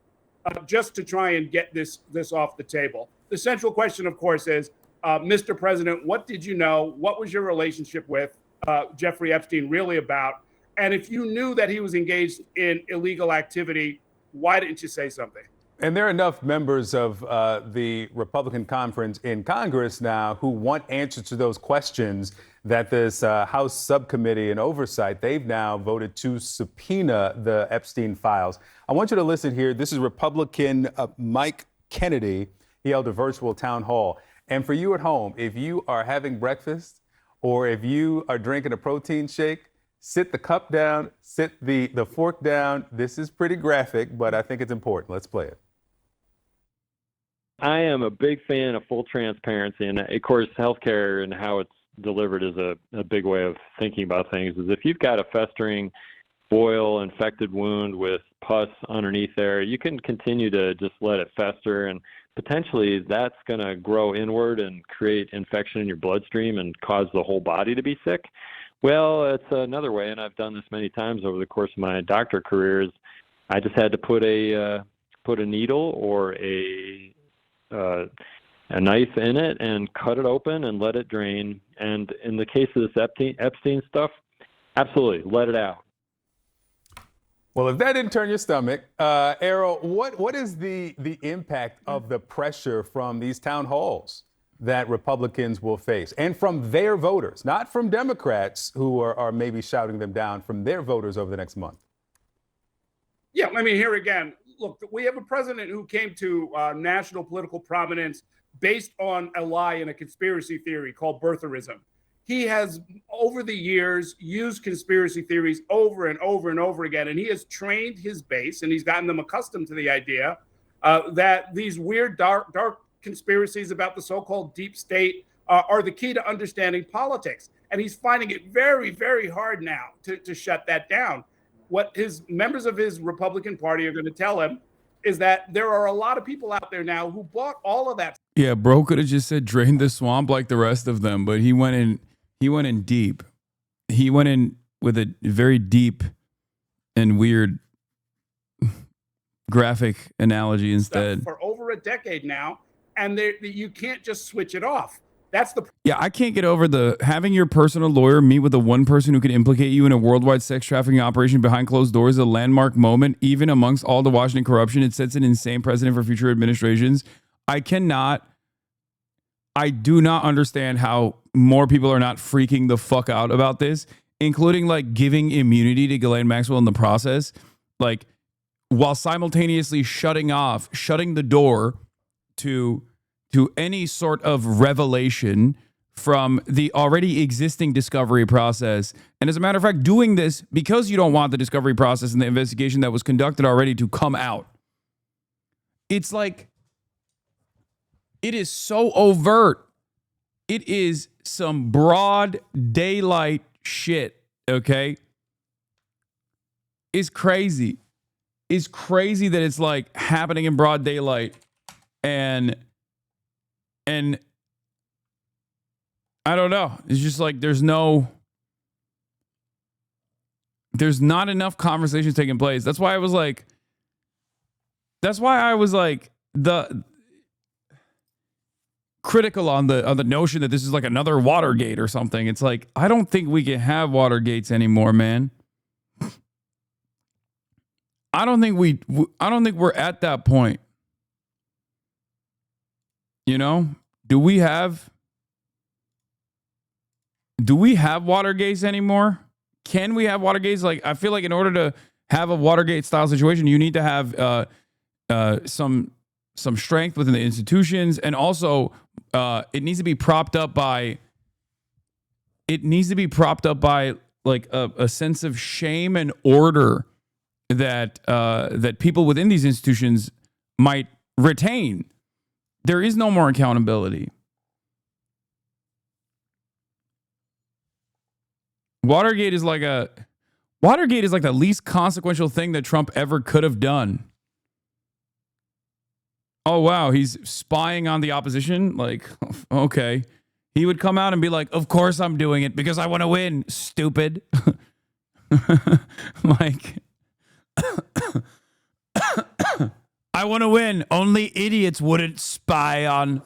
Just to try and get this off the table. The central question, of course, is, Mr. President, what did you know? What was your relationship with Jeffrey Epstein really about? And if you knew that he was engaged in illegal activity, why didn't you say something? And there are enough members of the Republican conference in Congress now who want answers to those questions that this House subcommittee and oversight, they've now voted to subpoena the Epstein files. I want you to listen here. This is Republican Mike Kennedy. He held a virtual town hall. And for you at home, if you are having breakfast or if you are drinking a protein shake, sit the cup down, sit the fork down. This is pretty graphic, but I think it's important. Let's play it. I am a big fan of full transparency, and of course, healthcare and how it's delivered is a big way of thinking about things. Is if you've got a festering boil, infected wound with pus underneath there, you can continue to just let it fester, and potentially that's going to grow inward and create infection in your bloodstream and cause the whole body to be sick. Well, it's another way, and I've done this many times over the course of my doctor career. Is I just had to put a needle or a knife in it and cut it open and let it drain. And in the case of this Epstein stuff, absolutely, let it out. Well, if that didn't turn your stomach, Errol, what is the impact of the pressure from these town halls that Republicans will face, and from their voters, not from Democrats who are maybe shouting them down, from their voters over the next month? Yeah, I mean, here again, look, we have a president who came to national political prominence based on a lie and a conspiracy theory called birtherism. He has, over the years, used conspiracy theories over and over and over again, and he has trained his base, and he's gotten them accustomed to the idea that these weird, dark conspiracies about the so-called deep state are the key to understanding politics. And he's finding it very, very hard now to shut that down. What his members of his Republican Party are going to tell him is that there are a lot of people out there now who bought all of that. Yeah, bro could have just said drain the swamp like the rest of them, but he went in deep. He went in with a very deep and weird graphic analogy instead. For over a decade now, and you can't just switch it off. That's the Yeah, I can't get over the having your personal lawyer meet with the one person who could implicate you in a worldwide sex trafficking operation behind closed doors is a landmark moment, even amongst all the Washington corruption. It sets an insane precedent for future administrations. I do not understand how more people are not freaking the fuck out about this, including like giving immunity to Ghislaine Maxwell in the process, like while simultaneously shutting the door to any sort of revelation from the already existing discovery process. And as a matter of fact, doing this because you don't want the discovery process and the investigation that was conducted already to come out. It's like, it is so overt. It is some broad daylight shit, okay? It's crazy. It's crazy that it's like happening in broad daylight and I don't know. It's just like there's no there's not enough conversations taking place. That's why I was like the critical on the notion that this is like another Watergate or something. It's like, I don't think we can have Watergates anymore, man. I don't think we're at that point. You know, do we have Watergates anymore? Can we have Watergates? Like, I feel like in order to have a Watergate style situation, you need to have some strength within the institutions, and also it needs to be propped up by like a sense of shame and order that people within these institutions might retain. There is no more accountability. Watergate is like the least consequential thing that Trump ever could have done. Oh, wow, he's spying on the opposition? Like, okay. He would come out and be like, of course I'm doing it because I want to win, stupid. Like, I want to win. Only idiots wouldn't spy on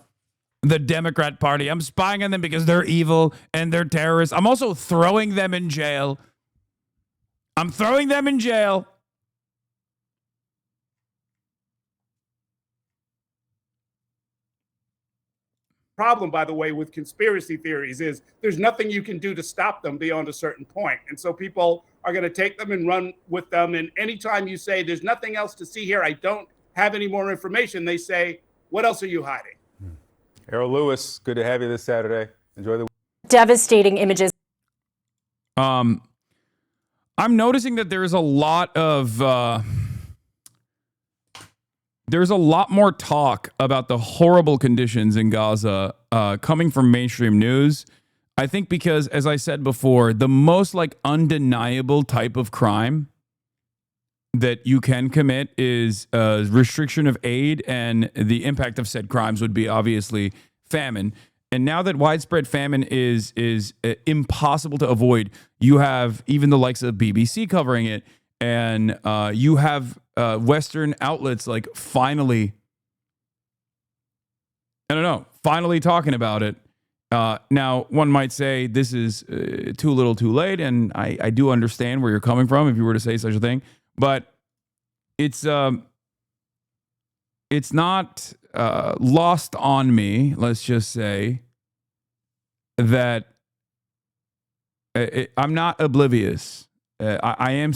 the Democrat Party. I'm spying on them because they're evil and they're terrorists. I'm also throwing them in jail. Problem, by the way, with conspiracy theories is there's nothing you can do to stop them beyond a certain point. And so people are going to take them and run with them. And anytime you say there's nothing else to see here, I don't have any more information, they say, what else are you hiding? Errol Lewis, good to have you this Saturday. Enjoy the devastating images. I'm noticing that there's a lot more talk about the horrible conditions in Gaza coming from mainstream news. I think because, as I said before, the most like undeniable type of crime that you can commit is restriction of aid, and the impact of said crimes would be obviously famine. And now that widespread famine is impossible to avoid, you have even the likes of BBC covering it, and you have Western outlets like finally talking about it. Now, one might say this is too little too late, and I do understand where you're coming from if you were to say such a thing, but it's not lost on me, let's just say, that I'm not oblivious. I am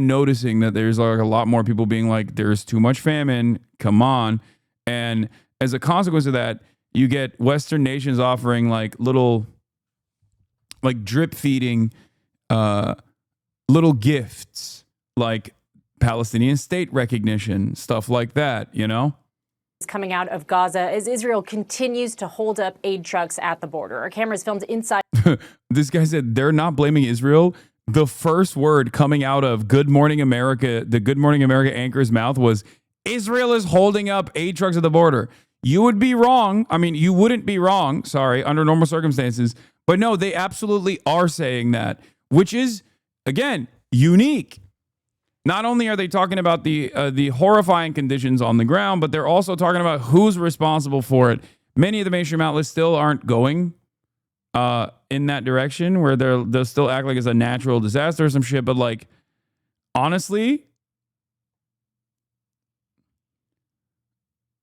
noticing that there's like a lot more people being like, there's too much famine, come on. And as a consequence of that, you get Western nations offering like little, like drip feeding little gifts, like Palestinian state recognition, stuff like that, you know? Coming out of Gaza as Israel continues to hold up aid trucks at the border. Our cameras filmed inside. This guy said they're not blaming Israel. The first word coming out of Good Morning America, the Good Morning America anchor's mouth was, Israel is holding up aid trucks at the border. You would be wrong. I mean, you wouldn't be wrong, sorry, under normal circumstances. But no, they absolutely are saying that, which is, again, unique. Not only are they talking about the horrifying conditions on the ground, but they're also talking about who's responsible for it. Many of the mainstream outlets still aren't going in that direction, where they'll still act like it's a natural disaster or some shit. But like, honestly,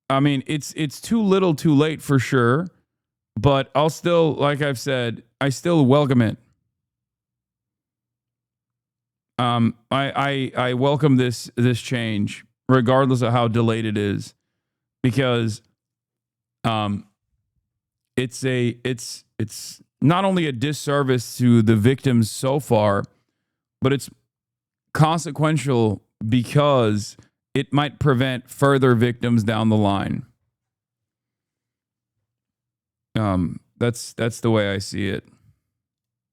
I mean, it's too little too late for sure. But I'll still, like I've said, I still welcome it. I welcome this change, regardless of how delayed it is, because it's not only a disservice to the victims so far, but it's consequential because it might prevent further victims down the line. That's the way I see it.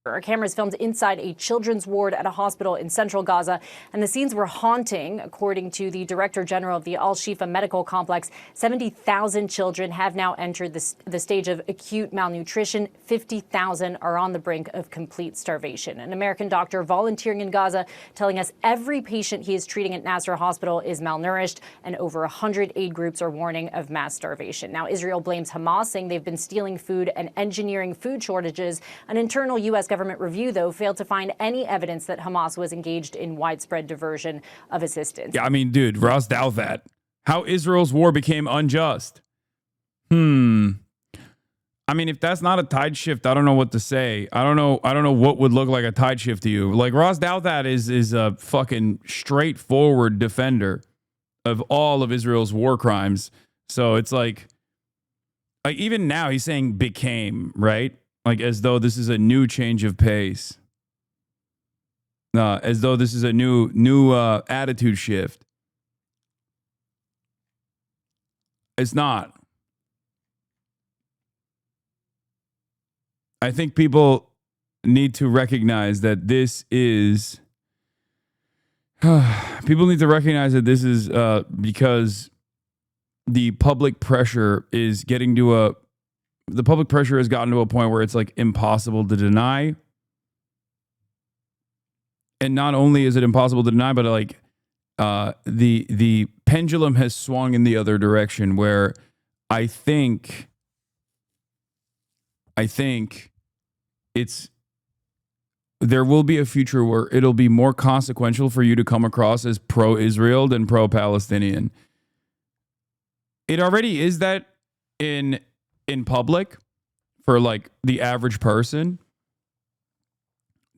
Our cameras filmed inside a children's ward at a hospital in central Gaza, and the scenes were haunting. According to the Director General of the Al-Shifa Medical Complex, 70,000 children have now entered the stage of acute malnutrition. 50,000 are on the brink of complete starvation. An American doctor volunteering in Gaza telling us every patient he is treating at Nasser Hospital is malnourished, and over 100 aid groups are warning of mass starvation. Now, Israel blames Hamas, saying they've been stealing food and engineering food shortages. An internal U.S. government review, though, failed to find any evidence that Hamas was engaged in widespread diversion of assistance. Yeah, I mean, dude, Ross doubt that. How Israel's war became unjust. I mean, if that's not a tide shift, I don't know what to say. I don't know what would look like a tide shift to you. Like, Ross Douthat is a fucking straightforward defender of all of Israel's war crimes. So it's like even now he's saying became, right? Like as though this is a new change of pace. As though this is a new attitude shift. It's not. I think people need to recognize that this is people need to recognize that this is because the public pressure is getting to the public pressure has gotten to a point where it's like impossible to deny. And not only is it impossible to deny, but like the pendulum has swung in the other direction where I think there will be a future where it'll be more consequential for you to come across as pro-Israel than pro-Palestinian. It already is that in public for like the average person,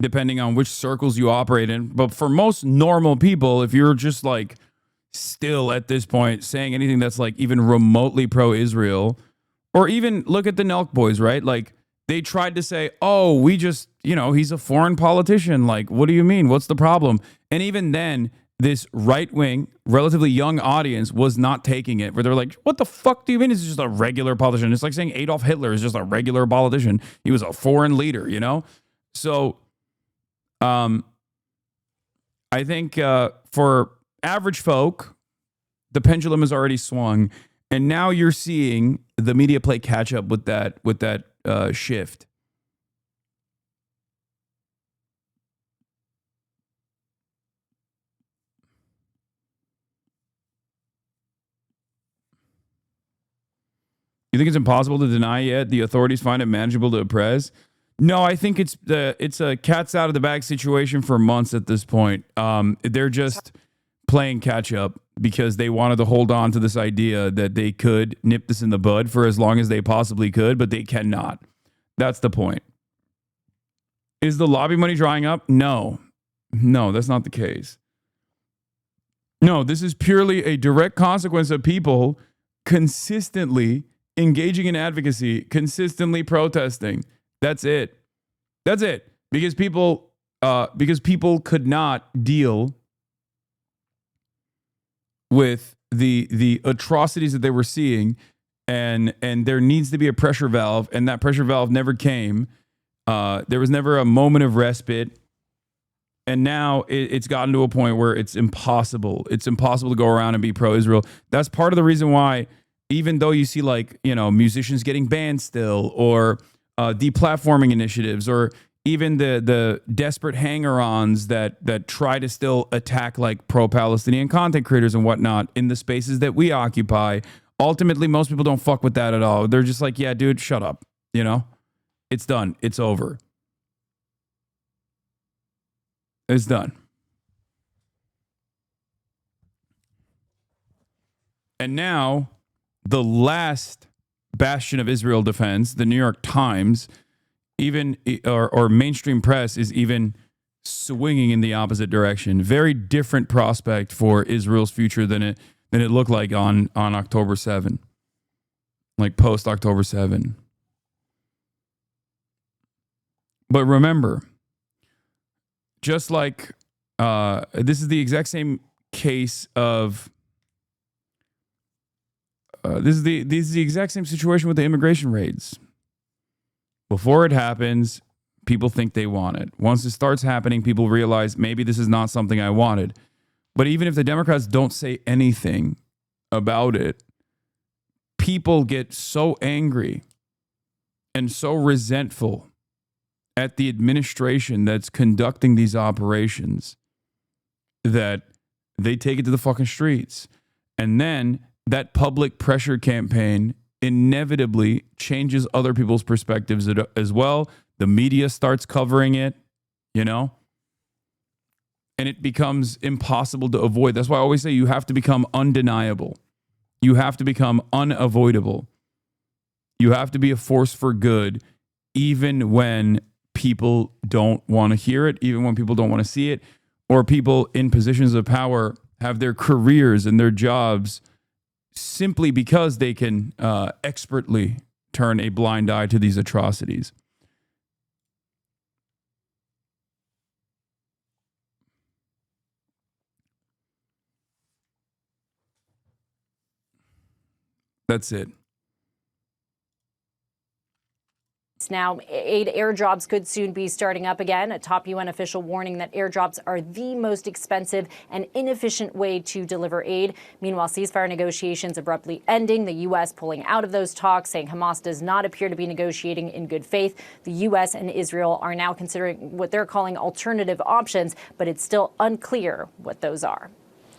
depending on which circles you operate in. But for most normal people, if you're just like still at this point saying anything that's like even remotely pro-Israel, or even look at the Nelk boys, right? Like they tried to say, oh, we just, he's a foreign politician. Like, what do you mean? What's the problem? And even then, this right-wing, relatively young audience was not taking it, where they're like, what the fuck do you mean he's just a regular politician? It's like saying Adolf Hitler is just a regular politician. He was a foreign leader, So I think for average folk, the pendulum has already swung, and now you're seeing the media play catch up with that shift. You think it's impossible to deny yet? The authorities find it manageable to oppress? No, I think it's a cat's out of the bag situation for months at this point. They're just playing catch up because they wanted to hold on to this idea that they could nip this in the bud for as long as they possibly could, but they cannot. That's the point. Is the lobby money drying up? No, that's not the case. No, this is purely a direct consequence of people consistently engaging in advocacy, consistently protesting. That's it. Because people could not deal with the atrocities that they were seeing, and there needs to be a pressure valve, and that pressure valve never came. There was never a moment of respite, and now it's gotten to a point where it's impossible. It's impossible to go around and be pro-Israel. That's part of the reason why, even though you see like musicians getting banned still, or deplatforming initiatives, or even the desperate hanger-ons that try to still attack like pro-Palestinian content creators and whatnot in the spaces that we occupy, ultimately most people don't fuck with that at all. They're just like, yeah, dude, shut up. It's done. It's over. It's done. And now the last bastion of Israel defense, the New York Times, even or mainstream press, is even swinging in the opposite direction. Very different prospect for Israel's future than it looked like on October 7, like post October 7. But remember, just like this is the exact same case of. This is the exact same situation with the immigration raids. Before it happens, people think they want it. Once it starts happening, people realize maybe this is not something I wanted. But even if the Democrats don't say anything about it, people get so angry and so resentful at the administration that's conducting these operations that they take it to the fucking streets. And then that public pressure campaign inevitably changes other people's perspectives as well. The media starts covering it, you know? And it becomes impossible to avoid. That's why I always say you have to become undeniable. You have to become unavoidable. You have to be a force for good, even when people don't want to hear it, even when people don't want to see it, or people in positions of power have their careers and their jobs simply because they can expertly turn a blind eye to these atrocities. That's it. Now, aid airdrops could soon be starting up again. A top UN official warning that airdrops are the most expensive and inefficient way to deliver aid. Meanwhile, ceasefire negotiations abruptly ending, the U.S. pulling out of those talks, saying Hamas does not appear to be negotiating in good faith. The U.S. and Israel are now considering what they're calling alternative options, but it's still unclear what those are.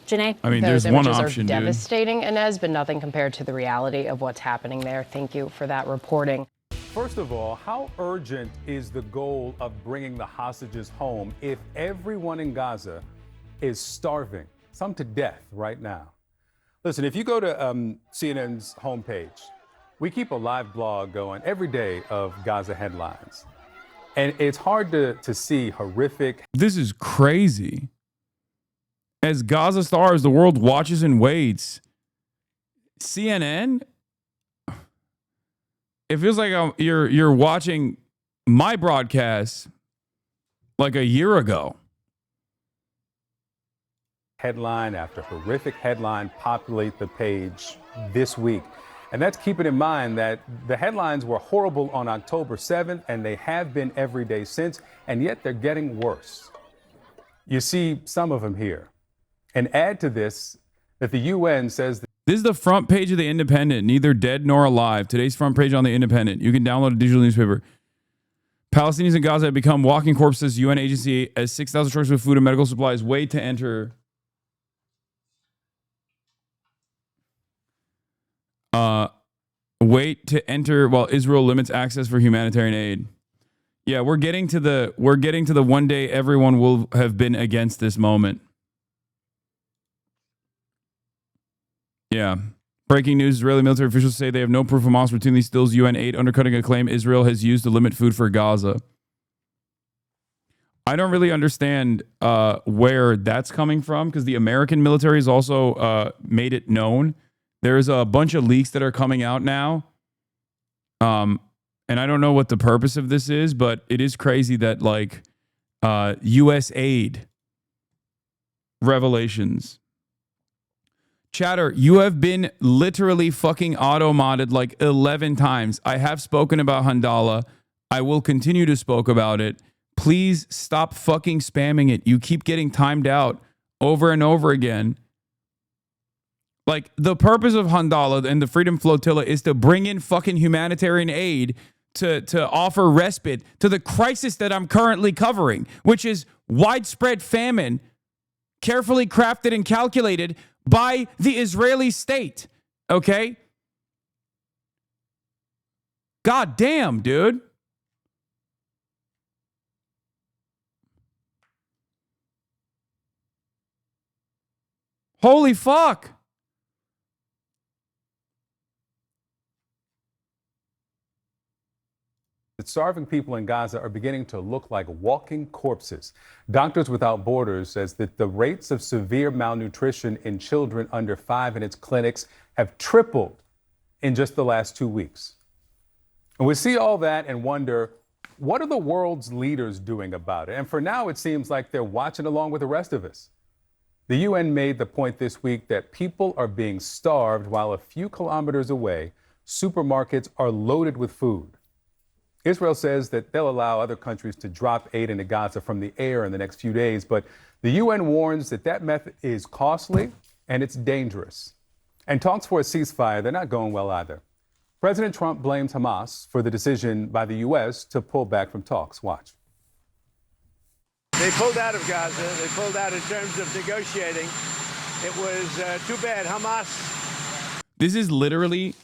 Janae? I mean, there's one option, Those images are devastating, Inez, but nothing compared to the reality of what's happening there. Thank you for that reporting. First of all, how urgent is the goal of bringing the hostages home if everyone in Gaza is starving, some to death right now? Listen, if you go to CNN's homepage, we keep a live blog going every day of Gaza headlines. And it's hard to see horrific. This is crazy. As Gaza stars, the world watches and waits. CNN? It feels like you're watching my broadcast like a year ago. Headline after horrific headline populate the page this week. And that's keeping in mind that the headlines were horrible on October 7th, and they have been every day since, and yet they're getting worse. You see some of them here. And add to this that the UN says that this is the front page of The Independent, neither dead nor alive. Today's front page on The Independent. You can download a digital newspaper. Palestinians in Gaza have become walking corpses, UN agency, as 6,000 trucks with food and medical supplies wait to enter. Wait to enter while Israel limits access for humanitarian aid. Yeah, we're getting to the one day everyone will have been against this moment. Yeah. Breaking news, Israeli military officials say they have no proof Hamas routinely steals UN aid, undercutting a claim Israel has used to limit food for Gaza. I don't really understand where that's coming from, because the American military has also made it known. There's a bunch of leaks that are coming out now. And I don't know what the purpose of this is, but it is crazy that like US aid revelations. Chatter, you have been literally fucking auto-modded like 11 times. I have spoken about Handala. I will continue to spoke about it. Please stop fucking spamming it. You keep getting timed out over and over again. Like, the purpose of Handala and the Freedom Flotilla is to bring in fucking humanitarian aid to offer respite to the crisis that I'm currently covering, which is widespread famine, carefully crafted and calculated by the Israeli state, okay? God damn, dude. Holy fuck. Starving people in Gaza are beginning to look like walking corpses. Doctors Without Borders says that the rates of severe malnutrition in children under 5 in its clinics have tripled in just the last 2 weeks. And we see all that and wonder, what are the world's leaders doing about it? And for now, it seems like they're watching along with the rest of us. The UN made the point this week that people are being starved while a few kilometers away, supermarkets are loaded with food. Israel says that they'll allow other countries to drop aid into Gaza from the air in the next few days, but the UN warns that that method is costly and it's dangerous. And talks for a ceasefire, they're not going well either. President Trump blames Hamas for the decision by the U.S. to pull back from talks. Watch. They pulled out of Gaza. They pulled out in terms of negotiating. It was too bad. Hamas. This is literally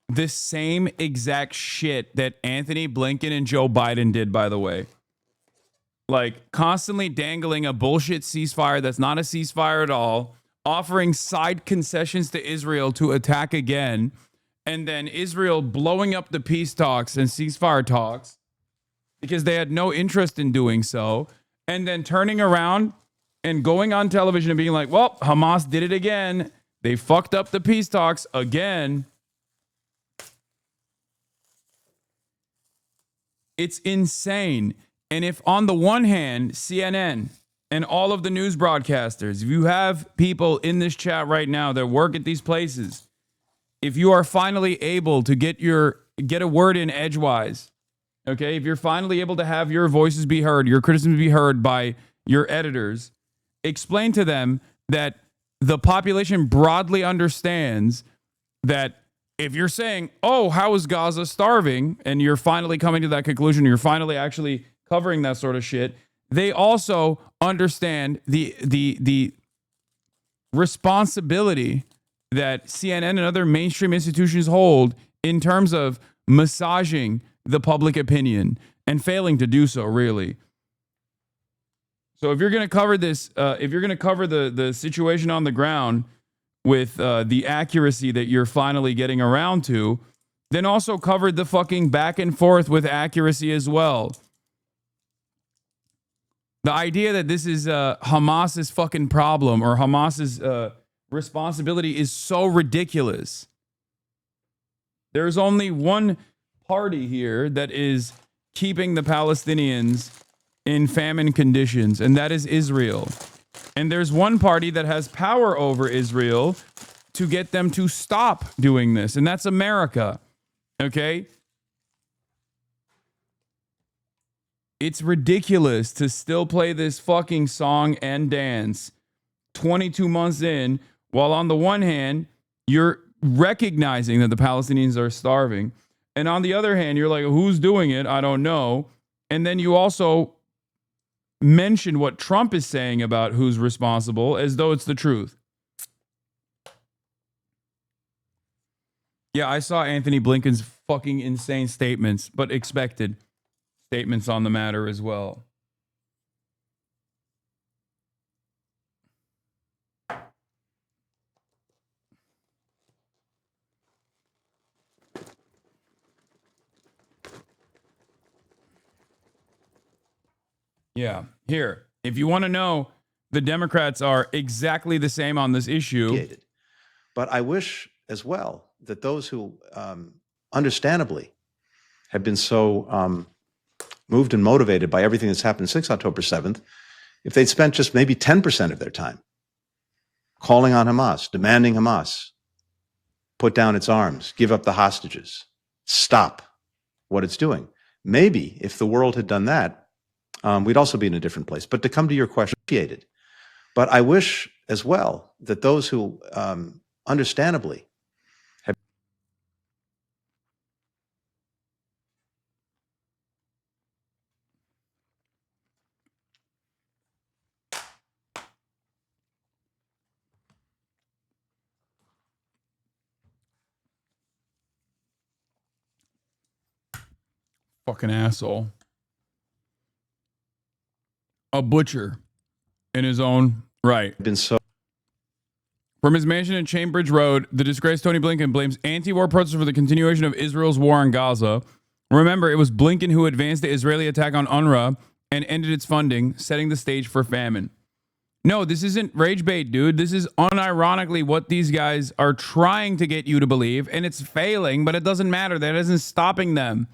the same exact shit that Anthony Blinken and Joe Biden did, by the way. Like, constantly dangling a bullshit ceasefire that's not a ceasefire at all, offering side concessions to Israel to attack again, and then Israel blowing up the peace talks and ceasefire talks because they had no interest in doing so, and then turning around and going on television and being like, well, Hamas did it again. They fucked up the peace talks again. It's insane. And if on the one hand, CNN and all of the news broadcasters, if you have people in this chat right now that work at these places, if you are finally able to get a word in edgewise, okay, if you're finally able to have your voices be heard, your criticisms be heard by your editors, explain to them that the population broadly understands that if you're saying, oh, how is Gaza starving? And you're finally coming to that conclusion, you're finally actually covering that sort of shit. They also understand the responsibility that CNN and other mainstream institutions hold in terms of massaging the public opinion and failing to do so, really. So if you're going to cover this, if you're going to cover the situation on the ground with the accuracy that you're finally getting around to, then also cover the fucking back and forth with accuracy as well. The idea that this is Hamas's fucking problem or Hamas's responsibility is so ridiculous. There's only one party here that is keeping the Palestinians in famine conditions, and that is Israel. And there's one party that has power over Israel to get them to stop doing this, and that's America. Okay? It's ridiculous to still play this fucking song and dance 22 months in, while on the one hand, you're recognizing that the Palestinians are starving. And on the other hand, you're like, who's doing it? I don't know. And then you also mention what Trump is saying about who's responsible as though it's the truth. Yeah, I saw Anthony Blinken's fucking insane statements, but expected statements on the matter as well. Yeah, here. If you want to know, the Democrats are exactly the same on this issue. But I wish as well that those who understandably have been so moved and motivated by everything that's happened since October 7th, if they'd spent just maybe 10% of their time calling on Hamas, demanding Hamas put down its arms, give up the hostages, stop what it's doing. Maybe if the world had done that, we'd also be in a different place. But to come to your question, but I wish as well that those who understandably have fucking asshole. A butcher in his own right. From his mansion in Cambridge Road, the disgraced Tony Blinken blames anti-war protesters for the continuation of Israel's war on Gaza. Remember, it was Blinken who advanced the Israeli attack on UNRWA and ended its funding, setting the stage for famine. No, this isn't rage bait, dude. This is unironically what these guys are trying to get you to believe, and it's failing, but it doesn't matter. That isn't stopping them.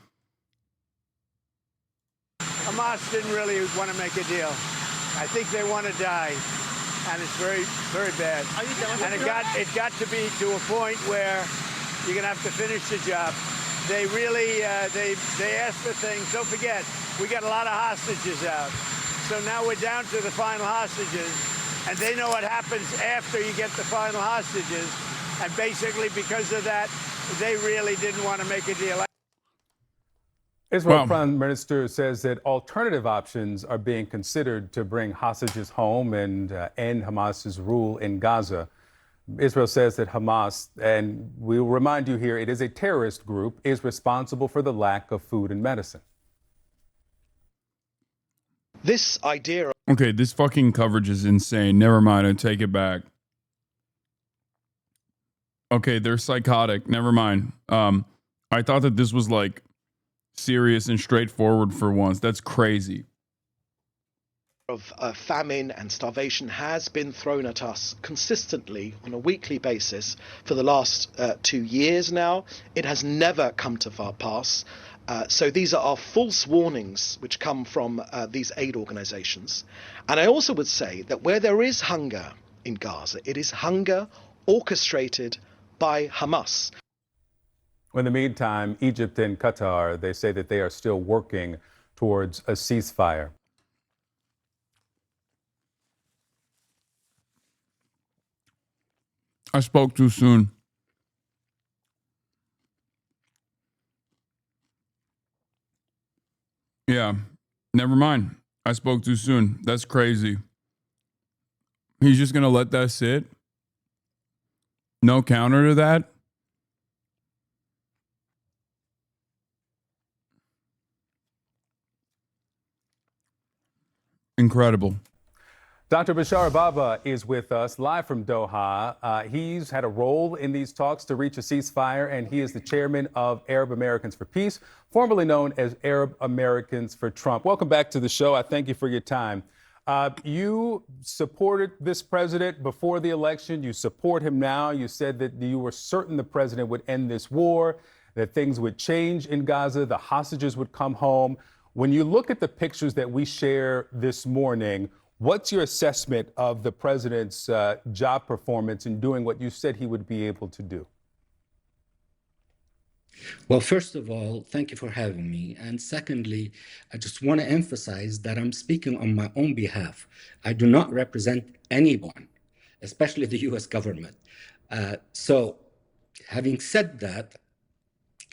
Hamas didn't really want to make a deal. I think they want to die, and it's very, very bad. And it got to be to a point where you're going to have to finish the job. They really, they asked for things. Don't forget, we got a lot of hostages out. So now we're down to the final hostages, and they know what happens after you get the final hostages. And basically, because of that, they really didn't want to make a deal. Israel Prime Minister says that alternative options are being considered to bring hostages home and end Hamas's rule in Gaza. Israel says that Hamas, and we'll remind you here, it is a terrorist group, is responsible for the lack of food and medicine. This idea. Okay, this fucking coverage is insane. Never mind, I take it back. Okay, they're psychotic. Never mind. I thought that this was like serious and straightforward for once. That's crazy. Of famine and starvation has been thrown at us consistently on a weekly basis for the last 2 years now. It has never come to pass. So these are false warnings which come from these aid organizations. And I also would say that where there is hunger in Gaza, it is hunger orchestrated by Hamas. In the meantime, Egypt and Qatar, they say that they are still working towards a ceasefire. I spoke too soon. Yeah, never mind. I spoke too soon. That's crazy. He's just going to let that sit? No counter to that? Incredible. Dr. Bashar Baba is with us live from Doha. He's had a role in these talks to reach a ceasefire, and he is the chairman of Arab Americans for Peace, formerly known as Arab Americans for Trump. Welcome back to the show. I thank you for your time. You supported this president before the election. You support him now. You said that you were certain the president would end this war, that things would change in Gaza, the hostages would come home. When you look at the pictures that we share this morning, what's your assessment of the president's job performance in doing what you said he would be able to do? Well, first of all, thank you for having me. And secondly, I just want to emphasize that I'm speaking on my own behalf. I do not represent anyone, especially the US government. So having said that,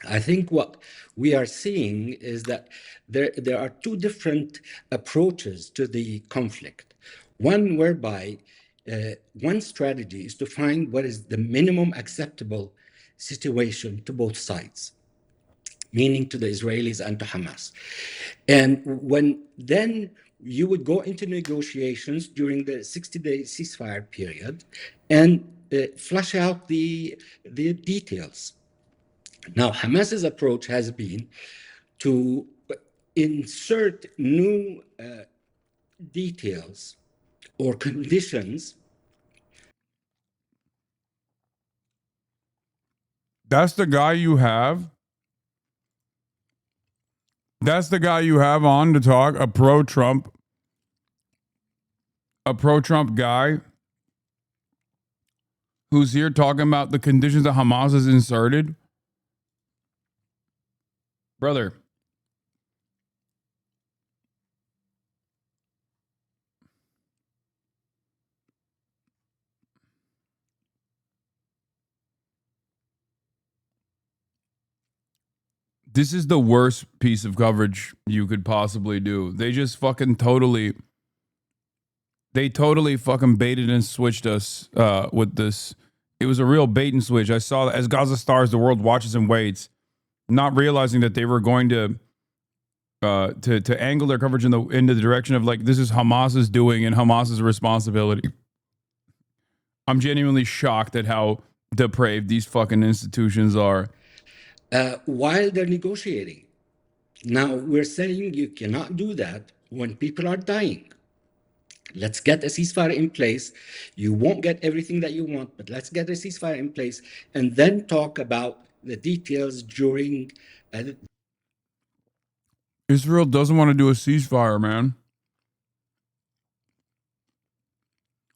I think what we are seeing is that there are two different approaches to the conflict. One whereby one strategy is to find what is the minimum acceptable situation to both sides, meaning to the Israelis and to Hamas. And when then you would go into negotiations during the 60-day ceasefire period and flesh out the details. Now, Hamas's approach has been to insert new details or conditions. That's the guy you have? That's the guy you have on to talk, a pro-Trump guy who's here talking about the conditions that Hamas has inserted? Brother. This is the worst piece of coverage you could possibly do. They just fucking totally fucking baited and switched us with this. It was a real bait and switch. I saw that as Gaza stars, the world watches and waits, not realizing that they were going to angle their coverage into the direction of like, this is Hamas's doing and Hamas's responsibility. I'm genuinely shocked at how depraved these fucking institutions are. While they're negotiating. Now, we're saying you cannot do that when people are dying. Let's get a ceasefire in place. You won't get everything that you want, but let's get a ceasefire in place and then talk about the details during. Israel doesn't want to do a ceasefire, man.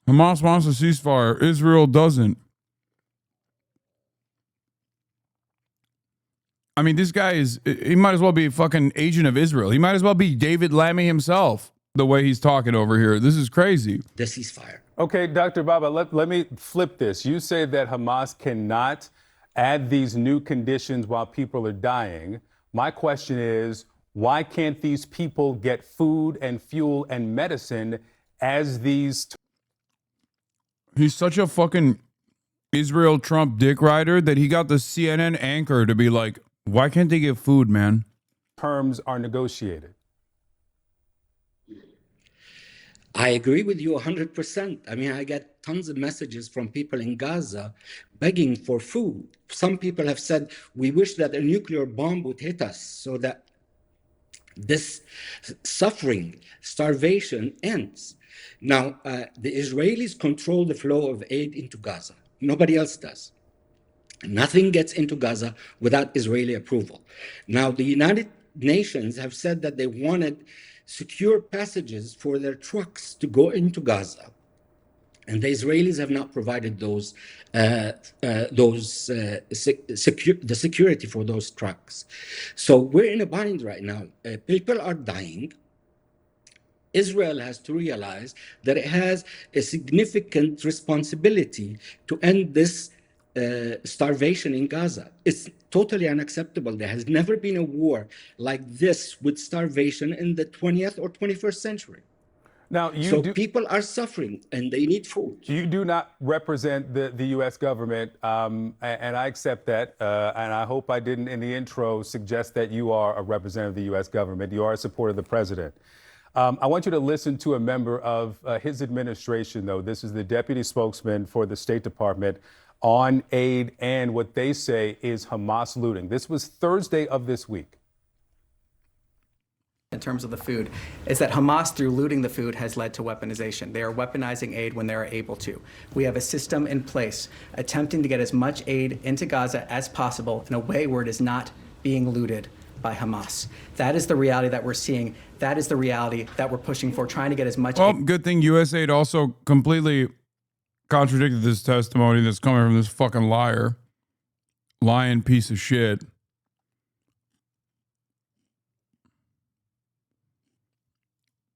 Hamas wants a ceasefire. Israel doesn't. I mean, this guy he might as well be a fucking agent of Israel. He might as well be David Lammy himself, the way he's talking over here. This is crazy. The ceasefire. Okay, Dr. Baba, let me flip this. You say that Hamas cannot add these new conditions while people are dying. My question is, why can't these people get food and fuel and medicine as these... He's such a fucking Israel Trump dick rider that he got the CNN anchor to be like, why can't they get food, man? Terms are negotiated. I agree with you 100%. I mean, I get tons of messages from people in Gaza begging for food. Some people have said, we wish that a nuclear bomb would hit us so that this suffering, starvation ends. Now, the Israelis control the flow of aid into Gaza. Nobody else does. Nothing gets into Gaza without Israeli approval. Now, the United Nations have said that they wanted secure passages for their trucks to go into Gaza. And the Israelis have not provided the security for those trucks. So we're in a bind right now. People are dying. Israel has to realize that it has a significant responsibility to end this starvation in Gaza. It's totally unacceptable. There has never been a war like this with starvation in the 20th or 21st century. Now, people are suffering and they need food. You do not represent the U.S. government, and I accept that. And I hope I didn't, in the intro, suggest that you are a representative of the U.S. government. You are a supporter of the president. I want you to listen to a member of his administration, though. This is the deputy spokesman for the State Department on aid and what they say is Hamas looting. This was Thursday of this week. In terms of the food, is that Hamas, through looting the food, has led to weaponization. They are weaponizing aid when they are able to. We have a system in place attempting to get as much aid into Gaza as possible in a way where it is not being looted by Hamas. That is the reality that we're seeing. That is the reality that we're pushing for, trying to get as much aid. Good thing USAID also completely contradicted this testimony that's coming from this fucking lying piece of shit.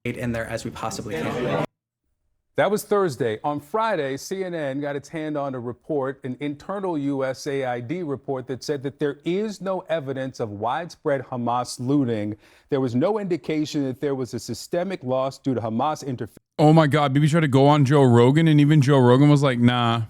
In there as we possibly can. That was Thursday. On Friday, CNN got its hand on a report, an internal USAID report that said that there is no evidence of widespread Hamas looting. There was no indication that there was a systemic loss due to Hamas interference. Oh my God, Bibi tried to go on Joe Rogan, and even Joe Rogan was like, nah.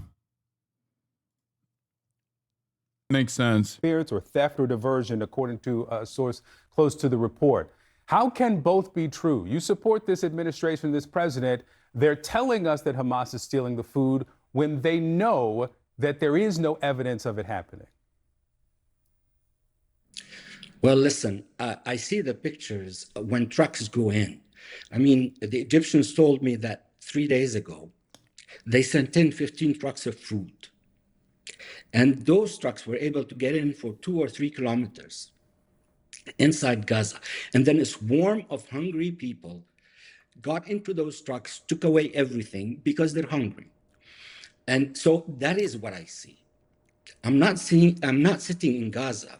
Makes sense. Or theft or diversion, according to a source close to the report. How can both be true? You support this administration, this president. They're telling us that Hamas is stealing the food when they know that there is no evidence of it happening. Well, listen, I see the pictures when trucks go in. I mean, the Egyptians told me that 3 days ago, they sent in 15 trucks of food. And those trucks were able to get in for 2 or 3 kilometers inside Gaza. And then a swarm of hungry people got into those trucks, took away everything because they're hungry. And so that is what I see. I'm not sitting in Gaza,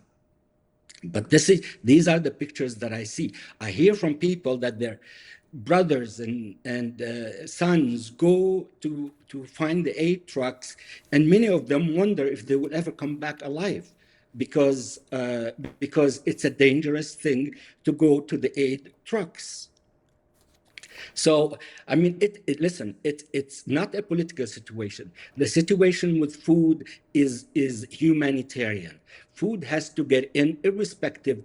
but these are the pictures that I see. I hear from people that their brothers and sons go to find the aid trucks, and many of them wonder if they will ever come back alive, because it's a dangerous thing to go to the aid trucks. So, I mean, listen, it's not a political situation. The situation with food is humanitarian. Food has to get in irrespective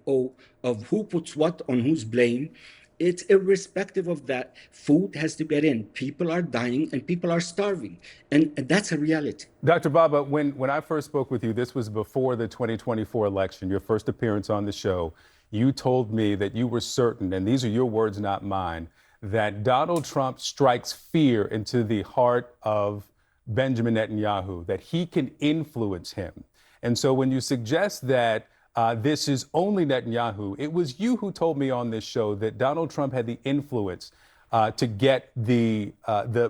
of who puts what on whose blame. It's irrespective of that. Food has to get in. People are dying and people are starving. And that's a reality. Dr. Baba, when I first spoke with you, this was before the 2024 election, your first appearance on the show. You told me that you were certain, and these are your words, not mine, that Donald Trump strikes fear into the heart of Benjamin Netanyahu, that he can influence him. And so when you suggest that this is only Netanyahu, it was you who told me on this show that Donald Trump had the influence to get the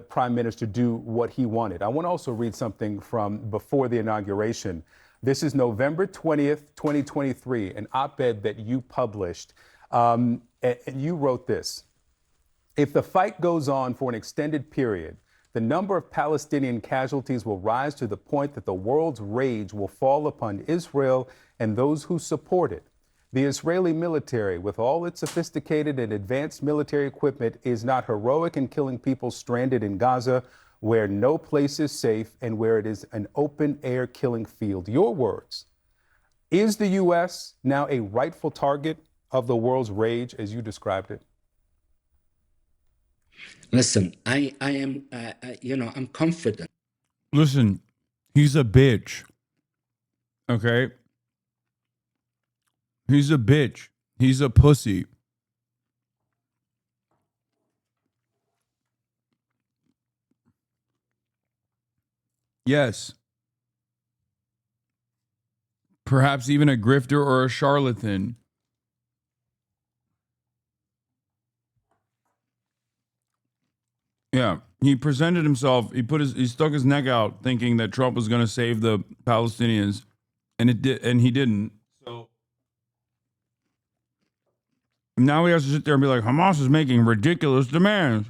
prime minister do what he wanted. I want to also read something from before the inauguration This is November 20th, 2023, an op-ed that you published. And you wrote this: if the fight goes on for an extended period, the number of Palestinian casualties will rise to the point that the world's rage will fall upon Israel and those who support it. The Israeli military, with all its sophisticated and advanced military equipment, is not heroic in killing people stranded in Gaza, where no place is safe and where it is an open-air killing field. Your words. Is the U.S. now a rightful target of the world's rage, as you described it? Listen, I am, I'm confident. Listen, he's a bitch. Okay? He's a bitch. He's a pussy. Yes. Perhaps even a grifter or a charlatan. Yeah, he presented himself. He stuck his neck out, thinking that Trump was going to save the Palestinians, and he didn't. So now he has to sit there and be like, Hamas is making ridiculous demands.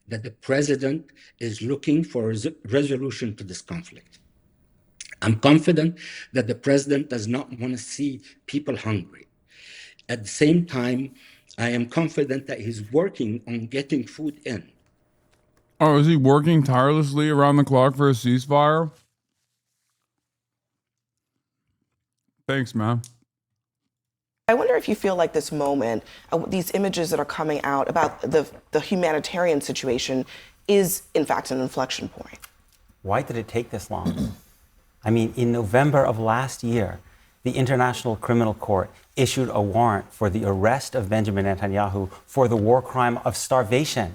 That the president is looking for a resolution to this conflict. I'm confident that the president does not want to see people hungry. At the same time, I am confident that he's working on getting food in. Oh, is he working tirelessly around the clock for a ceasefire? Thanks, man. I wonder if you feel like this moment, these images that are coming out about the humanitarian situation is, in fact, an inflection point. Why did it take this long? I mean, in November of last year, the International Criminal Court issued a warrant for the arrest of Benjamin Netanyahu for the war crime of starvation.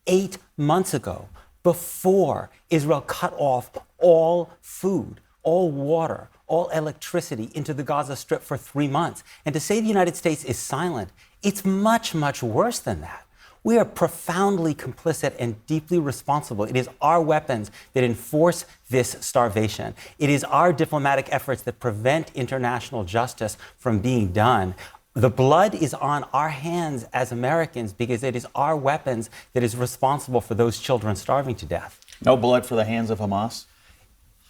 8 months ago, before Israel cut off all food, all water, all electricity into the Gaza Strip for 3 months. And to say the United States is silent, it's much, much worse than that. We are profoundly complicit and deeply responsible. It is our weapons that enforce this starvation. It is our diplomatic efforts that prevent international justice from being done. The blood is on our hands as Americans because it is our weapons that is responsible for those children starving to death. No blood for the hands of Hamas?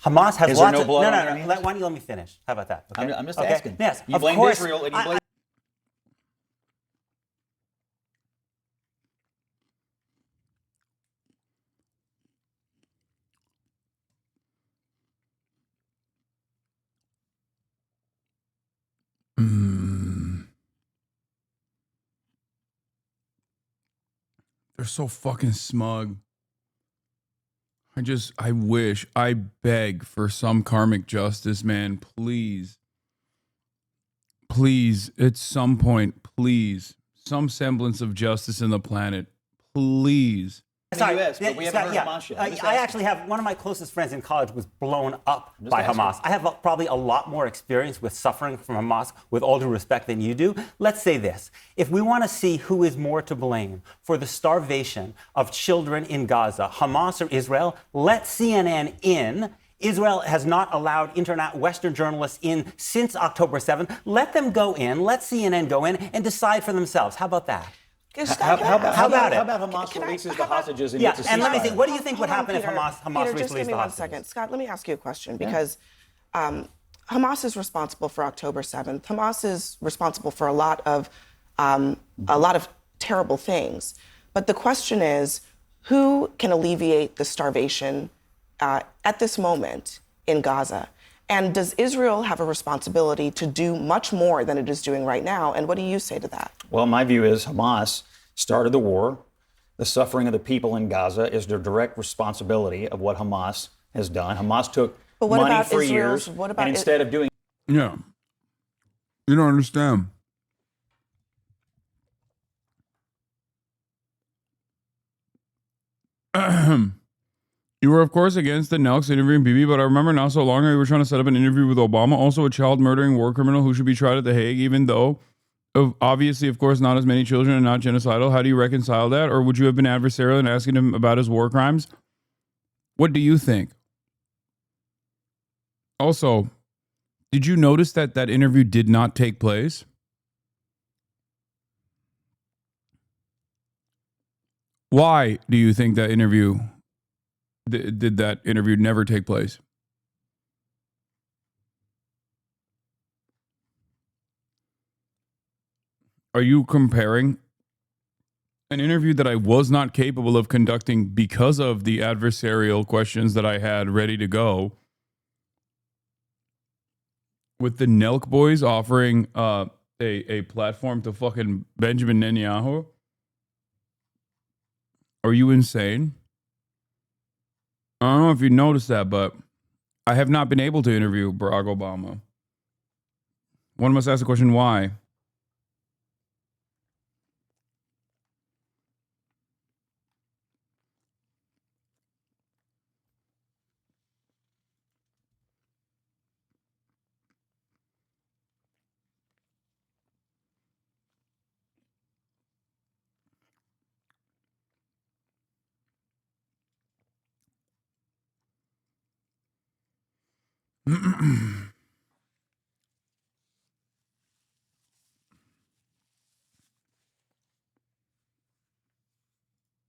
Hamas has is lots there no blood of... on their hands? Why don't you let me finish? How about that? Okay? I'm just okay? asking. Yes, you of blamed course. Israel and you blamed... They're so fucking smug. I beg for some karmic justice, man. Please. Please, at some point, please. Some semblance of justice in the planet. Please. Sorry, but we haven't heard Hamas yet. I actually have one of my closest friends in college was blown up by Hamas. I have probably a lot more experience with suffering from Hamas, with all due respect, than you do. Let's say this. If we want to see who is more to blame for the starvation of children in Gaza, Hamas or Israel, let CNN in. Israel has not allowed Western journalists in since October 7th. Let them go in, let CNN go in and decide for themselves. How about that? How about Hamas Can I- releases how the about- hostages and Yeah, gets a and let me ceasefire? think, what do you think would Hold on, happen if Peter. Hamas Peter, released just give me the one hostages? second. Scott, let me ask you a question because Hamas is responsible for October 7th. Hamas is responsible for a lot of terrible things. But the question is, who can alleviate the starvation at this moment in Gaza? And does Israel have a responsibility to do much more than it is doing right now? And what do you say to that? Well, my view is Hamas started the war. The suffering of the people in Gaza is their direct responsibility of what Hamas has done. Hamas took money for years, and instead of doing... Yeah. You don't understand. You were, of course, against the Nelks interviewing Bibi, but I remember not so long ago you were trying to set up an interview with Obama, also a child murdering war criminal who should be tried at The Hague, even though Obviously, of course, not as many children and not genocidal. How do you reconcile that? Or would you have been adversarial in asking him about his war crimes? What do you think? Also, did you notice that that interview did not take place? Why do you think that interview did that interview never take place? Are you comparing an interview that I was not capable of conducting because of the adversarial questions that I had ready to go with the Nelk boys offering a platform to fucking Benjamin Netanyahu? Are you insane? I don't know if you noticed that, but I have not been able to interview Barack Obama. One must ask the question, why?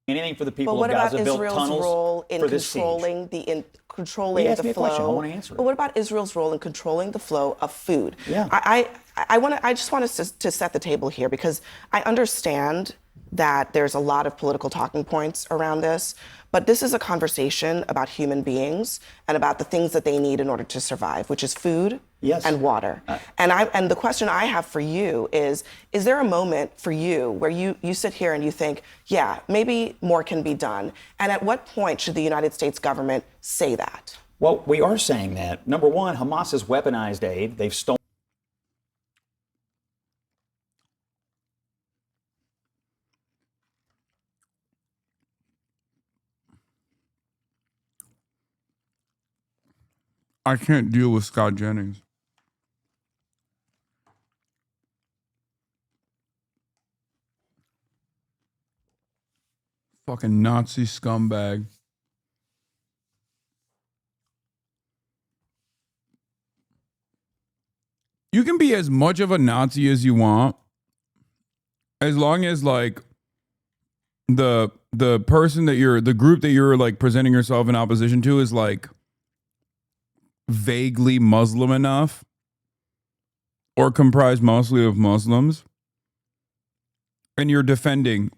Anything for the people But what of Gaza, about built Israel's tunnels role in for this siege. controlling asked the me a question. I flow? want to answer it. But what about Israel's role in controlling the flow of food? Yeah. I just want us to set the table here, because I understand that there's a lot of political talking points around this, but this is a conversation about human beings and about the things that they need in order to survive, which is food and water. And the question I have for you is there a moment for you where you sit here and you think, yeah, maybe more can be done? And at what point should the United States government say that? Well, we are saying that. Number one, Hamas has weaponized aid. They've stolen. I can't deal with Scott Jennings. Fucking Nazi scumbag. You can be as much of a Nazi as you want, as long as like the person that the group that you're like presenting yourself in opposition to is like vaguely Muslim enough or comprised mostly of Muslims, and you're defending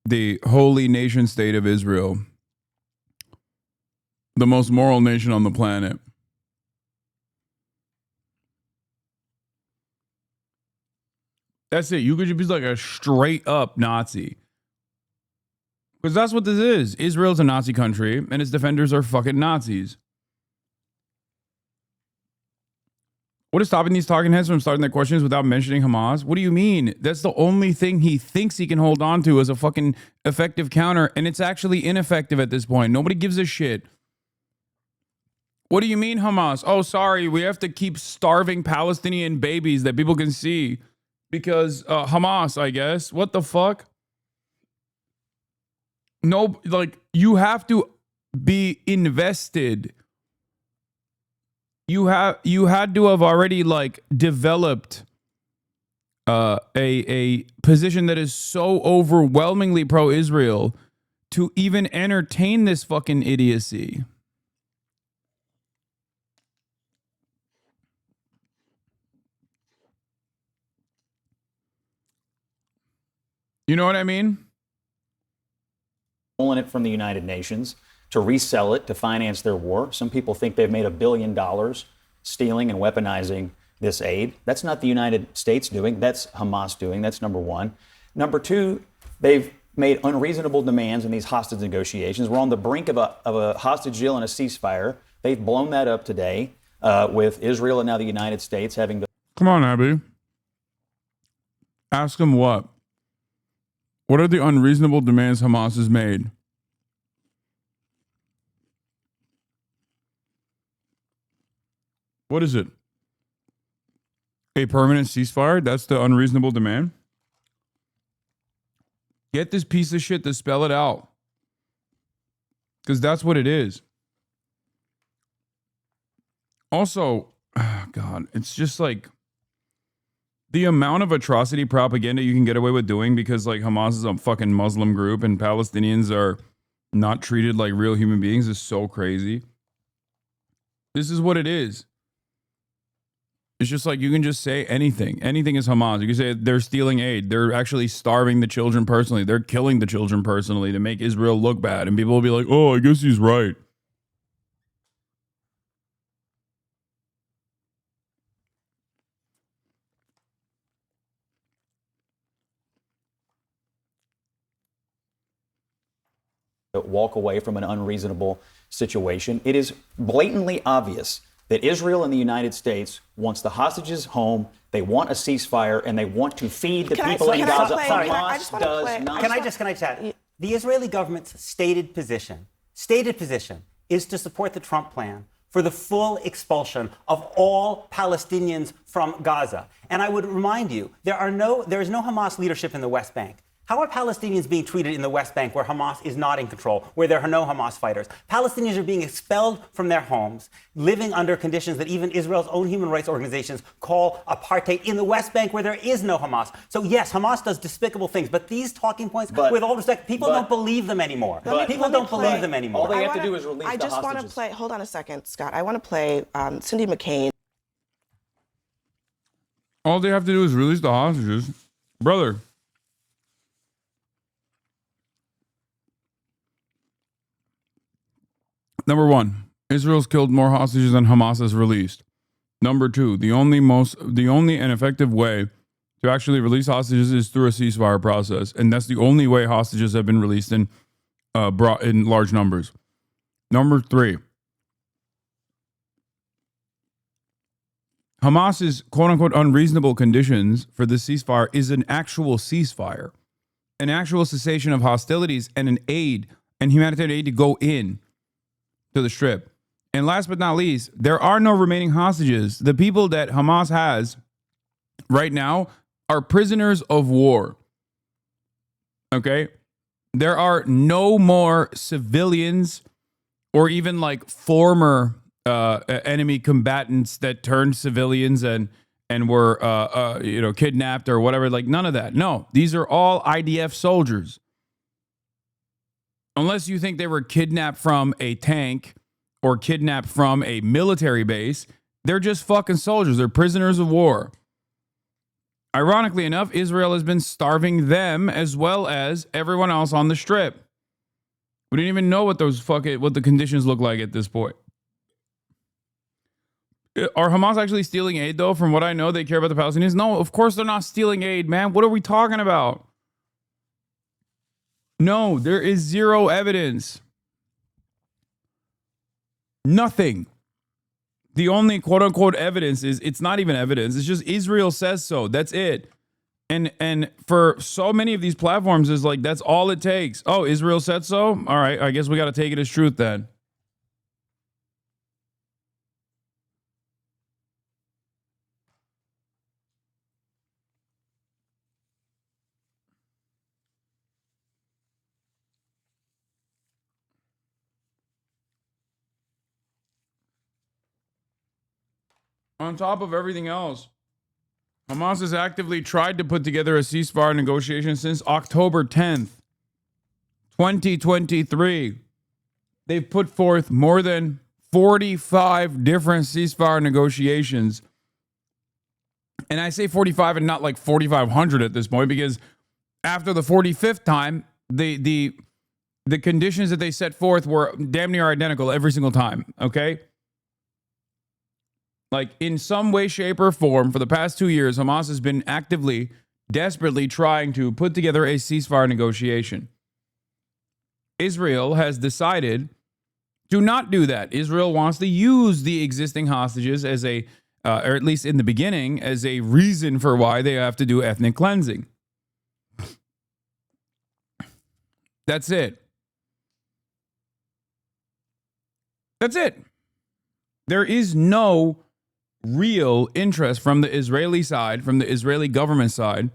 the holy nation state of Israel, the most moral nation on the planet. That's it. You could just be like a straight up Nazi. Because that's what this is. Israel's a Nazi country, and its defenders are fucking Nazis. What is stopping these talking heads from starting their questions without mentioning Hamas? What do you mean? That's the only thing he thinks he can hold on to as a fucking effective counter, and it's actually ineffective at this point. Nobody gives a shit. What do you mean, Hamas? Oh, sorry, we have to keep starving Palestinian babies that people can see because Hamas, I guess. What the fuck? No, like, you have to be invested. You had to have already like developed a position that is so overwhelmingly pro-Israel to even entertain this fucking idiocy. You know what I mean? Stolen it from the United Nations to resell it to finance their war. Some people think they've made $1 billion stealing and weaponizing this aid. That's not the United States doing. That's Hamas doing. That's number one. Number two, they've made unreasonable demands in these hostage negotiations. We're on the brink of a hostage deal and a ceasefire. They've blown that up today with Israel and now the United States having. Come on, Abby. Ask them what? What are the unreasonable demands Hamas has made? What is it? a permanent ceasefire? That's the unreasonable demand? Get this piece of shit to spell it out. Because that's what it is. Also, oh God, it's just like the amount of atrocity propaganda you can get away with doing because like Hamas is a fucking Muslim group and Palestinians are not treated like real human beings is so crazy. This is what it is. It's just like you can just say anything. Anything is Hamas. You can say they're stealing aid. They're actually starving the children personally. They're killing the children personally to make Israel look bad. And people will be like, oh, I guess he's right. Walk away from an unreasonable situation. It is blatantly obvious that Israel and the United States wants the hostages home, they want a ceasefire, and they want to feed the people in Gaza. Hamas does not. Can I just chat? The Israeli government's stated position is to support the Trump plan for the full expulsion of all Palestinians from Gaza. And I would remind you, there is no Hamas leadership in the West Bank. How are Palestinians being treated in the West Bank where Hamas is not in control, where there are no Hamas fighters? Palestinians are being expelled from their homes, living under conditions that even Israel's own human rights organizations call apartheid in the West Bank where there is no Hamas. So yes, Hamas does despicable things, but these talking points, with all respect, people don't believe them anymore. People don't believe them anymore. All they have to do is release the hostages. I just want to play, hold on a second, Scott. I want to play Cindy McCain. All they have to do is release the hostages. Brother. Number one, Israel's killed more hostages than Hamas has released. Number two, the only and effective way to actually release hostages is through a ceasefire process, and that's the only way hostages have been released in brought in large numbers. Number three, Hamas's quote-unquote unreasonable conditions for this ceasefire is an actual ceasefire, an actual cessation of hostilities and an aid and humanitarian aid to go in to the Strip. And last but not least, there are no remaining hostages. The people that Hamas has right now are prisoners of war. Okay? There are no more civilians or even like former enemy combatants that turned civilians and were kidnapped or whatever. Like none of that. No, these are all IDF soldiers. Unless you think they were kidnapped from a tank or kidnapped from a military base, they're just fucking soldiers. They're prisoners of war. Ironically enough, Israel has been starving them as well as everyone else on the Strip. We didn't even know what the conditions look like at this point. Are Hamas actually stealing aid, though? From what I know, they care about the Palestinians. No, of course they're not stealing aid, man. What are we talking about? No, there is zero evidence. Nothing. The only quote unquote evidence is it's not even evidence. It's just Israel says so. That's it. And for so many of these platforms is like, that's all it takes. Oh, Israel said so? All right, I guess we got to take it as truth then. On top of everything else, Hamas has actively tried to put together a ceasefire negotiation since October 10th, 2023. They've put forth more than 45 different ceasefire negotiations. And I say 45 and not like 4,500 at this point, because after the 45th time, the conditions that they set forth were damn near identical every single time, okay? Like, in some way, shape, or form, for the past 2 years, Hamas has been actively, desperately trying to put together a ceasefire negotiation. Israel has decided to not do that. Israel wants to use the existing hostages as or at least in the beginning, as a reason for why they have to do ethnic cleansing. That's it. That's it. There is no real interest from the Israeli side, from the Israeli government side,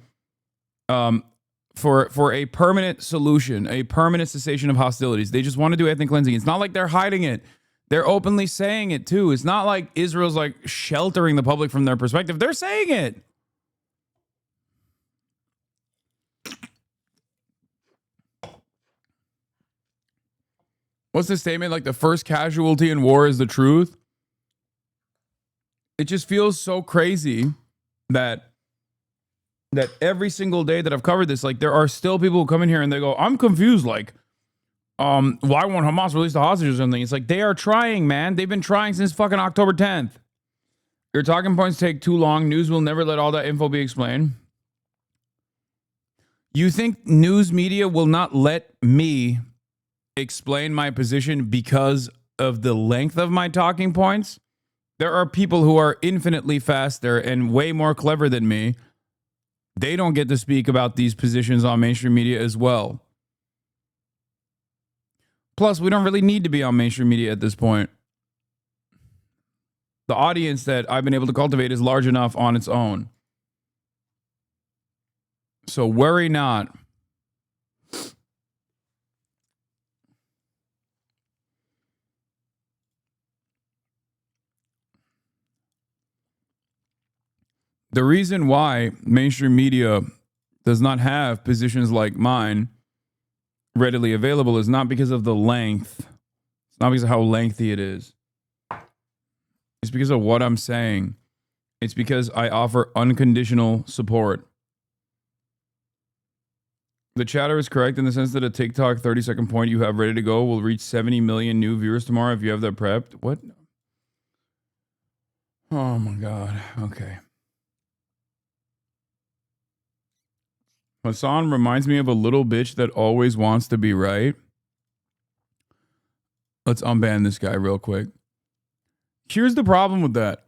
for a permanent solution, a permanent cessation of hostilities. They just want to do ethnic cleansing. It's not like they're hiding it. They're openly saying it too. It's not like Israel's like sheltering the public from their perspective. They're saying it. What's the statement? Like the first casualty in war is the truth. It just feels so crazy that every single day that I've covered this, like there are still people who come in here and they go, I'm confused. Like, why won't Hamas release the hostages or something? It's like they are trying, man. They've been trying since fucking October 10th. Your talking points take too long. News will never let all that info be explained. You think news media will not let me explain my position because of the length of my talking points? There are people who are infinitely faster and way more clever than me. They don't get to speak about these positions on mainstream media as well. Plus, we don't really need to be on mainstream media at this point. The audience that I've been able to cultivate is large enough on its own. So worry not. The reason why mainstream media does not have positions like mine readily available is not because of the length. It's not because of how lengthy it is. It's because of what I'm saying. It's because I offer unconditional support. The chatter is correct in the sense that a TikTok 30-second point you have ready to go will reach 70 million new viewers tomorrow if you have that prepped. What? Oh my God. Okay. Hasan reminds me of a little bitch that always wants to be right. Let's unban this guy real quick. Here's the problem with that.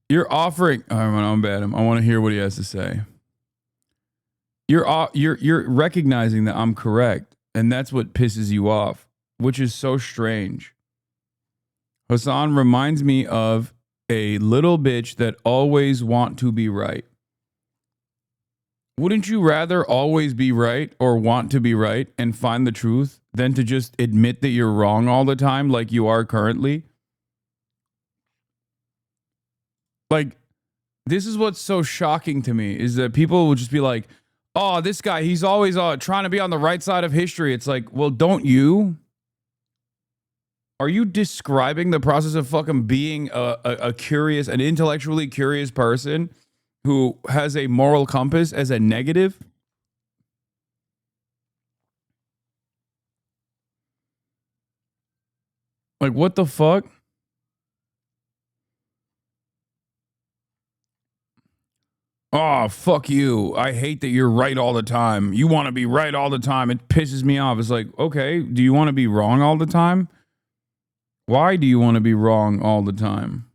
You're offering... I'm going to unban him. I want to hear what he has to say. You're recognizing that I'm correct, and that's what pisses you off, which is so strange. Hasan reminds me of a little bitch that always want to be right. Wouldn't you rather always be right or want to be right and find the truth than to just admit that you're wrong all the time like you are currently? Like, this is what's so shocking to me is that people will just be like, oh, this guy, he's always trying to be on the right side of history. It's like, well, don't you? Are you describing the process of fucking being a curious, an intellectually curious person who has a moral compass as a negative? Like, what the fuck? Oh, fuck you. I hate that you're right all the time. You want to be right all the time. It pisses me off. It's like, okay, do you want to be wrong all the time? Why do you want to be wrong all the time?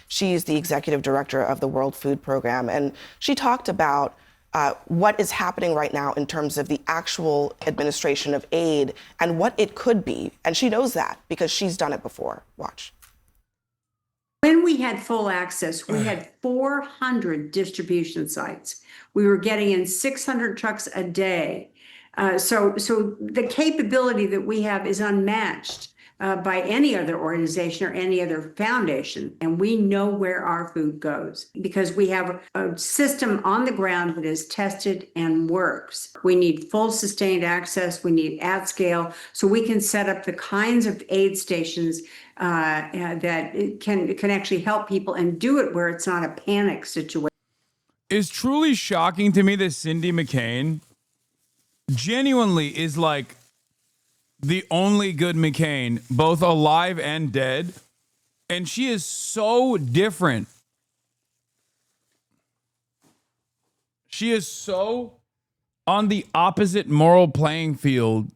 She's the executive director of the World Food Program, and she talked about what is happening right now in terms of the actual administration of aid and what it could be. And she knows that because she's done it before. Watch. When we had full access, we had 400 distribution sites. We were getting in 600 trucks a day. So the capability that we have is unmatched by any other organization or any other foundation. And we know where our food goes because we have a system on the ground that is tested and works. We need full sustained access. We need at scale so we can set up the kinds of aid stations that can actually help people and do it where it's not a panic situation. It's truly shocking to me that Cindy McCain genuinely is like the only good McCain, both alive and dead. And she is so different. She is so on the opposite moral playing field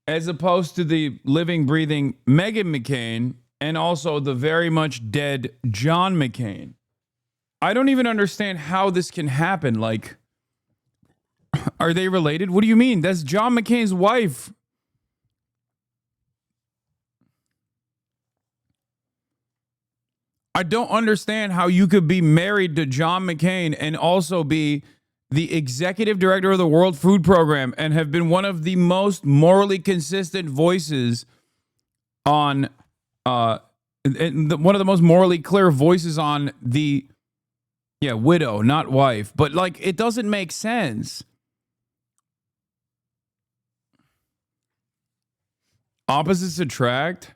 as opposed to the living, breathing Meghan McCain and also the very much dead John McCain. I don't even understand how this can happen. Like, are they related? What do you mean? That's John McCain's wife. I don't understand how you could be married to John McCain and also be the executive director of the World Food Program and have been one of the most morally consistent voices on, one of the most morally clear voices on the, widow, not wife. But like, it doesn't make sense. Opposites attract.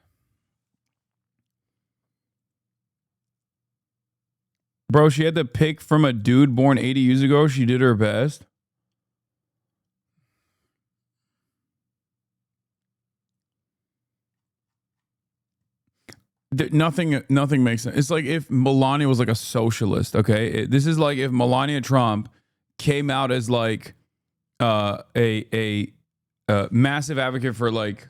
Bro, she had to pick from a dude born 80 years ago. She did her best. Nothing makes sense. It's like if Melania was like a socialist, okay? This is like if Melania Trump came out as like a massive advocate for like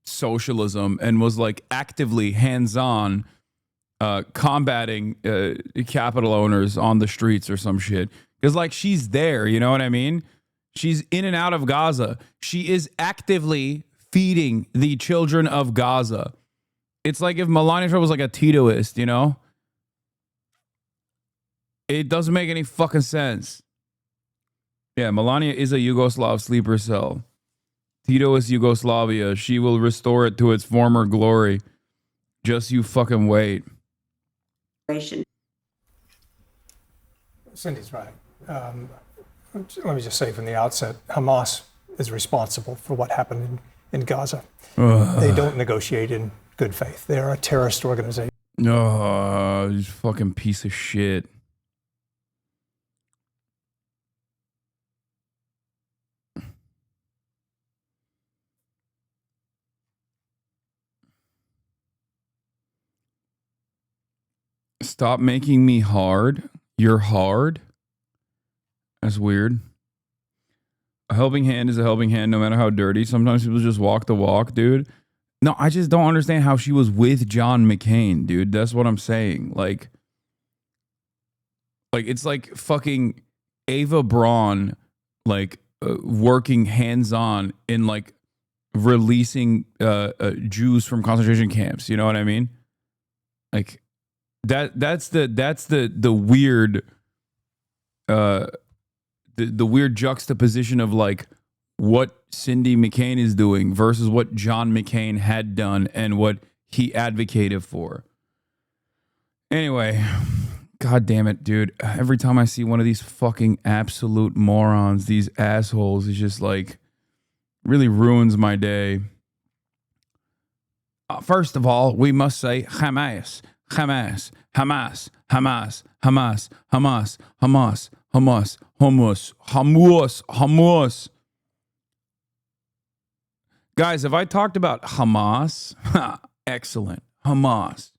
socialism and was like actively hands-on combating capital owners on the streets or some shit. Because like she's there, you know what I mean? She's in and out of Gaza. She is actively feeding the children of Gaza. It's like if Melania Trump was like a Titoist, you know? It doesn't make any fucking sense. Yeah, Melania is a Yugoslav sleeper cell. Tito is Yugoslavia. She will restore it to its former glory. Just you fucking wait. Cindy's right. Let me just say from the outset, Hamas is responsible for what happened in Gaza. They don't negotiate in good faith. They are a terrorist organization. Oh, you fucking piece of shit. Stop making me hard. You're hard. That's weird. A helping hand is a helping hand no matter how dirty. Sometimes people just walk the walk, dude. No, I just don't understand how she was with John McCain, dude. That's what I'm saying. Like it's like fucking Ava Braun, like working hands-on in like releasing Jews from concentration camps. You know what I mean? Like that's the weird the weird juxtaposition of like what Cindy McCain is doing versus what John McCain had done and what he advocated for. Anyway, god damn it, dude. Every time I see one of these fucking absolute morons, these assholes, it's just like really ruins my day. First of all, we must say Hamas, Hamas, Hamas, Hamas, Hamas, Hamas, Hamas, Hamas, Hamas, Hamas, Hamas. Guys, have I talked about Hamas? Excellent. Hamas.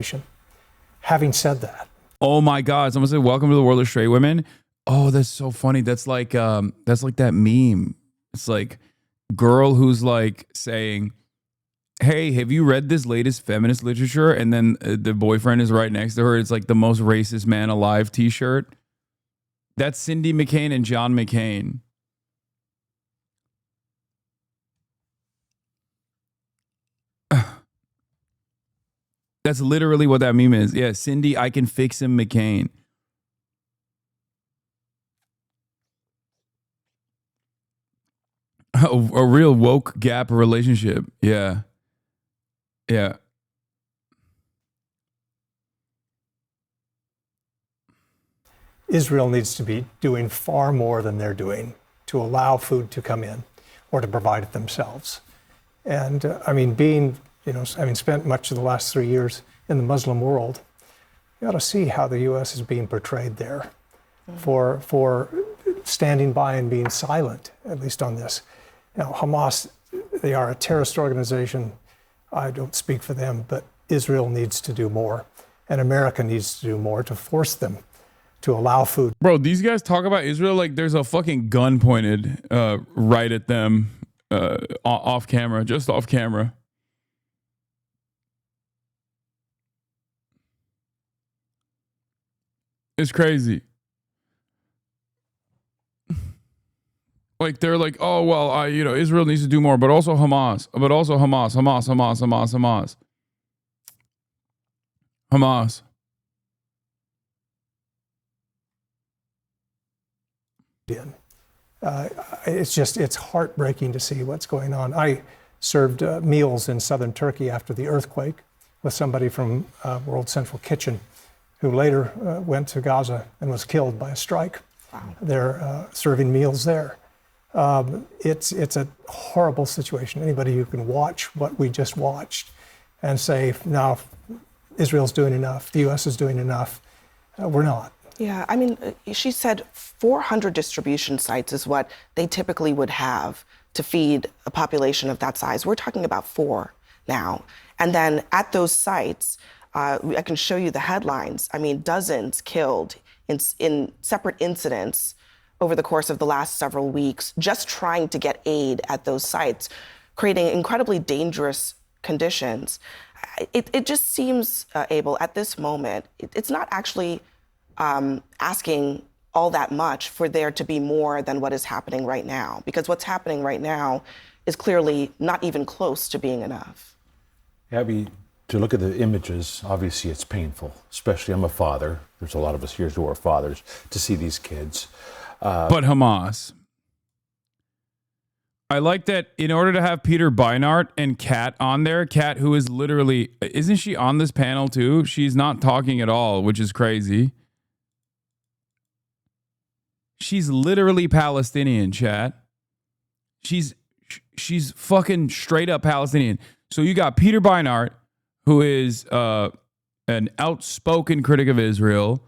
Having said that. Oh my God. Someone said, welcome to the world of straight women. Oh, that's so funny. That's like that meme. It's like girl who's like saying, hey, have you read this latest feminist literature? And then the boyfriend is right next to her. It's like the most racist man alive t-shirt. That's Cindy McCain and John McCain. That's literally what that meme is. Yeah, Cindy, I can fix him, McCain. A real woke gap relationship. Yeah. Yeah. Israel needs to be doing far more than they're doing to allow food to come in or to provide it themselves. And I mean, having spent much of the last 3 years in the Muslim world, you ought to see how the U.S. is being portrayed there for standing by and being silent, at least on this. Now, Hamas, they are a terrorist organization. I don't speak for them, but Israel needs to do more, and America needs to do more to force them to allow food. Bro, these guys talk about Israel like there's a fucking gun pointed right at them off camera, just off camera. It's crazy. Like they're like, oh well, Israel needs to do more, but also Hamas, Hamas. in. It's heartbreaking to see what's going on. I served meals in southern Turkey after the earthquake with somebody from World Central Kitchen who later went to Gaza and was killed by a strike. Wow. They're serving meals there. It's a horrible situation. Anybody who can watch what we just watched and say, now Israel's doing enough, the U.S. is doing enough, we're not. Yeah, I mean, she said 400 distribution sites is what they typically would have to feed a population of that size. We're talking about 4 now. And then at those sites, I can show you the headlines. I mean, dozens killed in separate incidents over the course of the last several weeks, just trying to get aid at those sites, creating incredibly dangerous conditions. It just seems, Abel, at this moment, it's not actually asking all that much for there to be more than what is happening right now, because what's happening right now is clearly not even close to being enough. Abby, to look at the images, obviously it's painful, especially I'm a father. There's a lot of us here who are fathers, to see these kids. But Hamas. I like that in order to have Peter Beinart and Kat on there, Kat, who is literally, isn't she on this panel too? She's not talking at all, which is crazy. She's literally Palestinian, chat. She's fucking straight up Palestinian. So you got Peter Beinart, who is an outspoken critic of Israel.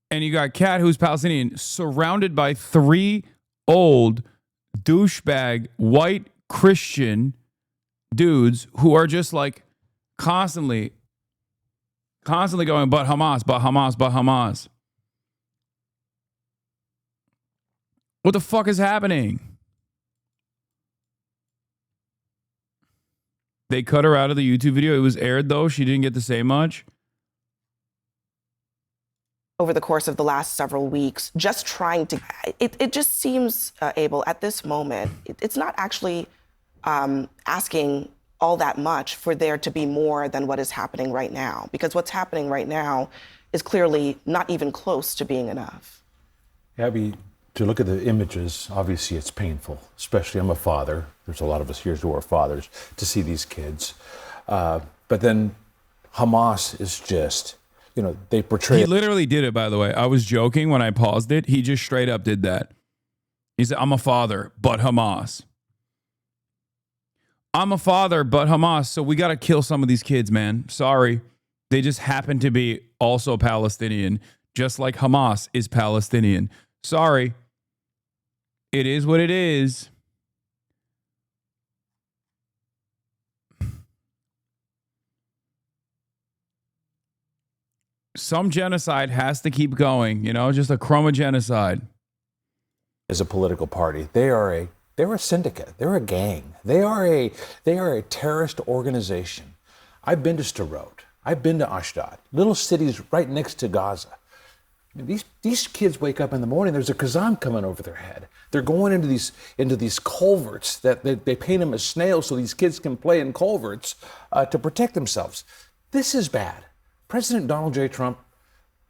And you got Kat, who's Palestinian, surrounded by 3 old douchebag white Christian dudes who are just like constantly going, but Hamas, but Hamas, but Hamas. What the fuck is happening? They cut her out of the YouTube video. It was aired though. She didn't get to say much. Over the course of the last several weeks, just trying to, it just seems, Abel, at this moment, it's not actually asking all that much for there to be more than what is happening right now, because what's happening right now is clearly not even close to being enough. Abby, to look at the images, obviously it's painful, especially I'm a father. There's a lot of us here who are fathers, to see these kids. But then Hamas is just, you know, they portray. He literally did it, by the way. I was joking when I paused it. He just straight up did that. He said, I'm a father, but Hamas. I'm a father, but Hamas. So we got to kill some of these kids, man. Sorry. They just happen to be also Palestinian, just like Hamas is Palestinian. Sorry. It is what it is. Some genocide has to keep going, you know, just a crumb of genocide. As a political party, they're a syndicate, they're a gang, they are a terrorist organization. I've been to Sderot, I've been to Ashdod, little cities right next to Gaza. These kids wake up in the morning, there's a kazam coming over their head. They're going into these culverts that they paint them as snails so these kids can play in culverts to protect themselves. This is bad. President Donald J. Trump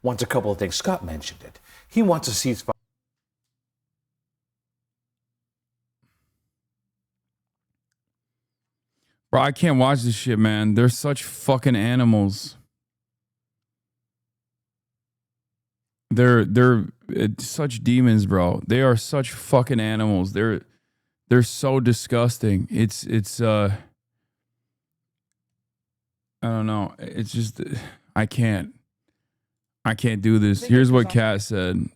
wants a couple of things. Scott mentioned it. He wants a ceasefire. Bro, I can't watch this shit, man. They're such fucking animals. They're such demons, bro. They are such fucking animals. They're so disgusting. It's I don't know. It's just I can't do this. Here's what Kat said.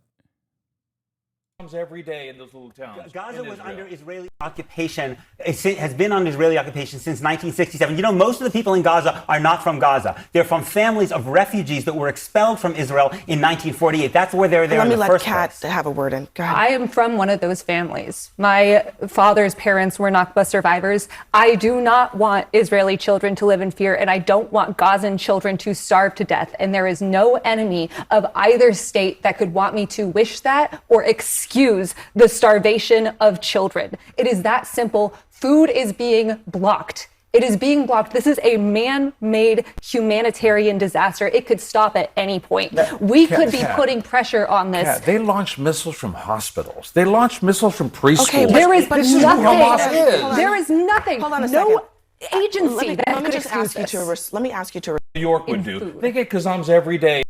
Every day in those little towns. Gaza was under Israeli occupation. It has been under Israeli occupation since 1967. You know, most of the people in Gaza are not from Gaza. They're from families of refugees that were expelled from Israel in 1948. That's where they're there in the first place. Let me let Kat have a word in. Go ahead. I am from one of those families. My father's parents were Nakba survivors. I do not want Israeli children to live in fear, and I don't want Gazan children to starve to death. And there is no enemy of either state that could want me to wish that or excuse the starvation of children. It is that simple. Food is being blocked It is being blocked. This is a man-made humanitarian disaster. It could stop at any point. We could be putting pressure on this. Yeah, they launch missiles from hospitals. They launch missiles from preschools. Okay, there is this is who Hamas is. There is nothing. Hold on a no second. agency that let me could just excuse ask you this. to let me ask you to New York would do. They get kazams every day.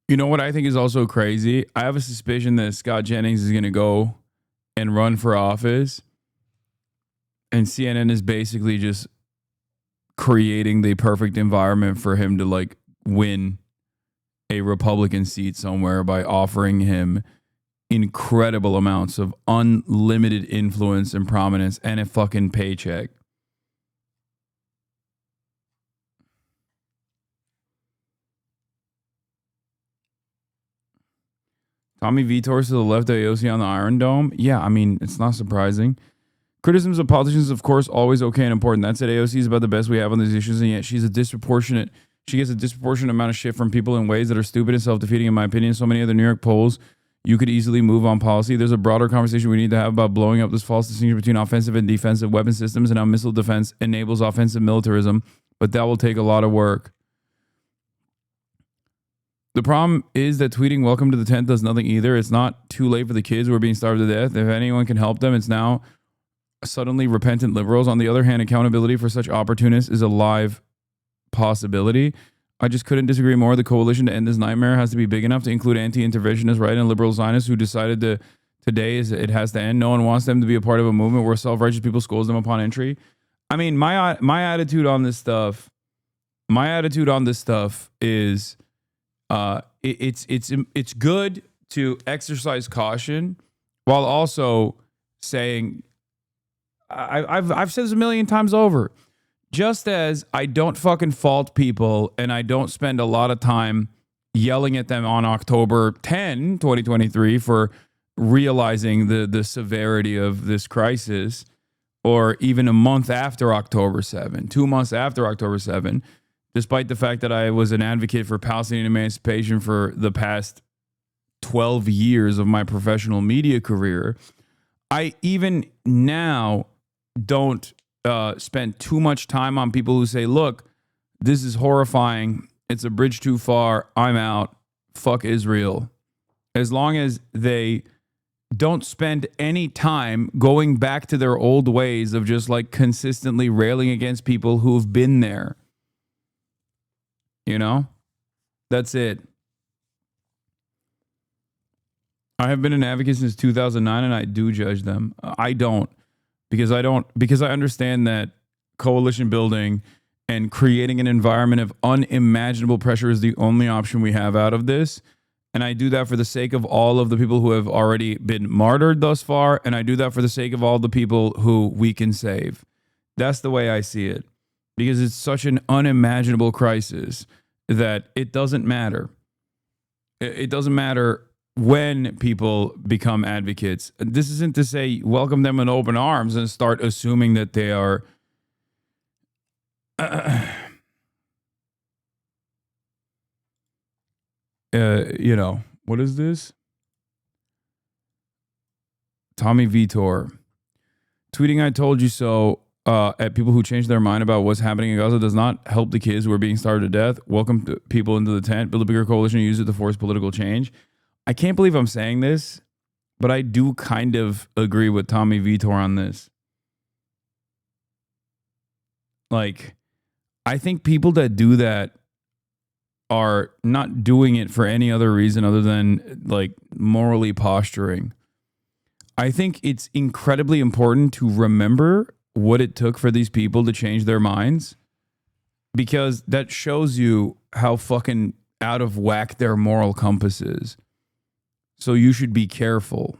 You know what I think is also crazy? I have a suspicion that Scott Jennings is going to go and run for office. And CNN is basically just creating the perfect environment for him to like win a Republican seat somewhere by offering him incredible amounts of unlimited influence and prominence and a fucking paycheck. Tommy Vitor to the left of AOC on the Iron Dome. Yeah, I mean, it's not surprising. Criticisms of politicians, of course, always okay and important. That said, AOC is about the best we have on these issues, and yet she gets a disproportionate amount of shit from people in ways that are stupid and self-defeating, in my opinion. So many other New York polls, you could easily move on policy. There's a broader conversation we need to have about blowing up this false distinction between offensive and defensive weapon systems and how missile defense enables offensive militarism, but that will take a lot of work. The problem is that tweeting welcome to the tent does nothing either. It's not too late for the kids who are being starved to death. If anyone can help them, it's now suddenly repentant liberals. On the other hand, accountability for such opportunists is a live possibility. I just couldn't disagree more. The coalition to end this nightmare has to be big enough to include anti-interventionists, right, and liberal Zionists who decided today it has to end. No one wants them to be a part of a movement where self-righteous people scold them upon entry. I mean, my attitude on this stuff is it's good to exercise caution while also saying, I've said this a million times over, just as I don't fucking fault people and I don't spend a lot of time yelling at them on October 10, 2023 for realizing the severity of this crisis, or even a month after October 7, 2 months after October 7, despite the fact that I was an advocate for Palestinian emancipation for the past 12 years of my professional media career, I even now don't spend too much time on people who say, look, this is horrifying. It's a bridge too far. I'm out. Fuck Israel. As long as they don't spend any time going back to their old ways of just like consistently railing against people who've been there. You know, that's it. I have been an advocate since 2009 and I do judge them. I don't because I understand that coalition building and creating an environment of unimaginable pressure is the only option we have out of this. And I do that for the sake of all of the people who have already been martyred thus far. And I do that for the sake of all the people who we can save. That's the way I see it. Because it's such an unimaginable crisis that it doesn't matter. It doesn't matter when people become advocates. This isn't to say welcome them in open arms and start assuming that they are you know, what is this? Tommy Vitor tweeting, I told you so. At people who change their mind about what's happening in Gaza does not help the kids who are being starved to death. Welcome to people into the tent, build a bigger coalition and use it to force political change. I can't believe I'm saying this, but I do kind of agree with Tommy Vitor on this. Like, I think people that do that are not doing it for any other reason other than like morally posturing. I think it's incredibly important to remember what it took for these people to change their minds, because that shows you how fucking out of whack their moral compass is. So you should be careful.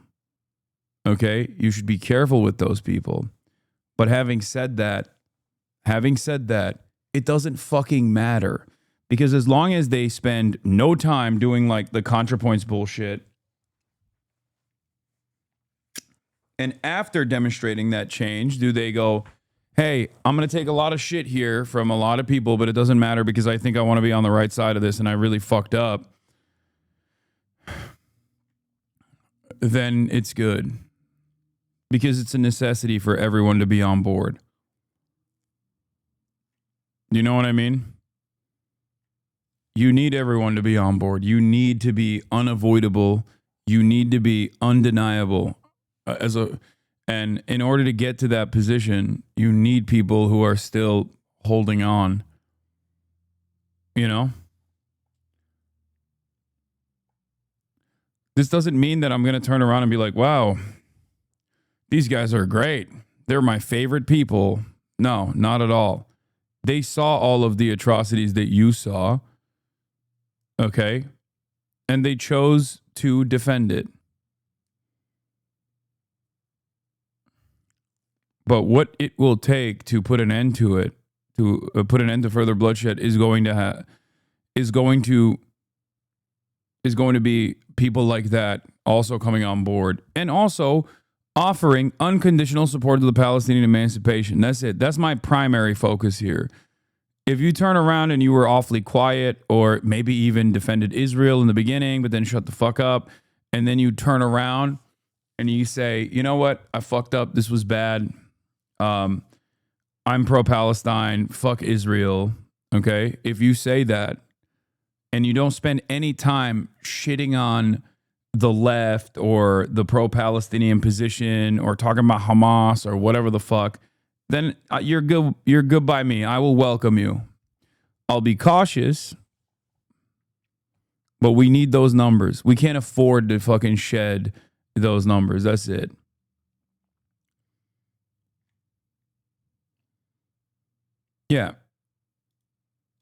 Okay? You should be careful with those people. But having said that, it doesn't fucking matter, because as long as they spend no time doing like the ContraPoints bullshit, and after demonstrating that change, do they go, hey, I'm going to take a lot of shit here from a lot of people, but it doesn't matter because I think I want to be on the right side of this and I really fucked up, then it's good. Because it's a necessity for everyone to be on board. You know what I mean? You need everyone to be on board. You need to be unavoidable. You need to be undeniable. And in order to get to that position, you need people who are still holding on. You know? This doesn't mean that I'm going to turn around and be like, wow, these guys are great. They're my favorite people. No, not at all. They saw all of the atrocities that you saw. Okay? And they chose to defend it. But what it will take to put an end to it, to put an end to further bloodshed, is going to be people like that also coming on board, and also offering unconditional support to the Palestinian emancipation. That's it. That's my primary focus here. If you turn around and you were awfully quiet, or maybe even defended Israel in the beginning, but then shut the fuck up, and then you turn around and you say, you know what, I fucked up. This was bad. I'm pro-Palestine. Fuck Israel. Okay? If you say that and you don't spend any time shitting on the left or the pro-Palestinian position or talking about Hamas or whatever the fuck, then you're good. You're good by me. I will welcome you. I'll be cautious, but we need those numbers. We can't afford to fucking shed those numbers. That's it. Yeah.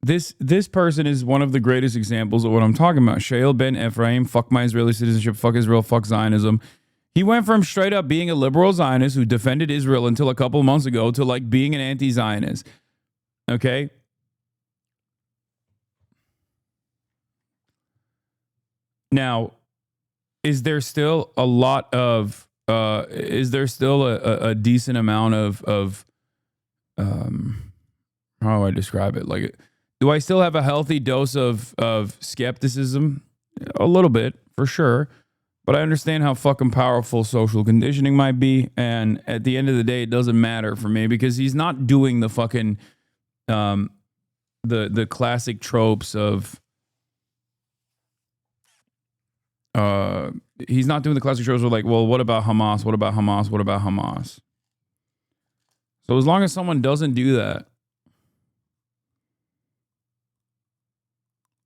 This person is one of the greatest examples of what I'm talking about. Shael Ben Ephraim, fuck my Israeli citizenship, fuck Israel, fuck Zionism. He went from straight up being a liberal Zionist who defended Israel until a couple months ago to like being an anti-Zionist. Okay? Now, is there still a lot of is there still a decent amount of how do I describe it? Like, do I still have a healthy dose of skepticism? A little bit, for sure. But I understand how fucking powerful social conditioning might be. And at the end of the day, it doesn't matter for me because he's not doing the fucking, the classic tropes of, he's not doing the classic tropes of like, well, what about Hamas? What about Hamas? What about Hamas? So as long as someone doesn't do that,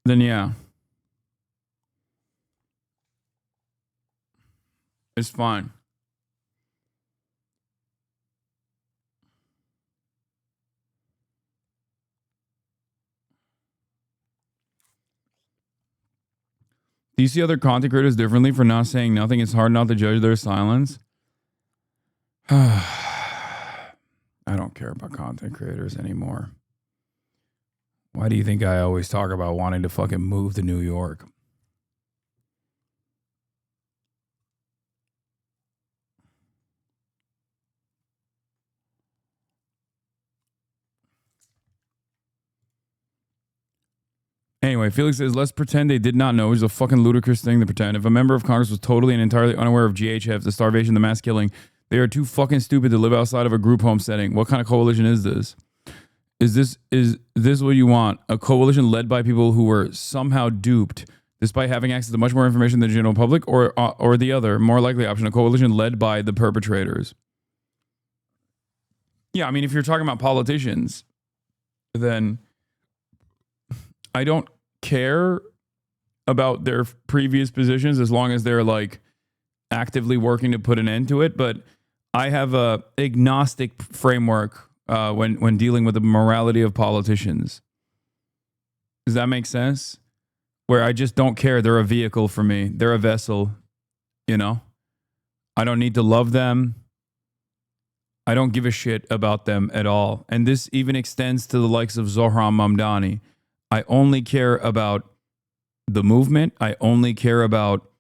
then yeah. It's fine. Do you see other content creators differently for not saying nothing? It's hard not to judge their silence. I don't care about content creators anymore. Why do you think I always talk about wanting to fucking move to New York? Anyway, Felix says, let's pretend they did not know. It's a fucking ludicrous thing to pretend. If a member of Congress was totally and entirely unaware of GHF, the starvation, the mass killing, they are too fucking stupid to live outside of a group home setting. What kind of coalition is this? Is this what you want? A coalition led by people who were somehow duped despite having access to much more information than the general public, or the other, more likely option, a coalition led by the perpetrators? Yeah, I mean, if you're talking about politicians, then I don't care about their previous positions as long as they're like actively working to put an end to it. But I have a agnostic framework when dealing with the morality of politicians. Does that make sense? Where I just don't care. They're a vehicle for me. They're a vessel, you know? I don't need to love them. I don't give a shit about them at all. And this even extends to the likes of Zohran Mamdani. I only care about the movement. I only care about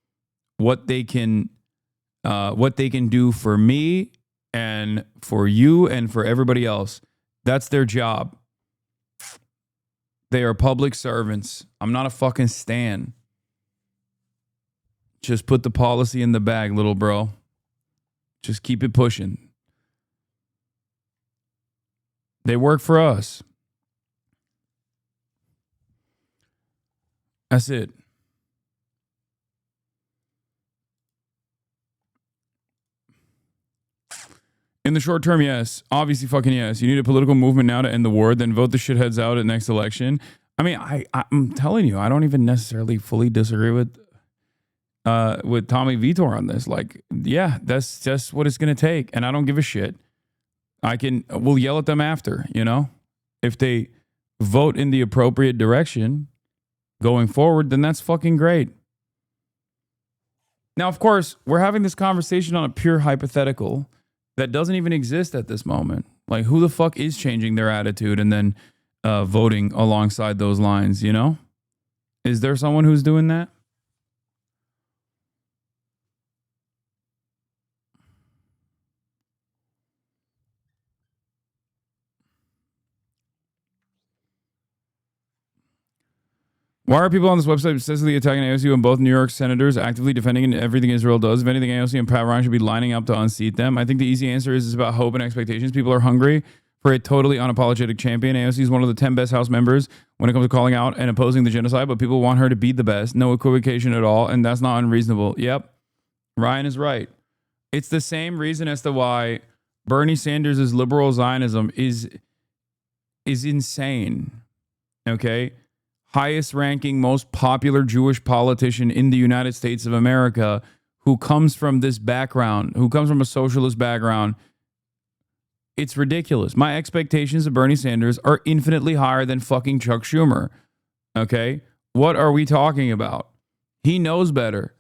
what they can do for me And for you and for everybody else, that's their job. They are public servants. I'm not a fucking stan. Just put the policy in the bag, little bro. Just keep it pushing. They work for us. That's it. In the short term, yes. Obviously, fucking yes. You need a political movement now to end the war, then vote the shitheads out at next election. I mean, I'm telling you, I don't even necessarily fully disagree with Tommy Vitor on this. Like, yeah, that's just what it's going to take. And I don't give a shit. We'll yell at them after, you know? If they vote in the appropriate direction going forward, then that's fucking great. Now, of course, we're having this conversation on a pure hypothetical that doesn't even exist at this moment. Like, who the fuck is changing their attitude and then voting alongside those lines, you know? Is there someone who's doing that? Why are people on this website obsessively attacking AOC when both New York senators actively defending everything Israel does? If anything, AOC and Pat Ryan should be lining up to unseat them. I think the easy answer is it's about hope and expectations. People are hungry for a totally unapologetic champion. AOC is one of the 10 best House members when it comes to calling out and opposing the genocide, but people want her to be the best. No equivocation at all, and that's not unreasonable. Yep, Ryan is right. It's the same reason as to why Bernie Sanders' liberal Zionism is insane, okay? Highest ranking, most popular Jewish politician in the United States of America who comes from this background, who comes from a socialist background. It's ridiculous. My expectations of Bernie Sanders are infinitely higher than fucking Chuck Schumer. Okay? What are we talking about? He knows better.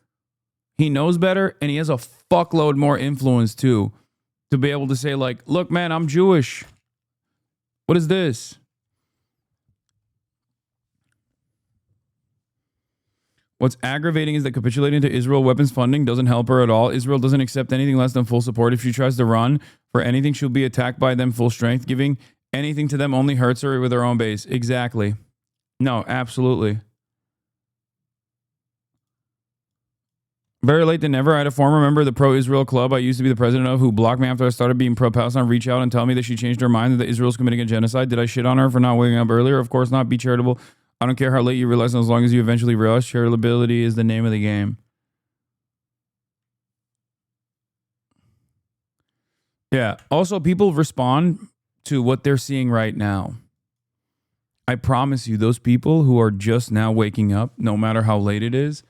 He knows better, and he has a fuckload more influence too to be able to say, like, look, man, I'm Jewish. What is this? What's aggravating is that capitulating to Israel weapons funding doesn't help her at all. Israel doesn't accept anything less than full support. If she tries to run for anything, she'll be attacked by them full strength. Giving anything to them only hurts her with her own base. Exactly. No, absolutely. Better late than never. I had a former member of the pro-Israel club I used to be the president of who blocked me after I started being pro-Palestine reach out and tell me that she changed her mind and that Israel's committing a genocide. Did I shit on her for not waking up earlier? Of course not. Be charitable. I don't care how late you realize, as long as you eventually realize, charitability is the name of the game. Yeah. Also, people respond to what they're seeing right now. I promise you, those people who are just now waking up, no matter how late it is,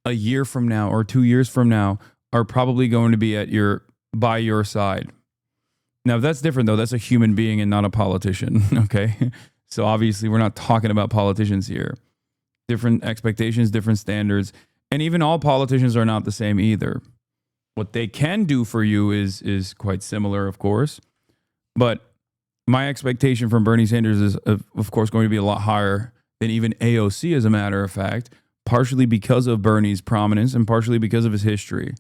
a year from now or 2 years from now, are probably going to be by your side. Now, that's different, though. That's a human being and not a politician, okay? So obviously, we're not talking about politicians here. Different expectations, different standards. And even all politicians are not the same either. What they can do for you is quite similar, of course. But my expectation from Bernie Sanders is, of course, going to be a lot higher than even AOC, as a matter of fact, partially because of Bernie's prominence and partially because of his history.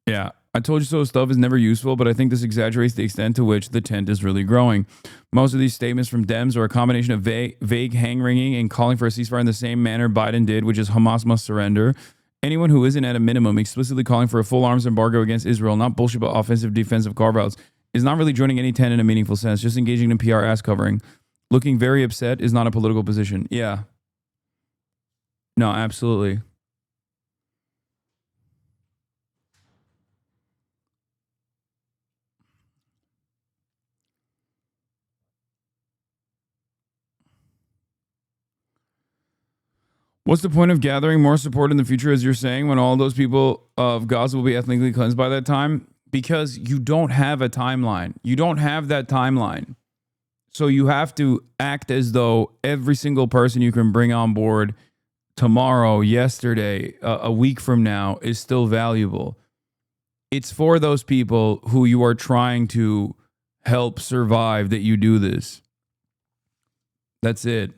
Yeah, I told you so stuff is never useful, but I think this exaggerates the extent to which the tent is really growing. Most of these statements from Dems are a combination of vague hand-wringing and calling for a ceasefire in the same manner Biden did, which is Hamas must surrender. Anyone who isn't at a minimum explicitly calling for a full arms embargo against Israel, not bullshit about offensive defensive carve-outs, is not really joining any tent in a meaningful sense, just engaging in PR ass covering. Looking very upset is not a political position. Yeah. No, absolutely. What's the point of gathering more support in the future, as you're saying, when all those people of Gaza will be ethnically cleansed by that time? Because you don't have a timeline. You don't have that timeline. So you have to act as though every single person you can bring on board tomorrow, yesterday, a week from now is still valuable. It's for those people who you are trying to help survive that you do this. That's it.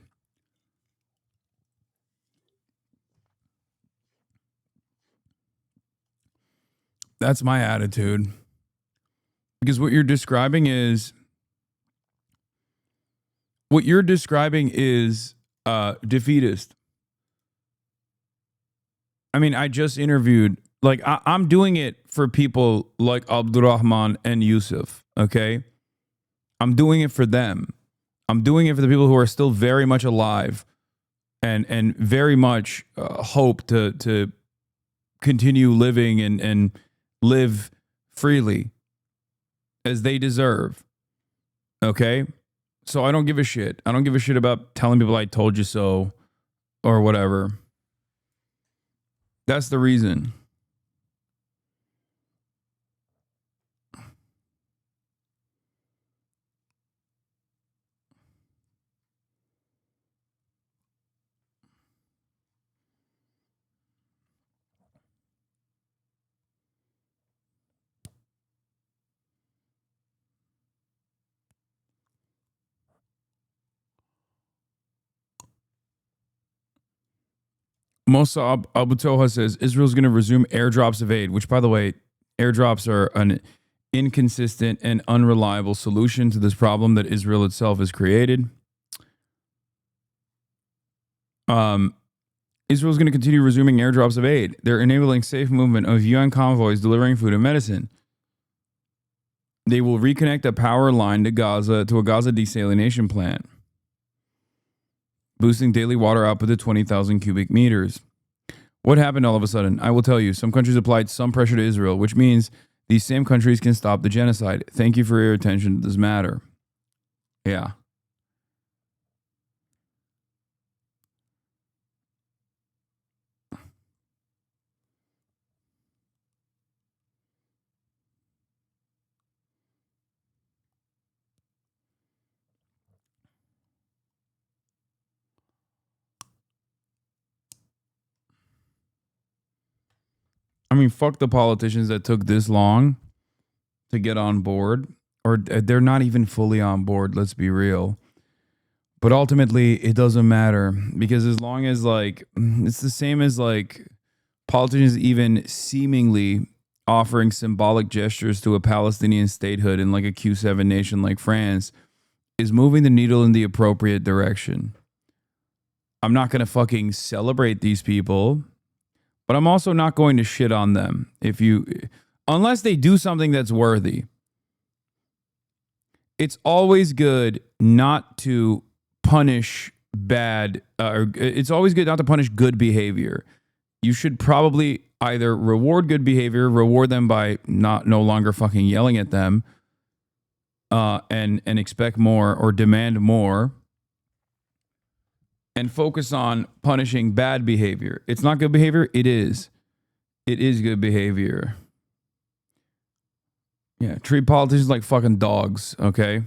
That's my attitude. Because what you're describing is defeatist. I mean, I just interviewed, like, I'm doing it for people like Abdurrahman and Yusuf, okay? I'm doing it for them. I'm doing it for the people who are still very much alive and very much hope to continue living and live freely as they deserve, okay? So I don't give a shit. I don't give a shit about telling people I told you so or whatever. That's the reason. Mosa Abu Toha says Israel's going to resume airdrops of aid, which, by the way, airdrops are an inconsistent and unreliable solution to this problem that Israel itself has created. Israel's going to continue resuming airdrops of aid. They're enabling safe movement of UN convoys delivering food and medicine. They will reconnect a power line to a Gaza desalination plant, boosting daily water output to 20,000 cubic meters. What happened all of a sudden? I will tell you. Some countries applied some pressure to Israel, which means these same countries can stop the genocide. Thank you for your attention to this matter. Yeah. I mean, fuck the politicians that took this long to get on board, or they're not even fully on board, let's be real. But ultimately, it doesn't matter, because as long as, like, it's the same as, like, politicians even seemingly offering symbolic gestures to a Palestinian statehood in, like, a Q7 nation like France is moving the needle in the appropriate direction. I'm not going to fucking celebrate these people, but I'm also not going to shit on them unless they do something that's worthy. It's always good not to punish it's always good not to punish good behavior. You should probably either reward good behavior, reward them by no longer fucking yelling at them, and expect more or demand more, and focus on punishing bad behavior. It's not good behavior. It is. It is good behavior. Yeah, treat politicians like fucking dogs, okay?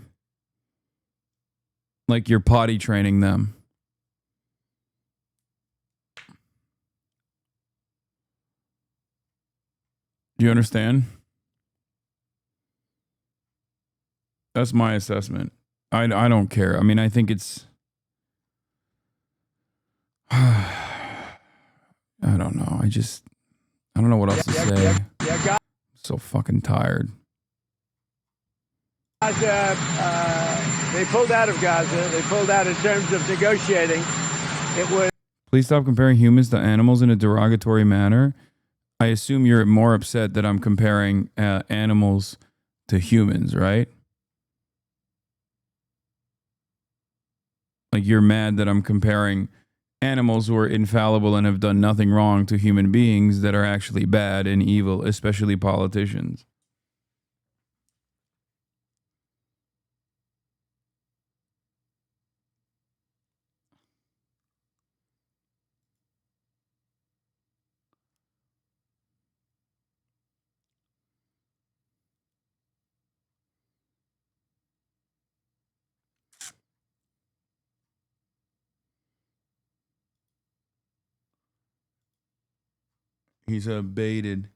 Like you're potty training them. Do you understand? That's my assessment. I don't care. I mean, I think it's... I don't know. I don't know what else to say. I'm so fucking tired. Gaza, they pulled out of Gaza. They pulled out in terms of negotiating. It was. Please stop comparing humans to animals in a derogatory manner. I assume you're more upset that I'm comparing animals to humans, right? Like you're mad that I'm comparing animals who are infallible and have done nothing wrong to human beings that are actually bad and evil, especially politicians. He's baited.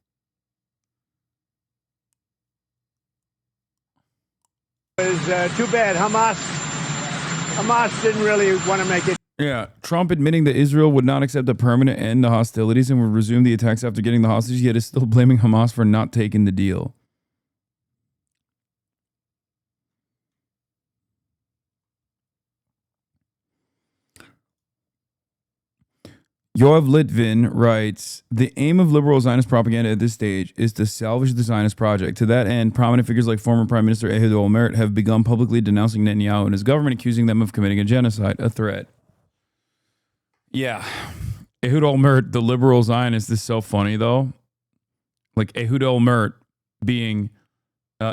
It was too bad. Hamas didn't really want to make it. Yeah, Trump admitting that Israel would not accept a permanent end to hostilities and would resume the attacks after getting the hostages, yet is still blaming Hamas for not taking the deal. Yoav Litvin writes, the aim of liberal Zionist propaganda at this stage is to salvage the Zionist project. To that end, prominent figures like former Prime Minister Ehud Olmert have begun publicly denouncing Netanyahu and his government, accusing them of committing a genocide, a threat. Yeah. Ehud Olmert, the liberal Zionist, is so funny, though. Like, Ehud Olmert being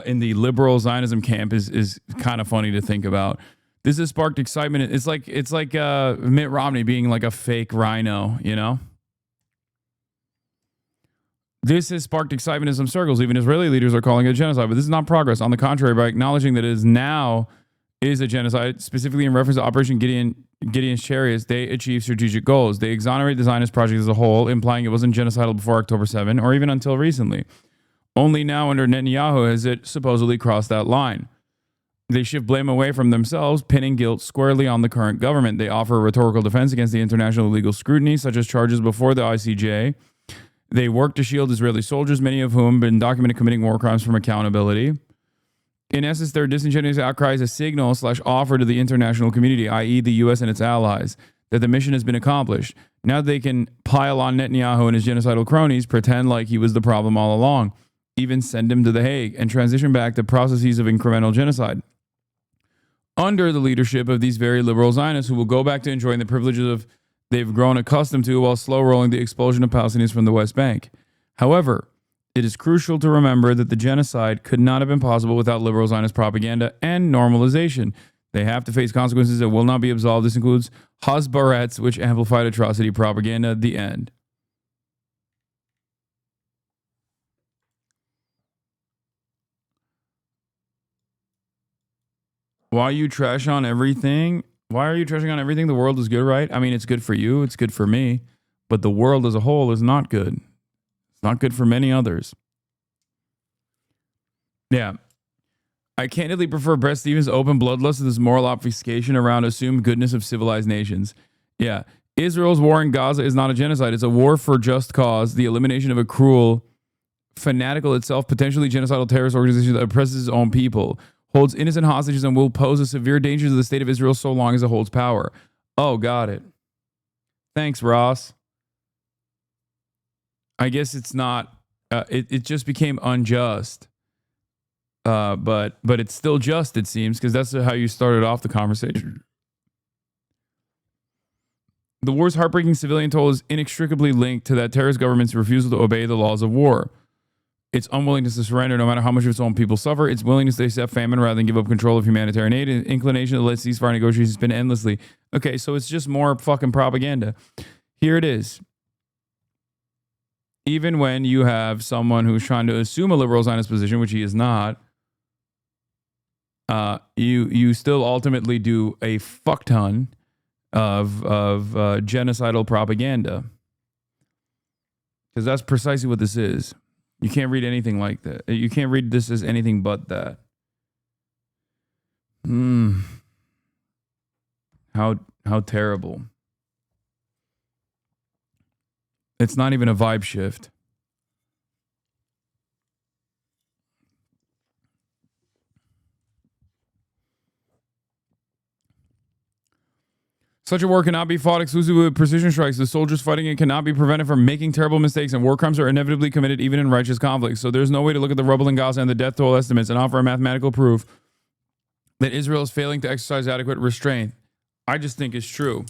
in the liberal Zionism camp is kind of funny to think about. This has sparked excitement. It's like Mitt Romney being like a fake rhino, you know? This has sparked excitement in some circles. Even Israeli leaders are calling it a genocide, but this is not progress. On the contrary, by acknowledging that it is a genocide, specifically in reference to Operation Gideon's Chariots, they achieve strategic goals. They exonerate the Zionist project as a whole, implying it wasn't genocidal before October 7, or even until recently. Only now under Netanyahu has it supposedly crossed that line. They shift blame away from themselves, pinning guilt squarely on the current government. They offer a rhetorical defense against the international legal scrutiny, such as charges before the ICJ. They work to shield Israeli soldiers, many of whom have been documented committing war crimes, from accountability. In essence, their disingenuous outcry is a signal/offer to the international community, i.e. the U.S. and its allies, that the mission has been accomplished. Now they can pile on Netanyahu and his genocidal cronies, pretend like he was the problem all along, even send him to The Hague, and transition back to processes of incremental genocide under the leadership of these very liberal Zionists, who will go back to enjoying the privileges they've grown accustomed to while slow rolling the expulsion of Palestinians from the West Bank. However, it is crucial to remember that the genocide could not have been possible without liberal Zionist propaganda and normalization. They have to face consequences that will not be absolved. This includes Hasbarets, which amplified atrocity propaganda. The end. Why you trash on everything? Why are you trashing on everything? The world is good, right? I mean, it's good for you. It's good for me. But the world as a whole is not good. It's not good for many others. Yeah. I candidly prefer Brett Stevens' open bloodlust to this moral obfuscation around assumed goodness of civilized nations. Yeah. Israel's war in Gaza is not a genocide. It's a war for just cause, the elimination of a cruel, fanatical, itself potentially genocidal terrorist organization that oppresses its own people, holds innocent hostages, and will pose a severe danger to the state of Israel so long as it holds power. Oh, got it. Thanks, Ross. I guess it's not, it just became unjust. But it's still just, it seems, because that's how you started off the conversation. The war's heartbreaking civilian toll is inextricably linked to that terrorist government's refusal to obey the laws of war. Its unwillingness to surrender no matter how much of its own people suffer, its willingness to accept famine rather than give up control of humanitarian aid, and inclination to let ceasefire negotiations spin endlessly. Okay, so it's just more fucking propaganda. Here it is. Even when you have someone who's trying to assume a liberal Zionist position, which he is not, you still ultimately do a fuck ton of genocidal propaganda, because that's precisely what this is. You can't read anything like that. You can't read this as anything but that. How terrible. It's not even a vibe shift. Such a war cannot be fought exclusively with precision strikes. The soldiers fighting it cannot be prevented from making terrible mistakes, and war crimes are inevitably committed even in righteous conflicts. So there's no way to look at the rubble in Gaza and the death toll estimates and offer a mathematical proof that Israel is failing to exercise adequate restraint. I just think it's true.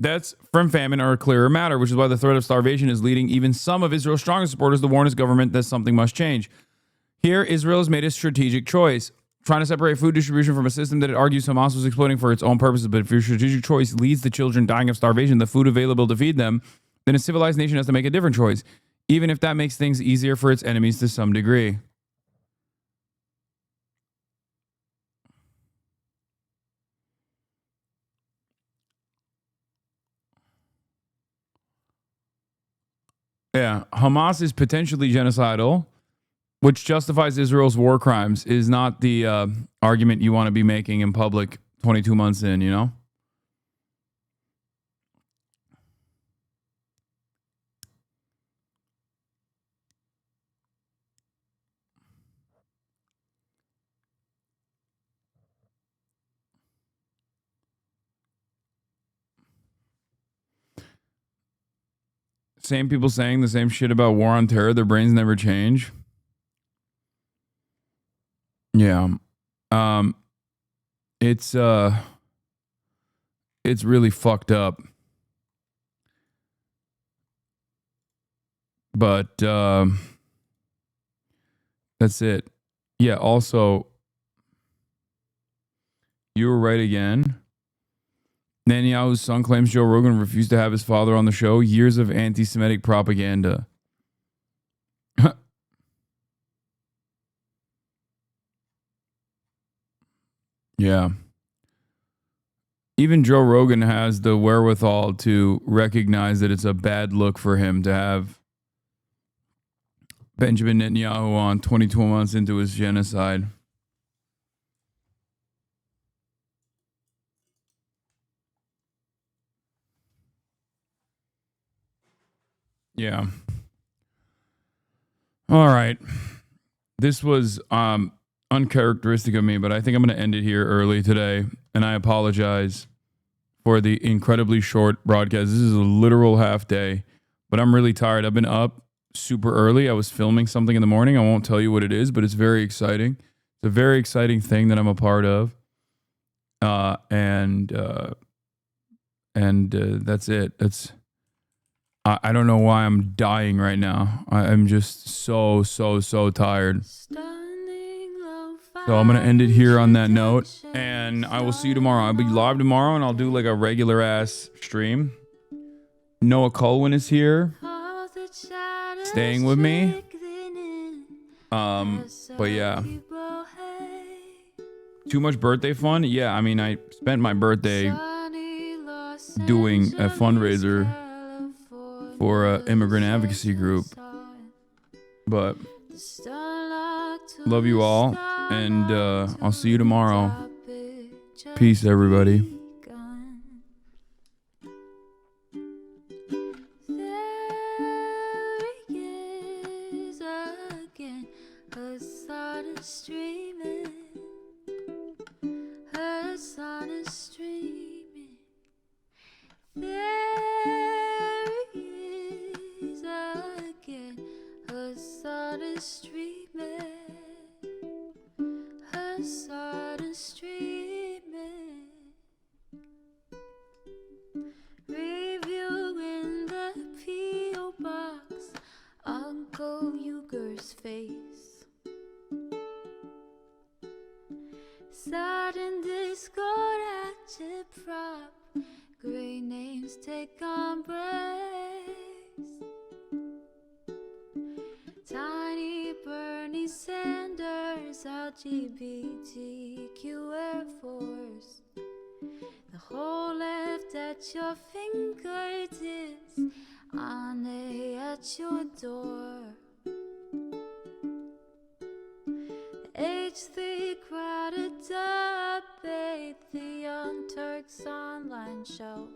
Deaths from famine are a clearer matter, which is why the threat of starvation is leading even some of Israel's strongest supporters to warn its government that something must change. Here, Israel has made a strategic choice, trying to separate food distribution from a system that it argues Hamas was exploiting for its own purposes. But if your strategic choice leads to children dying of starvation, the food available to feed them, then a civilized nation has to make a different choice, even if that makes things easier for its enemies to some degree. Yeah, Hamas is potentially genocidal. which justifies Israel's war crimes, is not the argument you want to be making in public 22 months in, you know? Same people saying the same shit about war on terror. Their brains never change. Yeah. It's really fucked up. But that's it. Yeah, also, you were right again. Netanyahu's son claims Joe Rogan refused to have his father on the show. Years of anti-Semitic propaganda. Yeah. Even Joe Rogan has the wherewithal to recognize that it's a bad look for him to have Benjamin Netanyahu on 22 months into his genocide. Yeah. All right. This was uncharacteristic of me, but I think I'm going to end it here early today. And I apologize for the incredibly short broadcast. This is a literal half day, but I'm really tired. I've been up super early. I was filming something in the morning. I won't tell you what it is, but it's very exciting. It's a very exciting thing that I'm a part of. And that's it. I don't know why I'm dying right now. I'm just so tired. So I'm going to end it here on that note, and I will see you tomorrow. I'll be live tomorrow, and I'll do like a regular ass stream. Noah Colwyn is here, staying with me. But yeah. Too much birthday fun? Yeah, I mean, I spent my birthday doing a fundraiser for an immigrant advocacy group. But love you all, and I'll see you tomorrow. Peace, everybody. Hasan is streaming. There he is again. Hasan is streaming. Hasan is streaming. Review in the P.O. box. Uncle Uger's face. Sudden discord at your prop. Great names take embrace. Tiny Bernie Sanders, LGBTQ Air Force. The whole left at your fingertips, Ane at your door. H3 crowded debate, the Young Turks online show.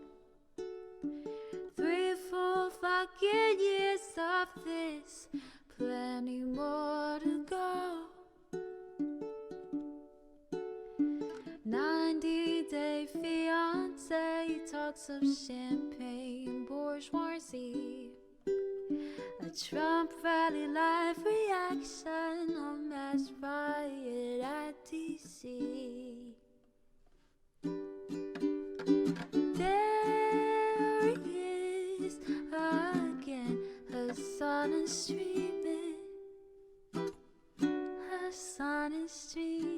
3 full fucking years of this, plenty more to go. 90-day fiance, talks of champagne bourgeoisie. A Trump rally live reaction, a mass riot at DC. There he is again, Hasan is streaming. Hasan is streaming.